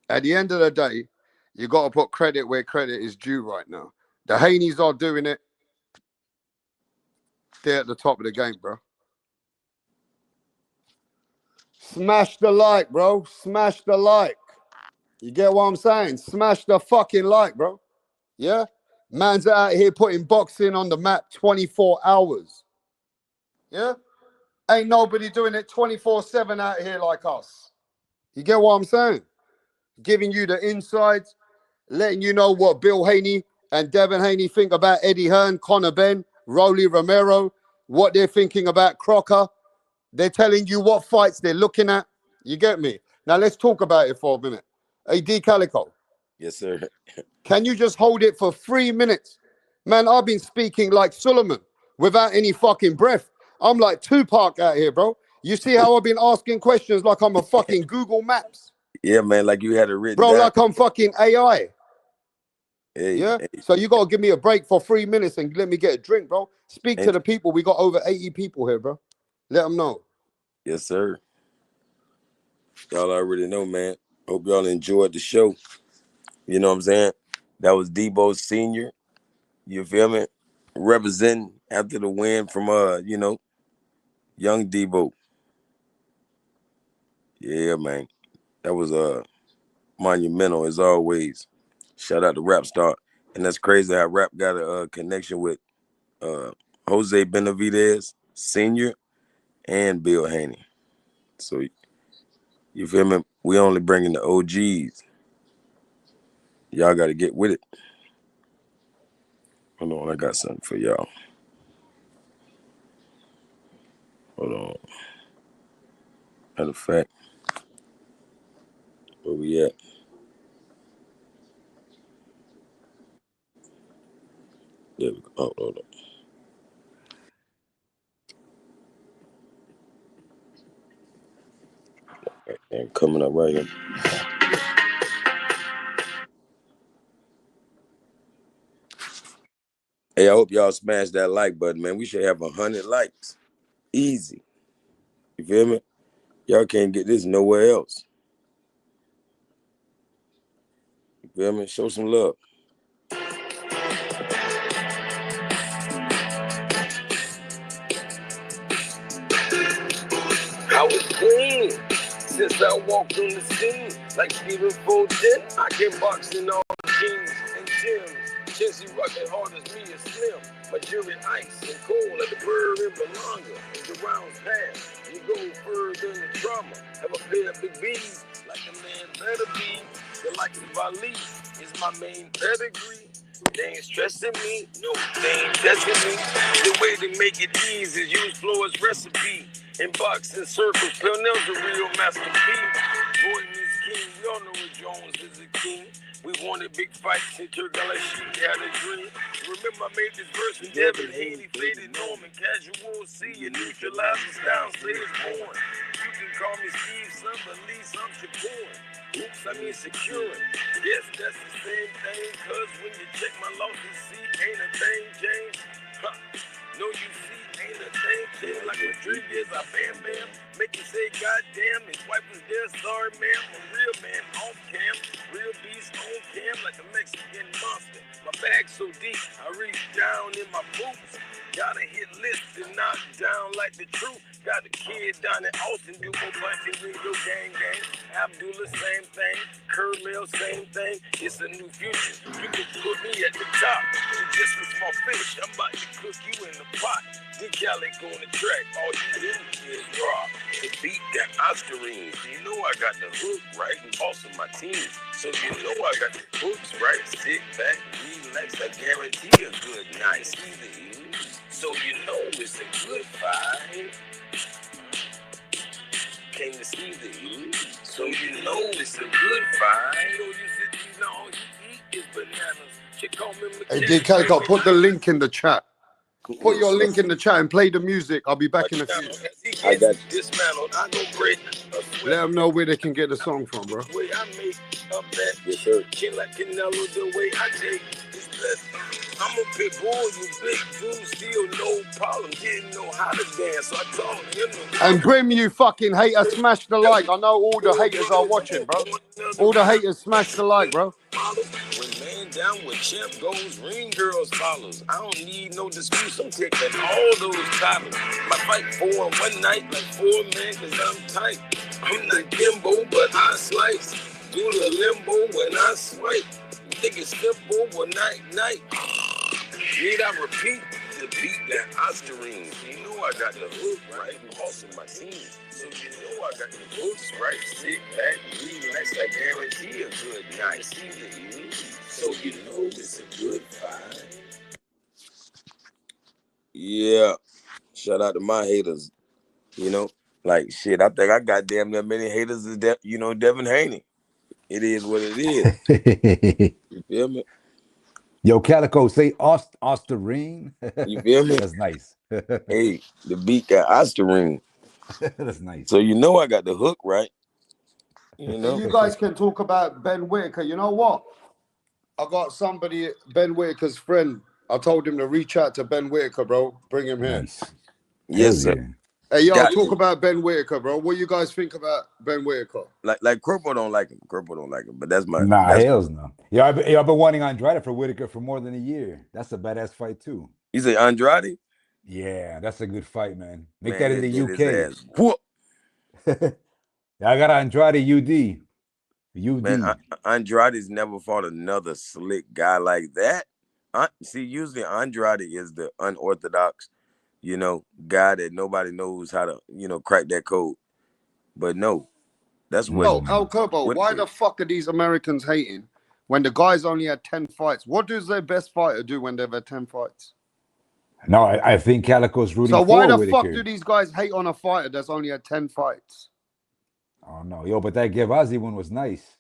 At the end of the day, you got to put credit where credit is due right now. The Haneys are doing it. They're at the top of the game, bro. Smash the like, bro. Smash the like. You get what I'm saying? Smash the fucking like, bro. Yeah? Man's out here putting boxing on the map 24 hours. Yeah? Ain't nobody doing it 24/7 out here like us. You get what I'm saying? Giving you the insights, letting you know what Bill Haney and Devin Haney think about Eddie Hearn, Conor Ben, Rolly Romero, what they're thinking about Crocker. They're telling you what fights they're looking at. You get me? Now let's talk about it for a minute. Hey, D Calico. Yes, sir. Can you just hold it for 3 minutes? Man, I've been speaking like Solomon without any fucking breath. I'm like Tupac out here, bro. You see how I've been asking questions like I'm a fucking Google Maps? Yeah, man, like you had it written bro, down. like I'm fucking AI. Hey, Yeah? hey. So you got to give me a break for 3 minutes and let me get a drink, bro. Speak to the people. We got over 80 people here, bro. Let them know. Yes, sir. Y'all already know, man. Hope y'all enjoyed the show. You know what I'm saying? That was DEEBO Senior. You feel me? Representing after the win from young DEEBO. Yeah, man. That was monumental as always. Shout out to Rapstar. And that's crazy how Rap got a connection with Jose Benavidez Senior and Bill Haney. So you feel me? We only bringing the OGs. Y'all got to get with it. Hold on, I got something for y'all. Hold on. Matter of fact, where we at? There we go. Oh, hold on. Coming up right here. Hey, I hope y'all smash that like button, man. We should have 100 likes. Easy. You feel me? Y'all can't get this nowhere else. You feel me? Show some love. I was clean since I walked on the scene. Like Stephen Fulton, I can box in all jeans and gyms. Chelsea rockin' hard as me is slim. My jury ice and cold like the bird in Belonga. As the rounds pass, you go further in the drama. Have a pair of big B's like a man better be. The likes of Ali is my main pedigree. They ain't stressing me, no, they ain't testing me. The way to make it easy is use flow as recipe. In boxing circles, Pellnell's a real masterpiece. Boy meets king, we all know that Jones is a king. We wanted big fights in Turkey, she had a dream. Remember I made this verse with Devin Haney, faded Norman, casual C, and neutralize the style, say it's born. You can call me Steve, son, but at least I'm Shakur. Oops, I mean securing. Yes, that's the same thing, cause when you check my losses, see, ain't a thing changed. Huh. No, you see, ain't a thing changed. Like Rodriguez, I bam bam. Make you say, goddamn, his wife was there, sorry ma'am. A real man off cam, real beast on cam, like a Mexican monster. My bag so deep, I reach down in my boots. Gotta hit list and knock down like the truth. Got a kid down in Austin, do more punching, Ringo gang gang. Abdullah, same thing. Kermel, same thing. It's a new future. You can put me at the top. You just a small fish. I'm about to cook you in the pot. Dick Calic on the track. All you do is draw. To beat that Oscarine. You know I got the hook right and also my team. So you know I got the hooks right. Sit back, relax. I guarantee a good night. See the so you know it's a good fight. Came to see the so you know it's a good fight. You know you said you know he eat his bananas. She call me Hey, DK, I'll put the link in the chat. Put your link in the chat and play the music. I'll be back in a few. I got dismantled. I go break. Let them know where they can get the song from, bro. Way I make a bet. Yes, sir. King like Canelo, the way I take this best. I'm a pit bull, you big dude, still no problem. Didn't know how to dance, so I told him. And Brim, you fucking hater, smash the like. I know all the haters are watching, bro. All the haters, smash the like, bro. When man down with champ goes, ring girls follows. I don't need no disputes, I'm taking all those titles. My fight 4 in one night, like 4 men, cause I'm tight. I'm not Kimbo, but I slice. Do the limbo when I swipe. You think it's simple, but night. Need I repeat to beat that Oscarine? You know I got the hook right, and also my team. So you know I got the hooks right. Sit back, relax, I guarantee a good night. See the so you know it's a good fight. Yeah, shout out to my haters. You know, like shit. I think I got damn near many haters as Devin Haney. It is what it is. You feel me? Yo, Calico, say Osterine. You feel me? That's nice. Hey, the beat got Osterine. That's nice. So you know I got the hook right. You know, you guys can talk about Ben Whitaker. You know what? I got somebody, Ben Whitaker's friend. I told him to reach out to Ben Whitaker, bro. Bring him here. Nice. Yes, sir. Yeah. Hey, yo, talk about Ben Whitaker, bro. What you guys think about Ben Whitaker? Like Corpo don't like him. Corpo don't like him. But that's my hells no. Yeah, I've been wanting Andrade for Whitaker for more than a year. That's a badass fight too. You say Andrade? Yeah, that's a good fight, man. Make that in the UK. Whoop. Yeah, I got Andrade UD. Man, Andrade's never fought another slick guy like that. See, usually Andrade is the unorthodox, guy that nobody knows how to, crack that code. But no, that's what. Oh, El Kobo, why the fuck are these Americans hating when the guys only had 10 fights? What does their best fighter do when they've had 10 fights? No, I think Calico's rooting for Whitaker. So why the Whitaker. fuck do these guys hate on a fighter that's only had 10 fights? Oh no, yo, but that Gavazi one was nice.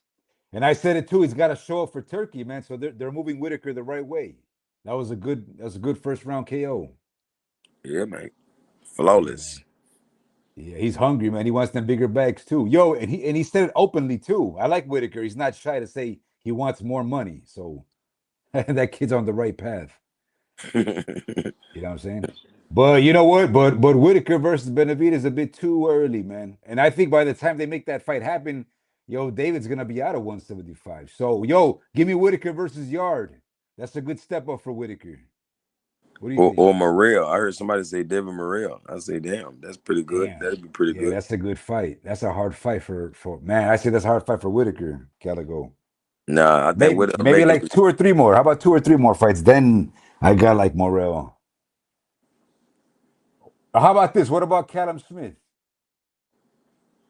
And I said it too, he's got to show up for Turkey, man. So they're moving Whitaker the right way. That was a good first round KO. Yeah, man. Flawless. Yeah, he's hungry, man. He wants them bigger bags too. Yo, and he said it openly too. I like Whitaker. He's not shy to say he wants more money. So that kid's on the right path. You know what I'm saying? But you know what? But Whitaker versus Benavidez is a bit too early, man. And I think by the time they make that fight happen, yo, David's gonna be out of 175. So yo, give me Whitaker versus Yard. That's a good step up for Whitaker. What do you think? Or Morrell. I heard somebody say Devin Morrell. I say, damn, that's pretty good. Damn. That'd be pretty Yeah, good. that's a good fight. That's a hard fight for man. I say that's a hard fight for Whitaker, Calico. Nah, I think Maybe with a maybe regular, like 2 or 3 more. How about 2 or 3 more fights? Then I got like Morel. How about this? What about Callum Smith?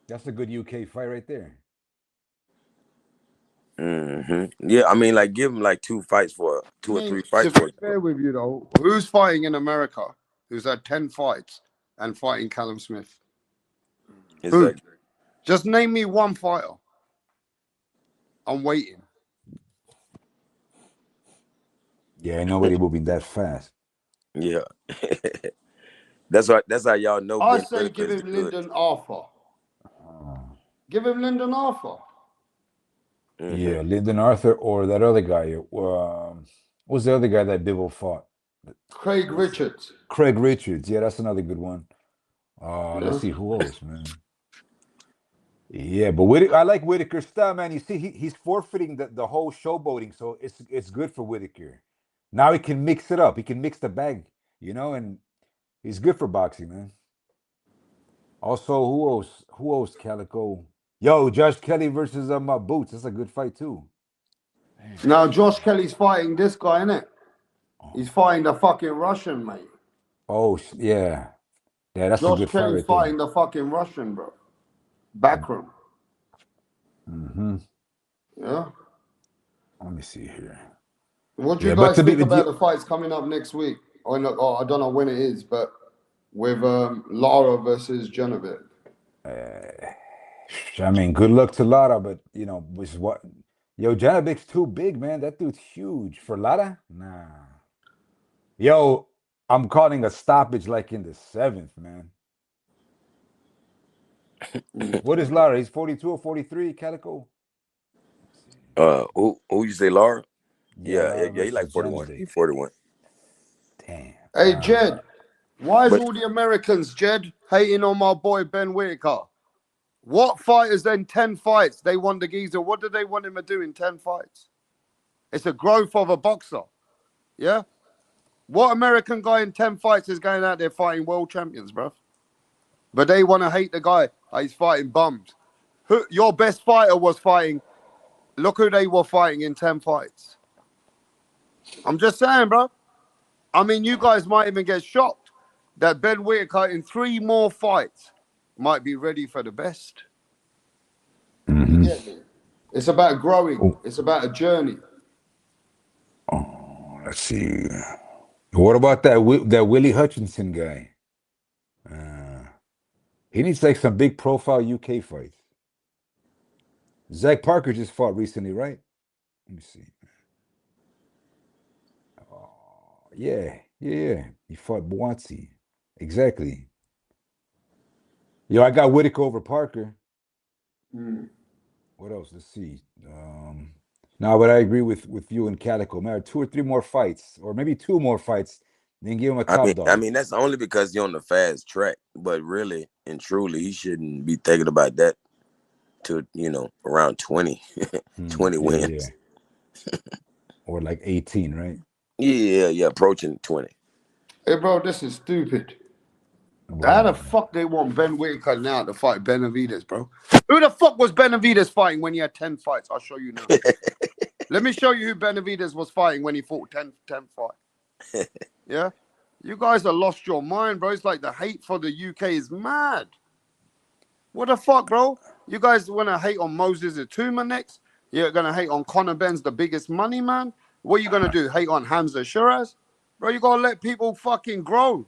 That's a good UK fight right there. Yeah, I mean, like give him like 2 fights for I 2 or mean, 3 to fights be for fair with you though, who's fighting in America? Who's had 10 fights and fighting Callum Smith? Who? exactly. Just name me one fighter. I'm waiting. Yeah, ain't nobody moving that fast. Yeah, that's how y'all know I Ben say Whitaker give is the him good. Lyndon Arthur. Give him Lyndon Arthur. Yeah, Lyndon Arthur or that other guy. What was the other guy that Bivol fought? Craig Richards. Craig Richards. Yeah, that's another good one. Yeah. Let's see who else, man. Yeah, but I like Whitaker's style, man. You see, he's forfeiting the whole showboating, so it's good for Whitaker. Now he can mix it up. He can mix the bag, and he's good for boxing, man. Also, who else? Who else? Calico. Yo, Josh Kelly versus Boots. That's a good fight too. Now Josh Kelly's fighting this guy, innit? He's fighting the fucking Russian, mate. Oh yeah, that's a Josh good fight Kelly's right there. fighting the fucking Russian, bro. Backroom. Yeah. Let me see here. What do you but guys think about the fights coming up next week? Or not, I don't know when it is, but with Lara versus Genevieve. I mean, good luck to Lara, but was what? Yo, Janabek's too big, man. That dude's huge for Lara. Nah. Yo, I'm calling a stoppage like in the 7th, man. What is Lara? He's 42 or 43, Calico. Who you say, Laura? Yeah, Lara He like versus 41. Janabek. He's 41. Damn. Hey, Jed, why is But- all the Americans, Jed, hating on my boy Ben Whitaker? What fighters then 10 fights? They want the geezer. What do they want him to do in 10 fights? It's a growth of a boxer. Yeah? What American guy in 10 fights is going out there fighting world champions, bruv? But they want to hate the guy. He's fighting bums. Your best fighter was fighting. Look who they were fighting in 10 fights. I'm just saying, bro. I mean, you guys might even get shocked that Ben Whitaker in 3 more fights might be ready for the best. You get me? It's about growing. It's about a journey. Oh, let's see. What about that Willie Hutchinson guy? He needs like some big profile UK fights. Zach Parker just fought recently, right? Let me see. Oh, yeah. He fought Boatsy. Exactly. Yo, I got Whitaker over Parker. What else? Let's see. No, but I agree with you and Calico. Man, 2 or 3 more fights, or maybe 2 more fights, then give him a top dog. I mean, that's only because you're on the fast track. But really and truly, he shouldn't be thinking about that to around 20, 20 wins. Yeah. Or like 18, right? Yeah, approaching 20. Hey, bro, this is stupid. How the fuck they want Ben Whitaker now to fight Benavidez, bro? Who the fuck was Benavidez fighting when he had 10 fights? I'll show you now. Let me show you who Benavidez was fighting when he fought 10 fights. Yeah? You guys have lost your mind, bro. It's like the hate for the UK is mad. What the fuck, bro? You guys want to hate on Moses Atuma next? You're going to hate on Conor Ben's the biggest money man? What are you going to do? Hate on Hamza Shiraz? Bro, you got to let people fucking grow.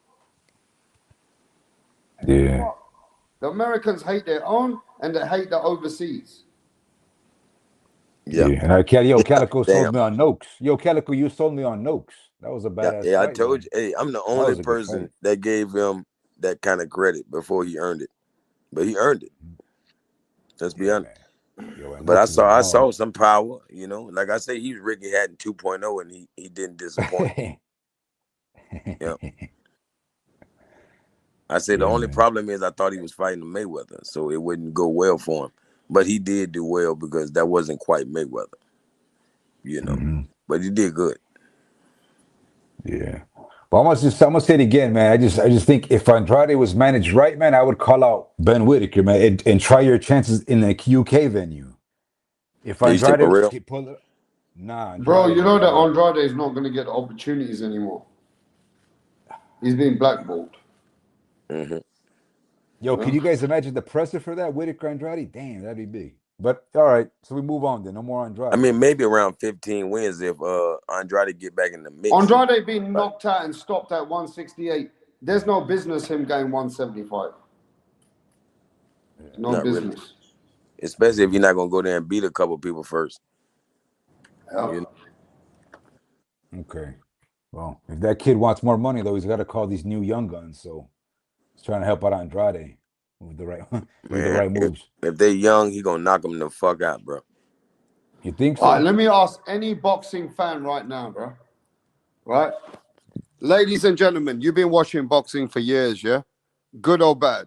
Yeah. The Americans hate their own and they hate the overseas. Yeah. And Calico sold me on Noakes. Yo, Calico, you sold me on Noakes. That was a badass fight. I told you. Hey, I'm the only person that gave him that kind of credit before he earned it. but he earned it. Let's be Yeah, honest. man. Yo, and But look, yo, I hard. saw some power. You know, like I say, he was Ricky Hatton 2.0, and he didn't disappoint. Yeah. I said the Yeah, only man. problem is I thought he was fighting Mayweather, so it wouldn't go well for him. But he did do well because that wasn't quite Mayweather, you know. But he did good. Yeah. But I'm gonna say it again, man. I just think if Andrade was managed right, man, I would call out Ben Whitaker, man, and try your chances in the UK venue. If You say Andrade Morrell? could pull it, nah, Bro, Andrade, you know man. that Andrade is not going to get opportunities anymore. He's being blackballed. Mm-hmm. Yo, can you guys imagine the pressure for that Whitaker Andrade? Damn, that'd be big. But all right, so we move on then. No more Andrade. I mean, maybe around 15 wins if Andrade get back in the mix. Andrade being knocked out and stopped at 168. There's no business him going 175. No Not really. business. Especially if you're not gonna go there and beat a couple people first. Yeah. You know? Okay. Well, if that kid wants more money, though, he's got to call these new young guns. So he's trying to help out Andrade with the right with the Man, right moves. if they young, he gonna knock them the fuck out, bro. You think so? All right, let me ask any boxing fan right now, bro. Right? Ladies and gentlemen, you've been watching boxing for years, yeah? Good or bad?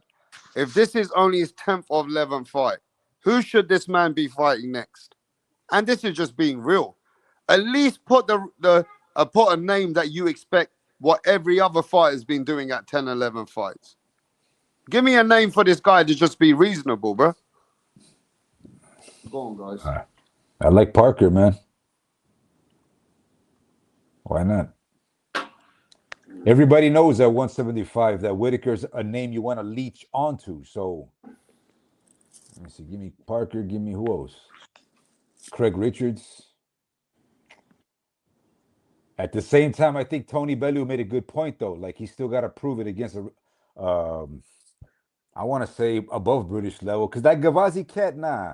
If this is only his 10th or 11th fight, who should this man be fighting next? And this is just being real. At least put put a name that you expect what every other fighter's been doing at 10, 11 fights. Give me a name for this guy to just be reasonable, bro. Go on, guys. I like Parker, man. Why not? Everybody knows at 175 that Whitaker's a name you want to leech onto. So let me see. Give me Parker. Give me who else? Craig Richards. At the same time, I think Tony Bellew made a good point, though. Like, he still got to prove it against I want to say above British level. Because that Gavazi cat, nah.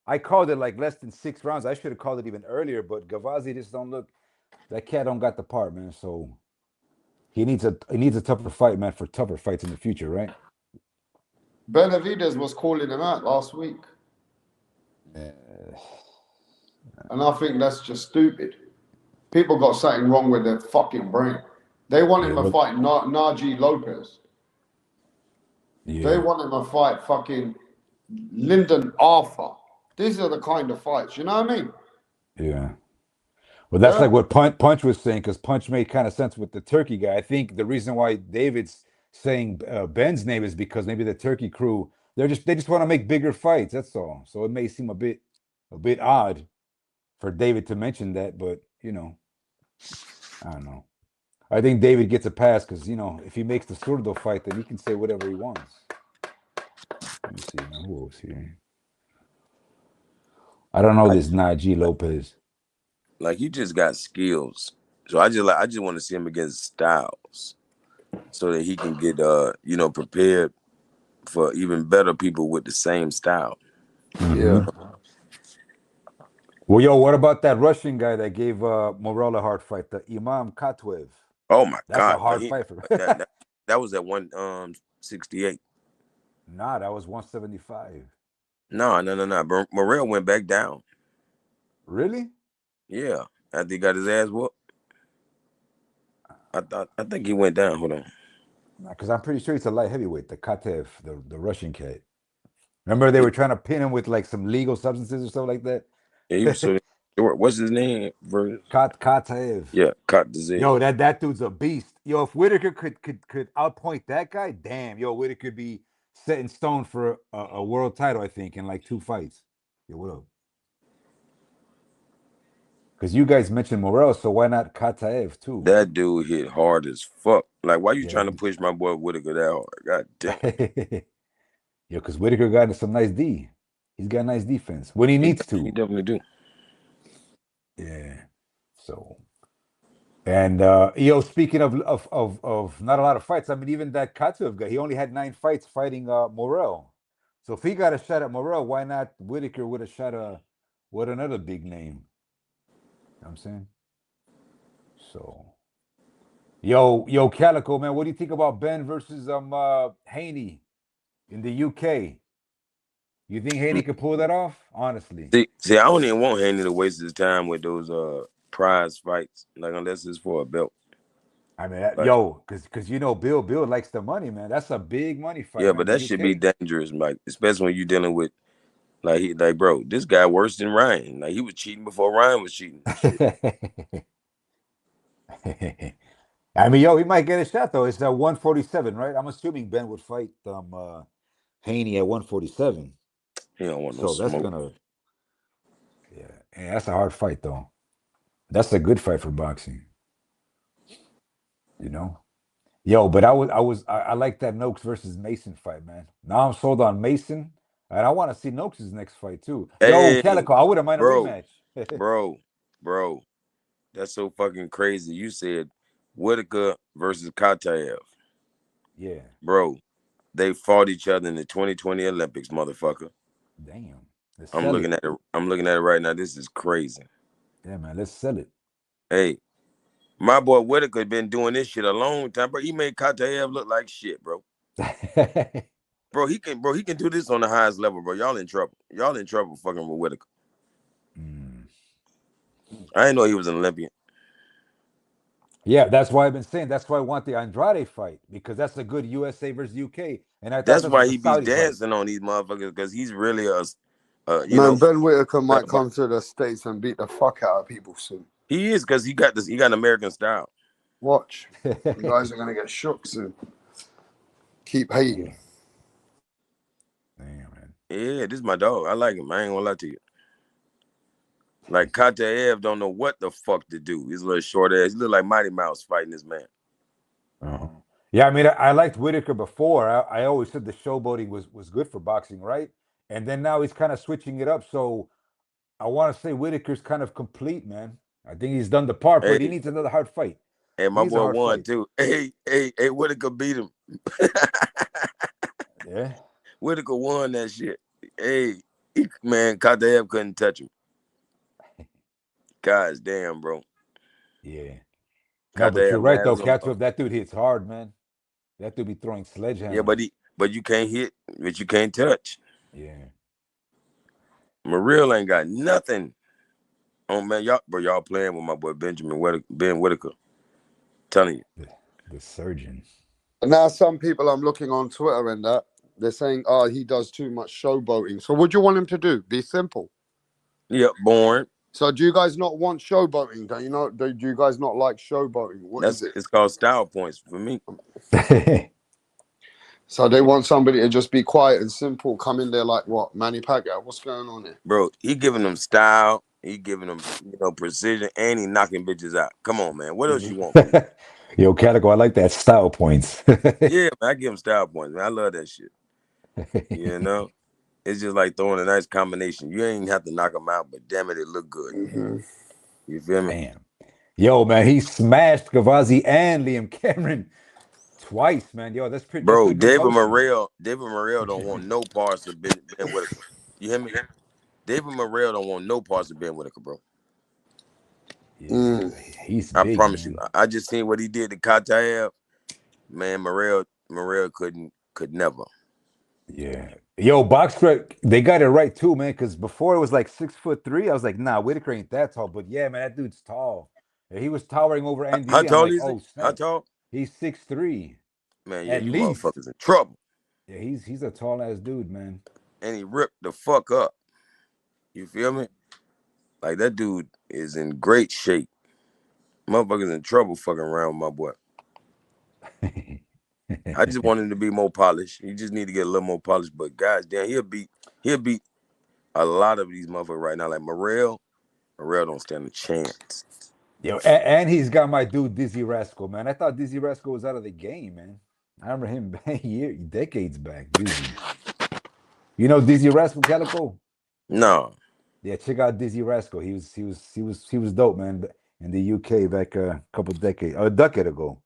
I called it like less than 6 rounds. I should have called it even earlier, but Gavazi just don't look. That cat don't got the part, man. So he needs a tougher fight, man, for tougher fights in the future, right? Benavidez was calling him out last week. And I think that's just stupid. People got something wrong with their fucking brain. They want him to fight Najee Lopez. They want him to fight fucking Lyndon Arthur. These are the kind of fights, you know what I mean? Yeah. Well, that's like what Punch was saying, because Punch made kind of sense with the Turkey guy. I think the reason why David's saying Ben's name is because maybe the Turkey crew they just want to make bigger fights. That's all. So it may seem a bit odd for David to mention that, but I don't know. I think David gets a pass because if he makes the Surdo fight, then he can say whatever he wants. Let me see, man. Who else here? I don't know this Najee Lopez. Like, you just got skills. So I just want to see him against Styles, so that he can get prepared for even better people with the same style. Yeah. Well, yo, what about that Russian guy that gave Morel a hard fight, the Imam Katwev? Oh my That's a God! hard fight for that was at 168. Nah, that was 175. No. Morrell went back down. Really? Yeah, after he got his ass whooped. I think he went down. Hold on. Because I'm pretty sure he's a light heavyweight, the Katev, the Russian cat. Remember they were trying to pin him with like some legal substances or something like that? Yeah, he was so short. What's his name? Katev. Yeah, Katev. Yo, that dude's a beast. Yo, if Whitaker could outpoint that guy, damn, yo, Whitaker could be set in stone for a world title, I think, in like 2 fights. Yo, what up? Because you guys mentioned Morel, so why not Kataev too? That dude hit hard as fuck. Like, why you trying to push my boy Whitaker that hard? God damn. Yo, because Whitaker got some nice D. He's got nice defense when he needs to. He definitely do. Yeah. So, and speaking of not a lot of fights, I mean, even that Katev guy, he only had 9 fights fighting Morel. So if he got a shot at Morel, why not Whitaker with a shot at another big name? You know what I'm saying? So, yo, Calico, man, what do you think about Ben versus Haney? in the UK. You think Haney could pull that off? Honestly, See, I don't even want Haney to waste his time with those prize fights, like unless it's for a belt. I mean, Like, yo, because you know Bill likes the money, man. That's a big money fight, yeah, man. but The that should be UK. dangerous, like especially when you're dealing with like bro, this guy worse than Ryan. Like he was cheating before Ryan was cheating. Shit. I mean, yo, he might get a shot though. It's 147, right? I'm assuming Ben would fight Haney at 147. He don't want no So that's smoke. gonna, yeah, and that's a hard fight though. That's a good fight for boxing, you know. Yo, but I like that Noakes versus Mason fight, man. Now I'm sold on Mason, and I want to see Noakes' next fight too. Yo, Hey, Calico, I wouldn't mind a bro, rematch. bro, bro. That's so fucking crazy. You said Whitaker versus Kataev. Yeah, Bro, they fought each other in the 2020 Olympics, motherfucker. damn. Let's I'm sell looking it. at it. I'm looking at it right now. This is crazy. Yeah, man, let's sell it. Hey, my boy Whitaker been doing this shit a long time, bro. He made Kataev look like shit, bro. Bro, he can do this on the highest level, bro. Y'all in trouble. Y'all in trouble fucking with Whitaker. Mm. I didn't know he was an Olympian. Yeah, that's why I've been saying. That's why I want the Andrade fight because that's a good USA versus UK, and I thought That's this was why the he be Saudi fight. dancing on these motherfuckers because he's really you Man, know, Ben Whitaker might but come to the States and beat the fuck out of people soon. he is because he got this. He got an American style. Watch. You guys are gonna get shook soon. Keep hating. Damn, man. Yeah, this is my dog. I like him. I ain't gonna lie to you. Like Kataev don't know what the fuck to do. He's a little short ass. He look like Mighty Mouse fighting this man. Uh-huh. Yeah, I mean, I liked Whitaker before. I always said the showboating was good for boxing, right? And then now he's kind of switching it up. So I want to say Whitaker's kind of complete, man. I think he's done the part, but he Hey, needs another hard fight. hey, He my needs a boy hard won fight. too. Hey, Whitaker beat him. Yeah, Whitaker won that shit. Hey, man, Kataev couldn't touch him. Gosh damn, bro. yeah. No, but you're Kataev right mad though, as a Catch. mother. If that dude hits hard, man, that dude be throwing Yeah, sledgehammers. but you can't hit, but you can't touch. Yeah, Mariel ain't got nothing. Oh man, y'all playing with my boy Ben Whitaker. Telling you. the surgeon. And now some people I'm looking on Twitter and that they're saying, "Oh, he does too much showboating." So what do you want him to do? Be simple. Yep, born. So do you guys not want showboating? Do you know? Do you guys not like showboating? What is That's it? it's called style points for me. So they want somebody to just be quiet and simple, come in there like what? Manny Pacquiao. What's going on here? Bro, he giving them style, he giving them, precision, and he knocking bitches out. Come on, man. What else you want from me? Yo, Calico, I like that style points. Yeah, man, I give him style points, man. I love that shit. You know? It's just like throwing a nice combination. You ain't have to knock them out, but damn it, it look good. Mm-hmm. You feel me? Damn. Yo, man, he smashed Gavazi and Liam Cameron twice, man. Yo, that's Bro, pretty good motion. David Morrell don't want no parts of Ben Whitaker. You hear me? David Morrell don't want no parts of Ben Whitaker, bro. Yeah, Mm. he's I big, promise you. man. I just seen what he did to Kataev. Man, Morrell could never. Yeah. Yo, Boxer, they got it right too, man. Because before it was like 6'3". I was like, nah, Whitaker ain't that tall. But yeah, man, that dude's tall. Yeah, he was towering over Andy How Lee. I'm tall like, is he? oh How snap. tall? He's 6'3", Man, yeah, at you least. motherfuckers in trouble. Yeah, he's a tall ass dude, man. And he ripped the fuck up. You feel me? Like that dude is in great shape. Motherfuckers in trouble fucking around with my boy. I just want him to be more polished. He just need to get a little more polished. But guys, damn, he'll beat a lot of these motherfuckers right now. Like Morrell don't stand a chance. Yo, and he's got my dude Dizzy Rascal, man. I thought Dizzy Rascal was out of the game, man. I remember him decades back. Dizzy, you know Dizzy Rascal, Calico? No, Yeah, check out Dizzy Rascal. He was dope, man. In the UK back a couple decades, a decade ago.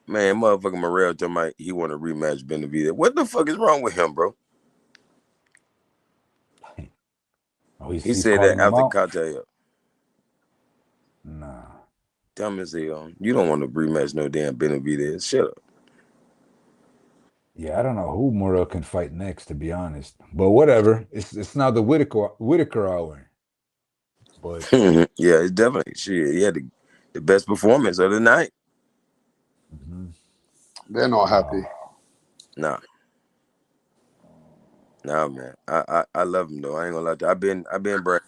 man, motherfucking Morrell told me he want to rematch Benavidez. What the fuck is wrong with him, bro? Oh, he's He he's said that calling him after out. Kataev. Nah. Dumb as hell. You don't want to rematch no damn Benavidez. Shut up. Yeah, I don't know who Morrell can fight next, to be honest. But whatever. It's now the Whitaker hour. But yeah, it's definitely shit. He had the best performance of the night. They're not happy. Nah, man. I love him though. I ain't gonna lie to you. I've been brave.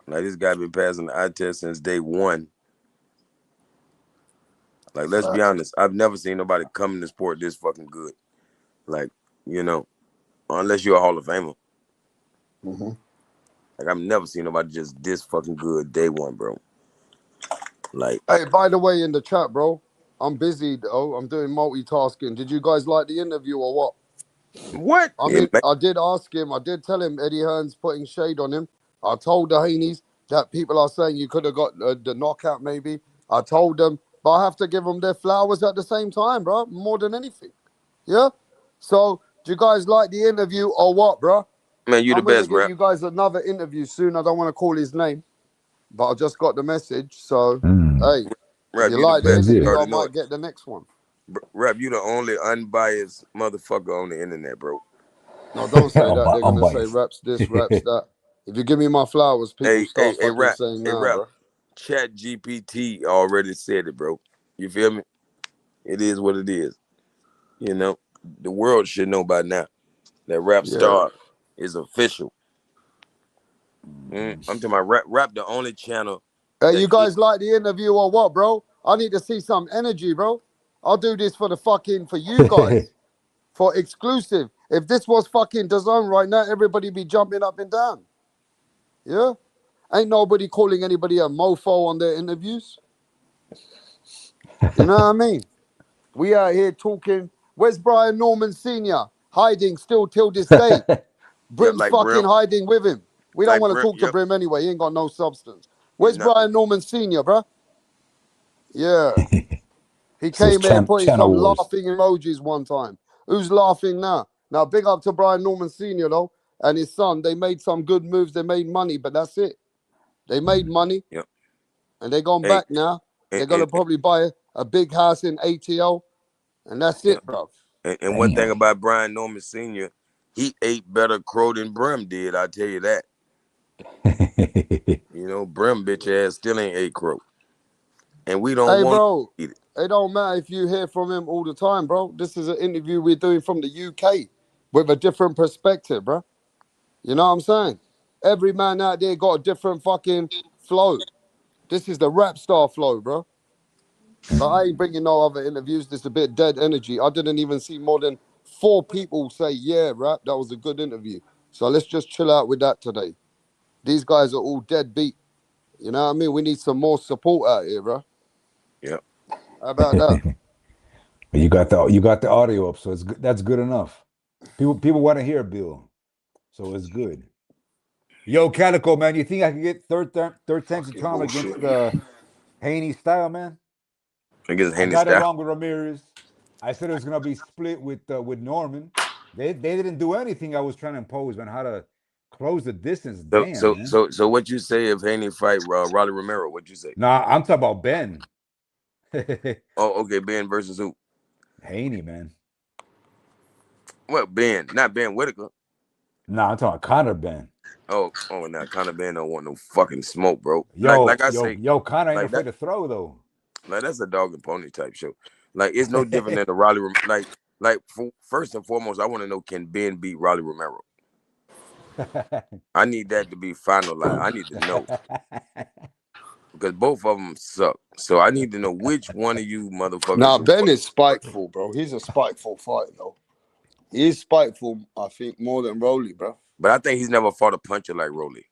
Like this guy been passing the eye test since day one. Like let's be honest, I've never seen nobody come in the sport this fucking good. Like unless you're a Hall of Famer. Mm-hmm. Like I've never seen nobody just this fucking good day one, bro. Like, Hey, by the way, in the chat, bro, I'm busy though. I'm doing multitasking. Did you guys like the interview or what? what? I mean, I did ask him. I did tell him Eddie Hearn's putting shade on him. I told the Haneys that people are saying you could have got the knockout maybe. I told them, but I have to give them their flowers at the same time, bro, more than anything. Yeah? So, do you guys like the interview or what, bro? Man, you the I'm going to best, get rap. you guys another interview soon. I don't want to call his name, but I just got the message. So, hey, if Rap, you you the like the best. You interview, I already know might it. get the next one. Rap, you the only unbiased motherfucker on the internet, bro. No, don't say that. They're going to say unbiased. raps this, raps that. If you give me my flowers, people start Hey, fucking rap. saying Hey, nah, rap. bro. Chat GPT already said it, bro. You feel me? It is what it is. You know, the world should know by now that Rap Yeah. Star is official. I'm talking about rap the only channel Hey, that you guys like the interview or what, bro? I need to see some energy, bro. I'll do this for you guys, for exclusive. If this was fucking DAZN right now, everybody be jumping up and down. Yeah? Ain't nobody calling anybody a mofo on their interviews. You know what I mean? We out here talking. Where's Brian Norman Sr.? Hiding still till this day. yep, Brim's like fucking Brim, hiding with him. We don't like want to Brim. talk to Yep, Brim anyway. He ain't got no substance. he's Where's not. Brian Norman Sr., bruh? Yeah. He So it's came here putting channel some wars. laughing emojis one time. Who's laughing now? Now, big up to Brian Norman Sr., though, and his son. They made some good moves. They made money, but that's it. They made money, Yep. and they're gone Hey, back now. and, They're going and, to probably buy a big house in ATL, and that's and, it, bro. and one thing Damn. about Brian Norman Sr., he ate better crow than Brim did. I tell you that. Brim bitch ass still ain't ate crow, and we don't Hey, want bro, to eat it. it don't matter if you hear from him all the time, bro. This is an interview we're doing from the UK with a different perspective, bro. You know what I'm saying? Every man out there got a different fucking flow. This is the rap star flow, bro. So I ain't bringing no other interviews. This is a bit dead energy. I didn't even see more than 4 people say, yeah, rap, that was a good interview. So let's just chill out with that today. These guys are all dead beat. You know what I mean? We need some more support out here, bro. Yep. How about that? But you got the audio up, so it's good. That's good enough. People want to hear Bill, so it's good. Yo, Calico, man, you think I can get third time's the Fucking charm against bullshit. Haney style, man? I guess I Haney got it style. wrong with Ramirez. I said it was gonna be split with Norman. They didn't do anything I was trying to impose on how to close the distance. So Damn, so man. so so what you say if Haney fight Rolly Romero? What you say? Nah, I'm talking about Ben. Oh, okay, Ben versus who? Haney, man. Well, Ben, not Ben Whitaker. Nah, I'm talking about Connor Ben. Now Conor Ben don't want no fucking smoke, bro. Like Yo, I yo, say, yo, Connor ain't like that, afraid to throw though. like that's a dog and pony type show. Like it's no different than the Rolly. First and foremost, I want to know, can Ben beat Rolly Romero? I need that to be finalized. I need to know because both of them suck. So I need to know which one of you Now, motherfuckers. Ben is spiteful, bro. He's a spiteful fighter, though. He's spiteful, I think, more than Rolly, bro. But I think he's never fought a puncher like Rolly.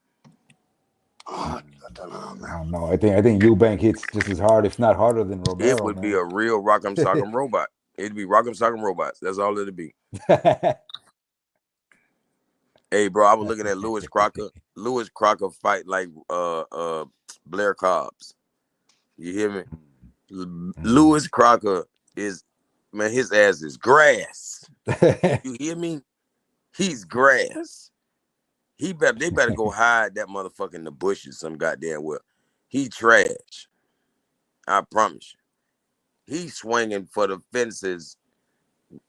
I don't know, I man. don't know. I think Eubank hits just as hard, if not harder, than It Romero, would be man. a real Rock'em Sock'em robot. It'd be Rock'em Sock'em robots. That's all it'd be. Hey, bro, I was looking at Lewis Crocker. Lewis Crocker fight like Blair Cobbs. You hear me? Lewis Crocker is, man, his ass is grass. You hear me? He's grass. They better go hide that motherfucker in the bushes some goddamn well. He trash. I promise you. He's swinging for the fences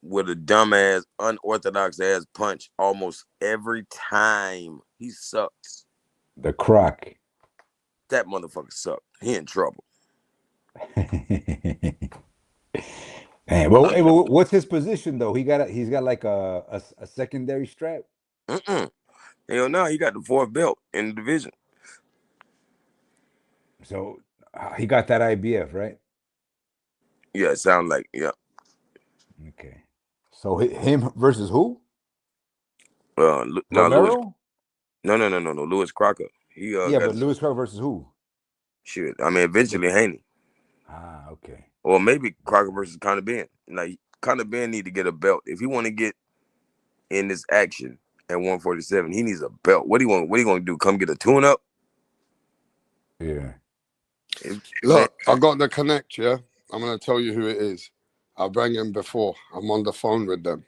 with a dumbass, unorthodox ass punch almost every time. He sucks. The Croc. That motherfucker sucked. He in trouble. Man, well, what's his position though? He's got like a secondary strap. Hell no, he got the 4th belt in the division. So he got that IBF, right? Yeah, it sounds like, yeah. Okay. So him versus who? No, Romero? No, Lewis Crocker. He Yeah, got but Lewis Crocker versus who? shit. I mean, eventually Haney, Okay. or maybe Crocker versus Conor Ben. Like Conor Ben need to get a belt if he want to get in this action at 147. He needs a belt. What do you want? What are you going to do? Come get a tune-up? Yeah. Look, I got the connect, yeah? I'm going to tell you who it is. I rang him before. I'm on the phone with them.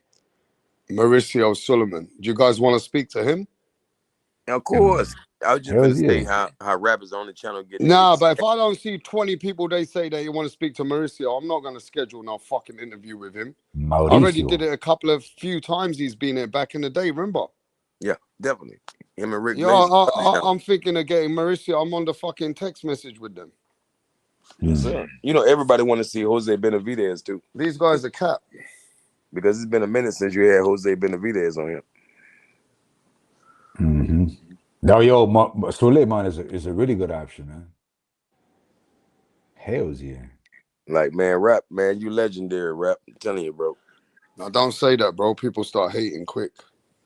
Mauricio Suleiman. Do you guys want to speak to him? Of course. I was just going to say yeah. how rappers on the channel get Nah, but if I don't see 20 people, they say they want to speak to Mauricio, I'm not going to schedule no fucking interview with him. Mauricio. I already did it a few times he's been here back in the day, remember? Yeah, definitely. Him and Rick Yeah, Blaze. I'm thinking of getting Mauricio. I'm on the fucking text message with them. Yes, sir. You know, everybody want to see Jose Benavidez too. These guys are cap. Because it's been a minute since you had Jose Benavidez on here. Mm-hmm. No, yo, Suleiman is a really good option, man. Hells yeah. Like, man, rap, man, you legendary, rap. I'm telling you, bro. Now, don't say that, bro. People start hating quick.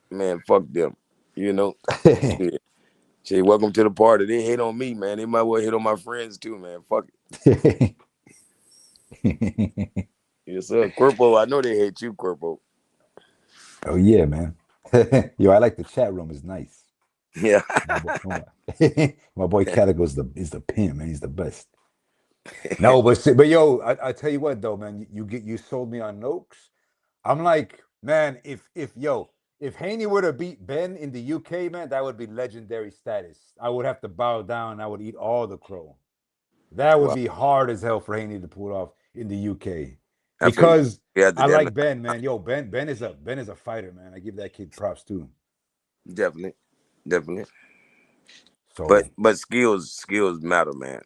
Man, fuck them. You know? Say, welcome to the party. They hate on me, man. They might well hate on my friends too, man. Fuck it. Yes, sir. Corpo, I know they hate you, Corpo. Oh, yeah, man. Yo, I like the chat room. It's nice. Yeah. My boy Calico is the pimp, man. He's the best. No, but yo, I tell you what though, man, you sold me on Noakes. I'm like, man, if Haney were to beat Ben in the UK, man, that would be legendary status. I would have to bow down. I would eat all the crow. That would be hard as hell for Haney to pull off in the UK. Because I like Ben, man. Yo, Ben is a fighter, man. I give that kid props too. Definitely. So, but skills matter, man.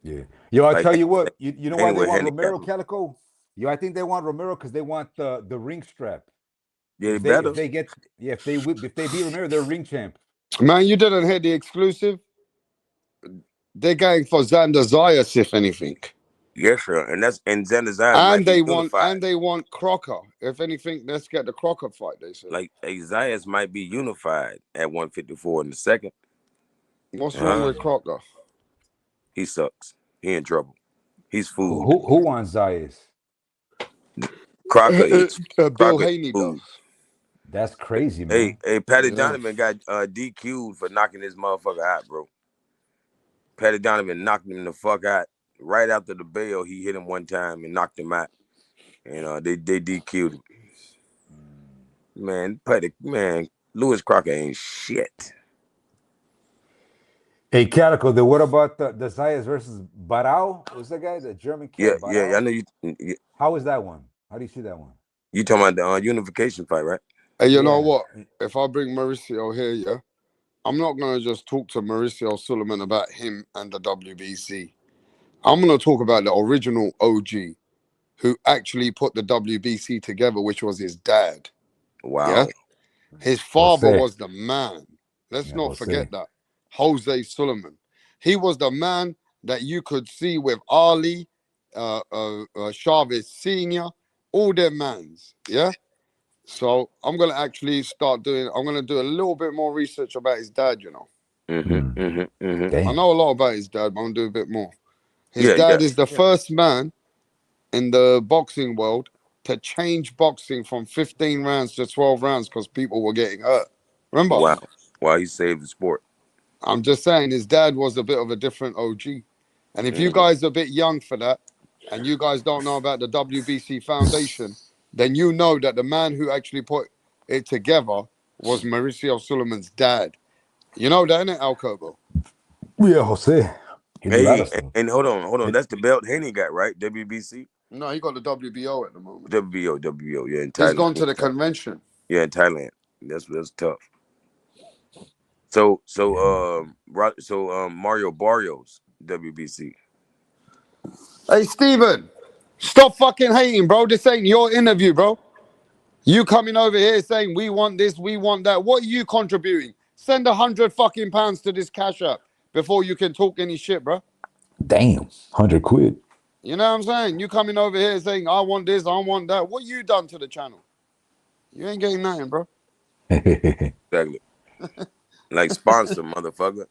Yeah. Yo, I tell you what, you know why they want Romero, Calico? Yo, I think they want Romero because they want the ring strap. Yeah, if they beat Romero, they're ring champ. Man, you didn't hear the exclusive? They're going for Xander Zayas, if anything. Yes, sir. And Xander Zayas and they want Crocker. If anything, let's get the Crocker fight, they say. Like Zayas might be unified at 154 in the second. What's wrong with Crocker? He sucks. He in trouble. He's food. Who wants Zayas? Crocker eats. Bill Haney does. That's crazy, man. Hey, Patty Donovan got DQ'd for knocking this motherfucker out, bro. Patty Donovan knocked him the fuck out. Right after the bell, he hit him one time and knocked him out. And they DQ'd him. Man, Lewis Crocker ain't shit. Hey, Calico, what about the Zayas versus Barao? Who's that guy? The German kid? Yeah, I know you. Yeah. How is that one? How do you see that one? You talking about the unification fight, right? Hey, you know what? If I bring Mauricio here, yeah, I'm not going to just talk to Mauricio Suleiman about him and the WBC. I'm going to talk about the original OG who actually put the WBC together, which was his dad. Wow. Yeah? His father was the man. Let's not forget that. Jose Suleiman. He was the man that you could see with Ali, Chavez Sr., all their mans. Yeah? So I'm going to actually I'm going to do a little bit more research about his dad, you know. I know a lot about his dad, but I'm going to do a bit more. His dad is the first man in the boxing world to change boxing from 15 rounds to 12 rounds because people were getting hurt. Remember? Wow, he saved the sport. I'm just saying his dad was a bit of a different OG. And if you guys are a bit young for that, and you guys don't know about the WBC Foundation, then you know that the man who actually put it together was Mauricio Suleiman's dad. You know that, innit, Al Kobo? Yeah, Jose. Hey, and hold on. That's the belt Haney got, right? WBC? No, he got the WBO at the moment. WBO, yeah, in Thailand. He's gone to the convention. Yeah, in Thailand. That's tough. So Mario Barrios, WBC. Hey, Steven, stop fucking hating, bro. This ain't your interview, bro. You coming over here saying we want this, we want that. What are you contributing? Send 100 fucking pounds to this cash app before you can talk any shit, bro. Damn, 100 quid. You know what I'm saying? You coming over here saying I want this, I want that. What you done to the channel? You ain't getting nothing, bro. Exactly. Like sponsor, motherfucker.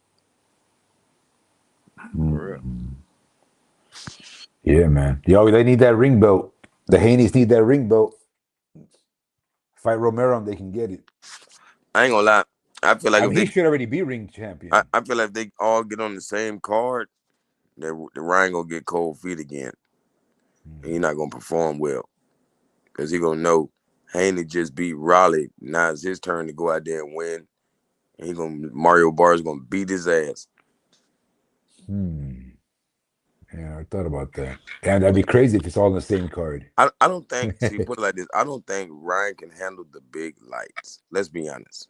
For real. Yeah, man. Yo, they need that ring belt. The Haneys need that ring belt. Fight Romero and they can get it. I ain't gonna lie. I feel like he should already be ring champion. I feel like if they all get on the same card, the Ryan gonna get cold feet again. And he's not gonna perform well. Because he gonna know Haney just beat Raleigh. Now it's his turn to go out there and win. And Mario Barr's gonna beat his ass. Yeah, I thought about that. And that'd be crazy if it's all on the same card. I don't think, see, put it like this, I don't think Ryan can handle the big lights. Let's be honest.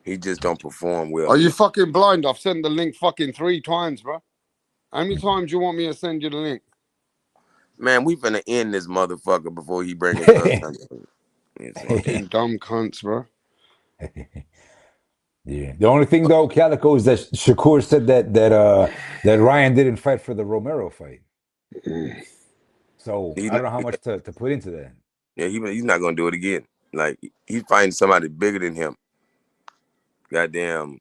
He just don't perform well. Are you fucking blind? I've sent the link fucking 3 times, bro. How many times you want me to send you the link? Man, we finna end this motherfucker before he bring his up. Fucking dumb cunts, bro. Yeah. The only thing though, Calico, is that Shakur said that Ryan didn't fight for the Romero fight. So I don't know how much to put into that. Yeah, he's not gonna do it again. Like he's fighting somebody bigger than him. Goddamn,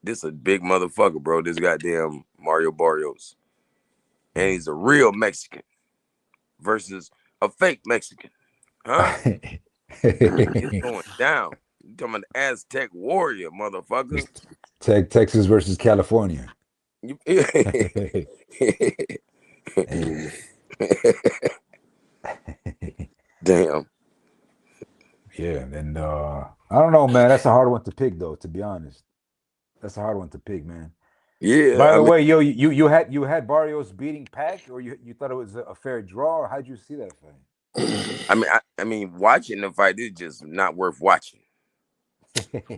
this a big motherfucker, bro. This goddamn Mario Barrios, and he's a real Mexican versus a fake Mexican, huh? It's going down. You talking about the Aztec warrior, motherfucker? Texas versus California. Damn. Yeah, and I don't know, man. That's a hard one to pick, though. To be honest, that's a hard one to pick, man. Yeah. By the way, yo, you had Barrios beating Pac, or you thought it was a fair draw, or how'd you see that fight? I mean, watching the fight is just not worth watching.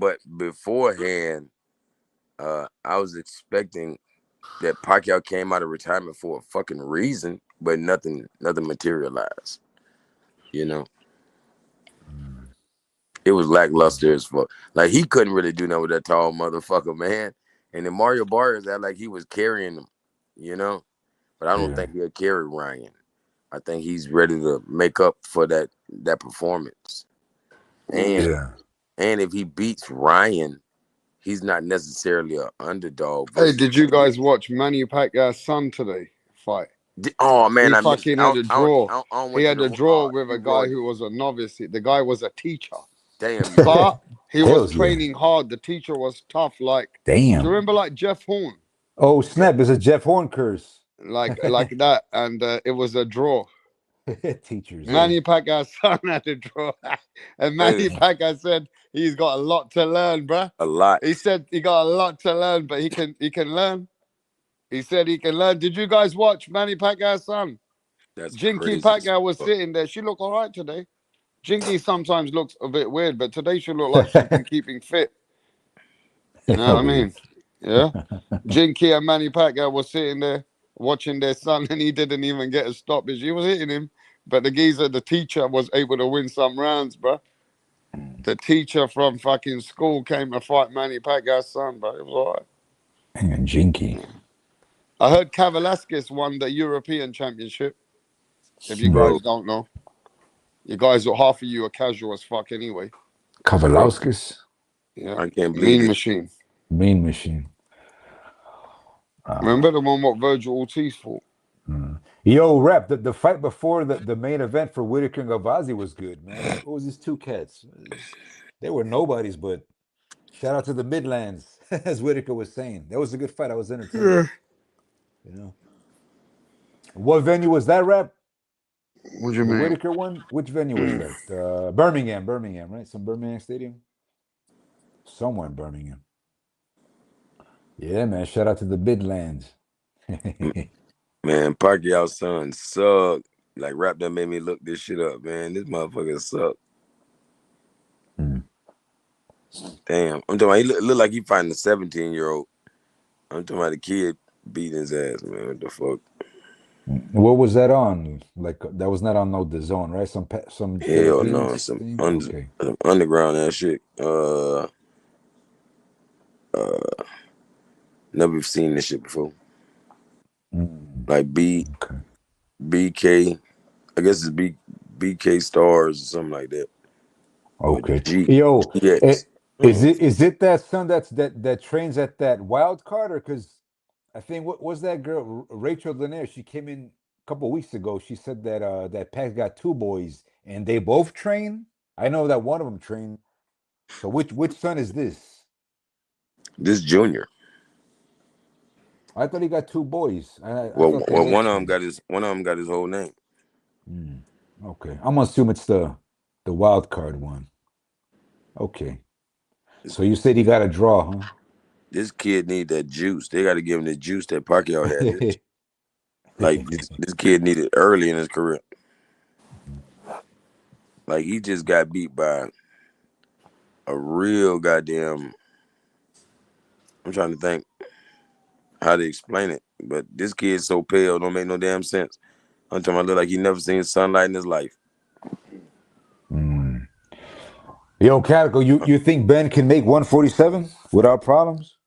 But beforehand, I was expecting that Pacquiao came out of retirement for a fucking reason, but nothing materialized. You know, it was lackluster as fuck. Like he couldn't really do nothing with that tall motherfucker, man. And then Mario Barrios acted like he was carrying him, you know. But I don't think he'll carry Ryan. I think he's ready to make up for that performance. And if he beats Ryan, he's not necessarily an underdog. Hey, did you guys watch Manny Pacquiao's son today fight? Oh man, he fucking had a draw. He had a draw with a guy who was a novice. The guy was a teacher. Damn. But he was training hard. The teacher was tough. Like, damn. Do you remember like Jeff Horn? Oh snap! It's a Jeff Horn curse. Like that, and it was a draw. Teachers. Manny Pacquiao's son had a draw, and Manny Pacquiao said he's got a lot to learn, bruh. A lot. He said he got a lot to learn, but he can learn. He said he can learn. Did you guys watch Manny Pacquiao's son? That's Jinky Pacquiao was sitting there. She looked all right today. Jinky sometimes looks a bit weird, but today she looked like she's been keeping fit. You know what I mean? Yeah. Jinky and Manny Pacquiao was sitting there watching their son, and he didn't even get a stoppage. He was hitting him, but the geezer, the teacher, was able to win some rounds, bro. The teacher from fucking school came to fight Manny Pacquiao's son, but it was all right. And Jinky. I heard Kavalaskis won the European Championship. If you guys don't know, you guys, half of you are casual as fuck anyway. Kavalaskis? Yeah, I can't believe Mean Machine. Mean Machine. Remember the one what Virgil Ortiz fought? Yo, Rep, the fight before the main event for Whitaker and Gavazzi was good, man. What was these 2 cats? They were nobodies, but shout out to the Midlands, as Whitaker was saying. That was a good fight. I was entertained. You know. What venue was that, Rep? What do you mean? Whitaker one? Which venue was that? Birmingham, right? Some Birmingham Stadium? Somewhere in Birmingham. Yeah, man. Shout out to the Midlands. Man, Pacquiao's son sucked. Like rap done made me look this shit up, man. This motherfucker suck. Damn. I'm talking about he look like he fighting a 17-year-old. I'm talking about the kid beating his ass, man. What the fuck? What was that on? Like that was not on no DAZN, right? Some Hell no, Philippines some thing. Okay. underground ass shit. Never seen this shit before. Like Okay. BK, I guess it's BK Stars or something like that. Or Okay. G Yo, GX. is it that son that trains at that wild card, or because I think what was that girl Rachel Lanier? She came in a couple weeks ago. She said that that Pac got two boys and they both train. I know that one of them trained. So which son is this? This Junior. I thought he got two boys. I Well, thought they well, both trained. one of them got his whole name. Okay, I'm gonna assume it's the wild card one. Okay, This, so you said he got a draw, this kid need that juice. They got to give him the juice that Pacquiao had. huh? Like this kid needed early in his career. Like he just got beat by a real goddamn. I'm trying to think how to explain it, but this kid's so pale, don't make no damn sense. I'm talking about look like he never seen sunlight in his life. Mm. Yo, Calico, you think Ben can make 147 without problems?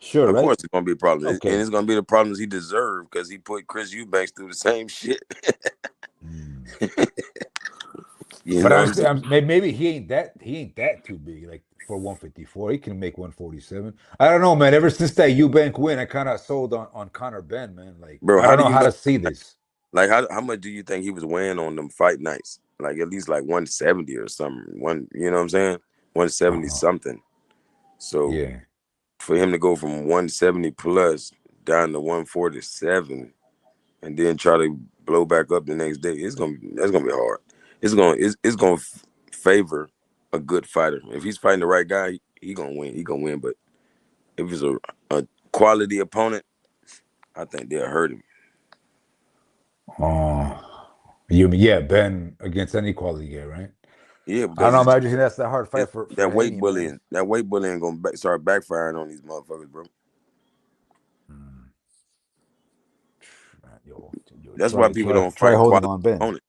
Sure, Of right? course, it's gonna be a problem, and Okay. it's gonna be the problems he deserved because he put Chris Eubanks through the same shit. Mm. You But know what I'm saying, maybe he ain't that too big like for 154. He can make 147. I don't know, man. Ever since that Eubank win, I kind of sold on Conor Ben, man. Like bro? I How don't do know you how know? to see this. Like, how much do you think he was weighing on them fight nights? Like at least like 170 or something. You know what I'm saying? 170 Uh-huh. something. So Yeah. for him to go from 170 plus down to 147 and then try to blow back up the next day, that's gonna be hard. It's gonna favor a good fighter. If he's fighting the right guy, he gonna win. He gonna win. But if it's a quality opponent, I think they'll hurt him. Oh, yeah, Ben against any quality guy, right? Yeah, I don't because know. Imagine that's that hard fight for that weight Haney, man. bullying, gonna start backfiring on these motherfuckers, bro. Mm. Man, yo, That's why people don't try fight holding quality on Ben. opponents.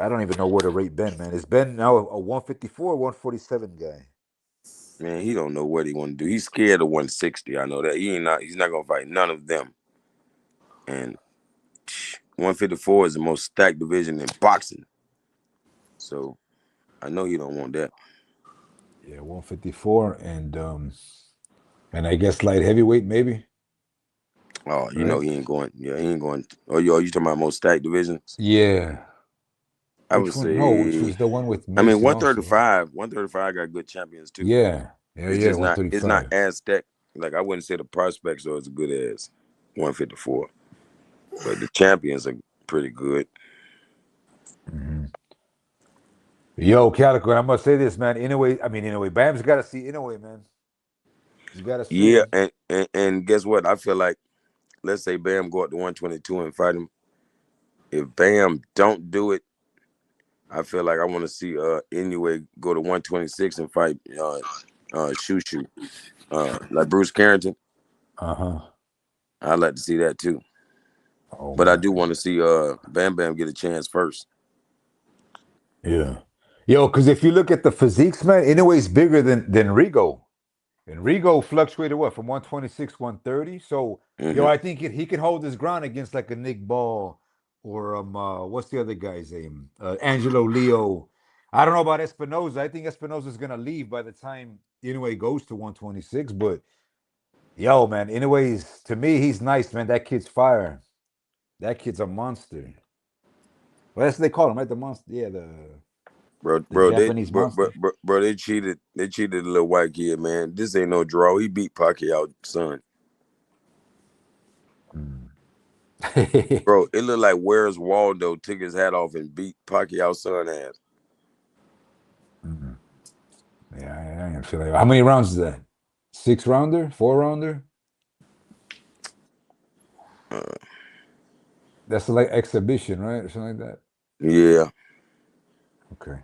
I don't even know where to rate Ben, man. Is Ben now a 154 or 147 guy? Man, he don't know what he want to do. He's scared of 160. I know that. He's not gonna fight none of them. And 154 is the most stacked division in boxing. So I know he don't want that. Yeah, 154 and I guess light heavyweight maybe, Oh, you know right? he ain't going. Yeah, he ain't going. Oh, you talking about most stacked divisions? Yeah. I would Which one? No, which say. was the one with I mean, Mason also, right? 135. 135 got good champions too. Yeah. Yeah, It's yeah, just not. It's not 135. as stacked. Like I wouldn't say the prospects are as good as 154, but the champions are pretty good. Hmm. Yo, Calico, I must say this, man. Anyway, Bam's got to see Inoue, man. He's got to see Yeah, him. and guess what? I feel like let's say Bam go up to 122 and fight him. If Bam don't do it, I feel like I want to see Inoue go to 126 and fight Shushu. Like Bruce Carrington. Uh-huh. I'd like to see that too. Oh But I man. do want to see Bam Bam get a chance first. Yeah. Yo, because if you look at the physiques, man, Inoue's bigger than Rigo. And Rigo fluctuated what from 126, 130. So, yo, Hmm. I think he can hold his ground against like a Nick Ball or what's the other guy's name? Angelo Leo. I don't know about Espinoza. I think Espinoza's gonna leave by the time Inoue goes to 126. But yo, man, Inoue's to me, he's nice, man. That kid's fire. That kid's a monster. Well, that's what they call him, right? The monster. Yeah, the Japanese monster. Bro, they cheated. They cheated the little white kid, man. This ain't no draw. He beat Pacquiao, son. Mm. Bro, it looked like Where's Waldo took his hat off and beat Pacquiao's son ass. Mhm. Yeah, I feel like how many rounds is that? 6 rounder, 4 rounder? Uh, That's like exhibition, right, or something like that. Yeah. Okay.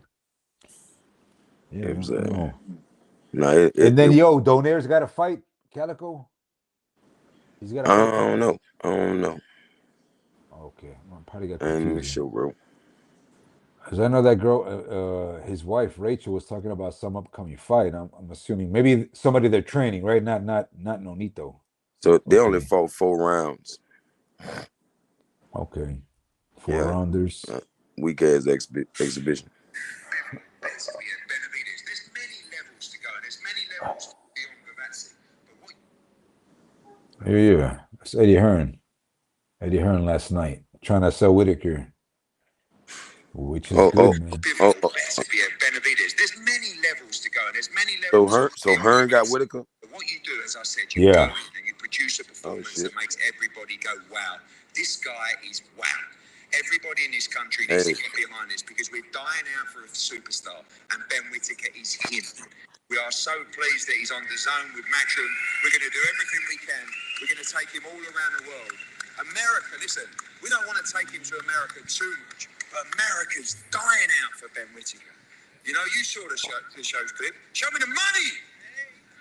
Yeah. Exactly. No. And then yo, Donaire's got to fight Calico. He's got to fight. I don't know. I don't know. Okay, I probably got I ain't even confused. sure, bro. Because I know that girl, his wife Rachel was talking about some upcoming fight. I'm assuming maybe somebody they're training, right? Not Nonito. So they only fought 4 rounds. Okay, 4 rounders. Weak ass exhibition. Yeah. It's Eddie Hearn. Eddie Hearn last night trying to sell Whitaker, which is good, man. There's many levels to go, and there's many levels. So Hearn got Whitaker. What you do, as I said, you go in and you produce a performance that makes everybody go, "Wow, this guy is wow." Everybody in this country needs to get behind this because we're dying out for a superstar, and Ben Whitaker is him. We are so pleased that he's on the zone with Matchroom. We're going to do everything we can. We're going to take him all around the world. America, listen, we don't want to take him to America too much, but America's dying out for Ben Whitaker. You know, you saw the show's clip. Show me the money.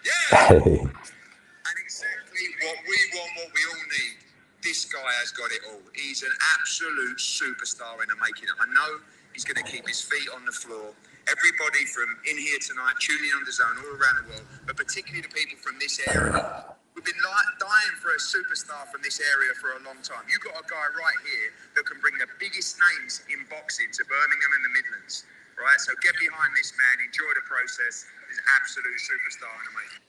Yeah. And exactly what we want, what we all need. This guy has got it all. He's an absolute superstar in the making. I know he's going to keep his feet on the floor. Everybody from in here tonight, tuning on the zone all around the world, but particularly the people from this area. We've been dying for a superstar from this area for a long time. You've got a guy right here that can bring the biggest names in boxing to Birmingham and the Midlands. Right, so get behind this man, enjoy the process. He's an absolute superstar in the making.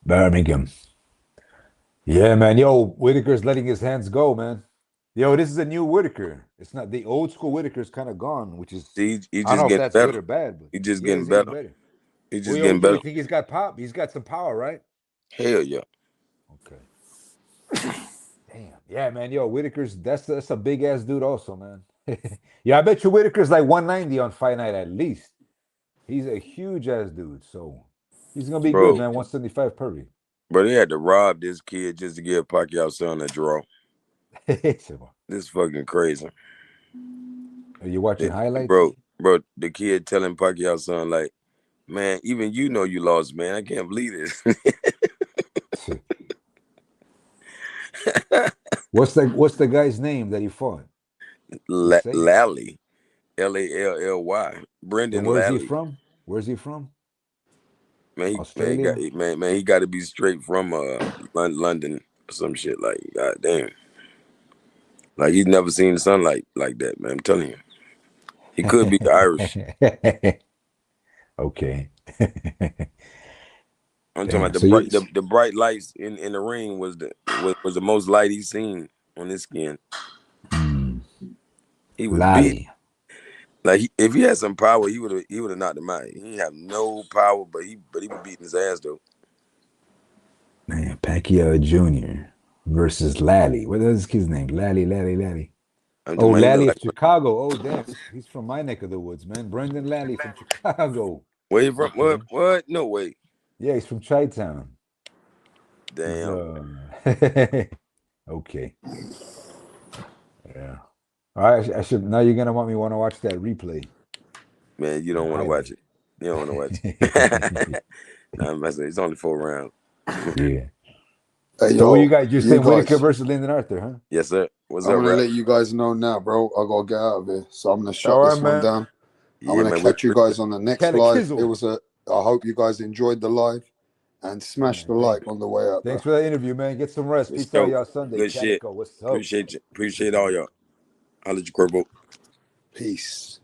Birmingham. Yeah, man. Yo, Whitaker's letting his hands go, man. Yo, this is a new Whitaker. It's not the old school Whitaker's kind of gone, which is he I don't know if that's better. good or bad, but He's just getting better. He's just getting better. better. You think he's got pop? He's got some power, right? Hell yeah. Okay. Damn. Yeah, man. Yo, Whitaker's that's a big ass dude, also, man. Yeah, I bet you Whitaker's like 190 on Fight Night at least. He's a huge ass dude, so he's gonna be good, man. 175 per view. Bro, they had to rob this kid just to give Pacquiao's son a draw. This fucking crazy. Are you watching highlights? Bro, the kid telling Pacquiao's son, like, man, even you know you lost, man. I can't believe this. What's the guy's name that he fought? Lally. Lally. Brendan Lally. Where's he from? Man, Australia? he got to be straight from London or some shit. Like, god damn. Like, he's never seen the sunlight like that, man. I'm telling you. He could be Irish. Okay. I'm talking about the bright lights in the ring was the most light he's seen on his skin. He was big. Like if he had some power, he would have knocked him out. He didn't have no power, but he was beating his ass though. Man, Pacquiao Jr. versus Lally. What is this kid's name? Lally. Oh, Lally of Chicago. Oh, damn. He's from my neck of the woods, man. Brendan Lally from Chicago. Where you from? What? No way. Yeah, he's from Chi-Town. Damn. Okay. Yeah. All right, I should. Now you're gonna want to watch that replay. Man, you don't want to watch it. You don't want to watch it. Nah, it's only 4 rounds. Yeah. Hey, so you got you're saying Whitaker versus Lyndon Arthur, huh? Yes, sir. What's I'm up, gonna let you guys know now, bro. I gotta get out of here, so I'm gonna shut this one down. Yeah, I'm gonna catch you guys on the next live. I hope you guys enjoyed the live and smash the like on the way up. Thanks for that interview, man. Get some rest. Peace out, y'all Sunday. Good shit. What's up? Appreciate all y'all. I'll let you, Corbo. Peace.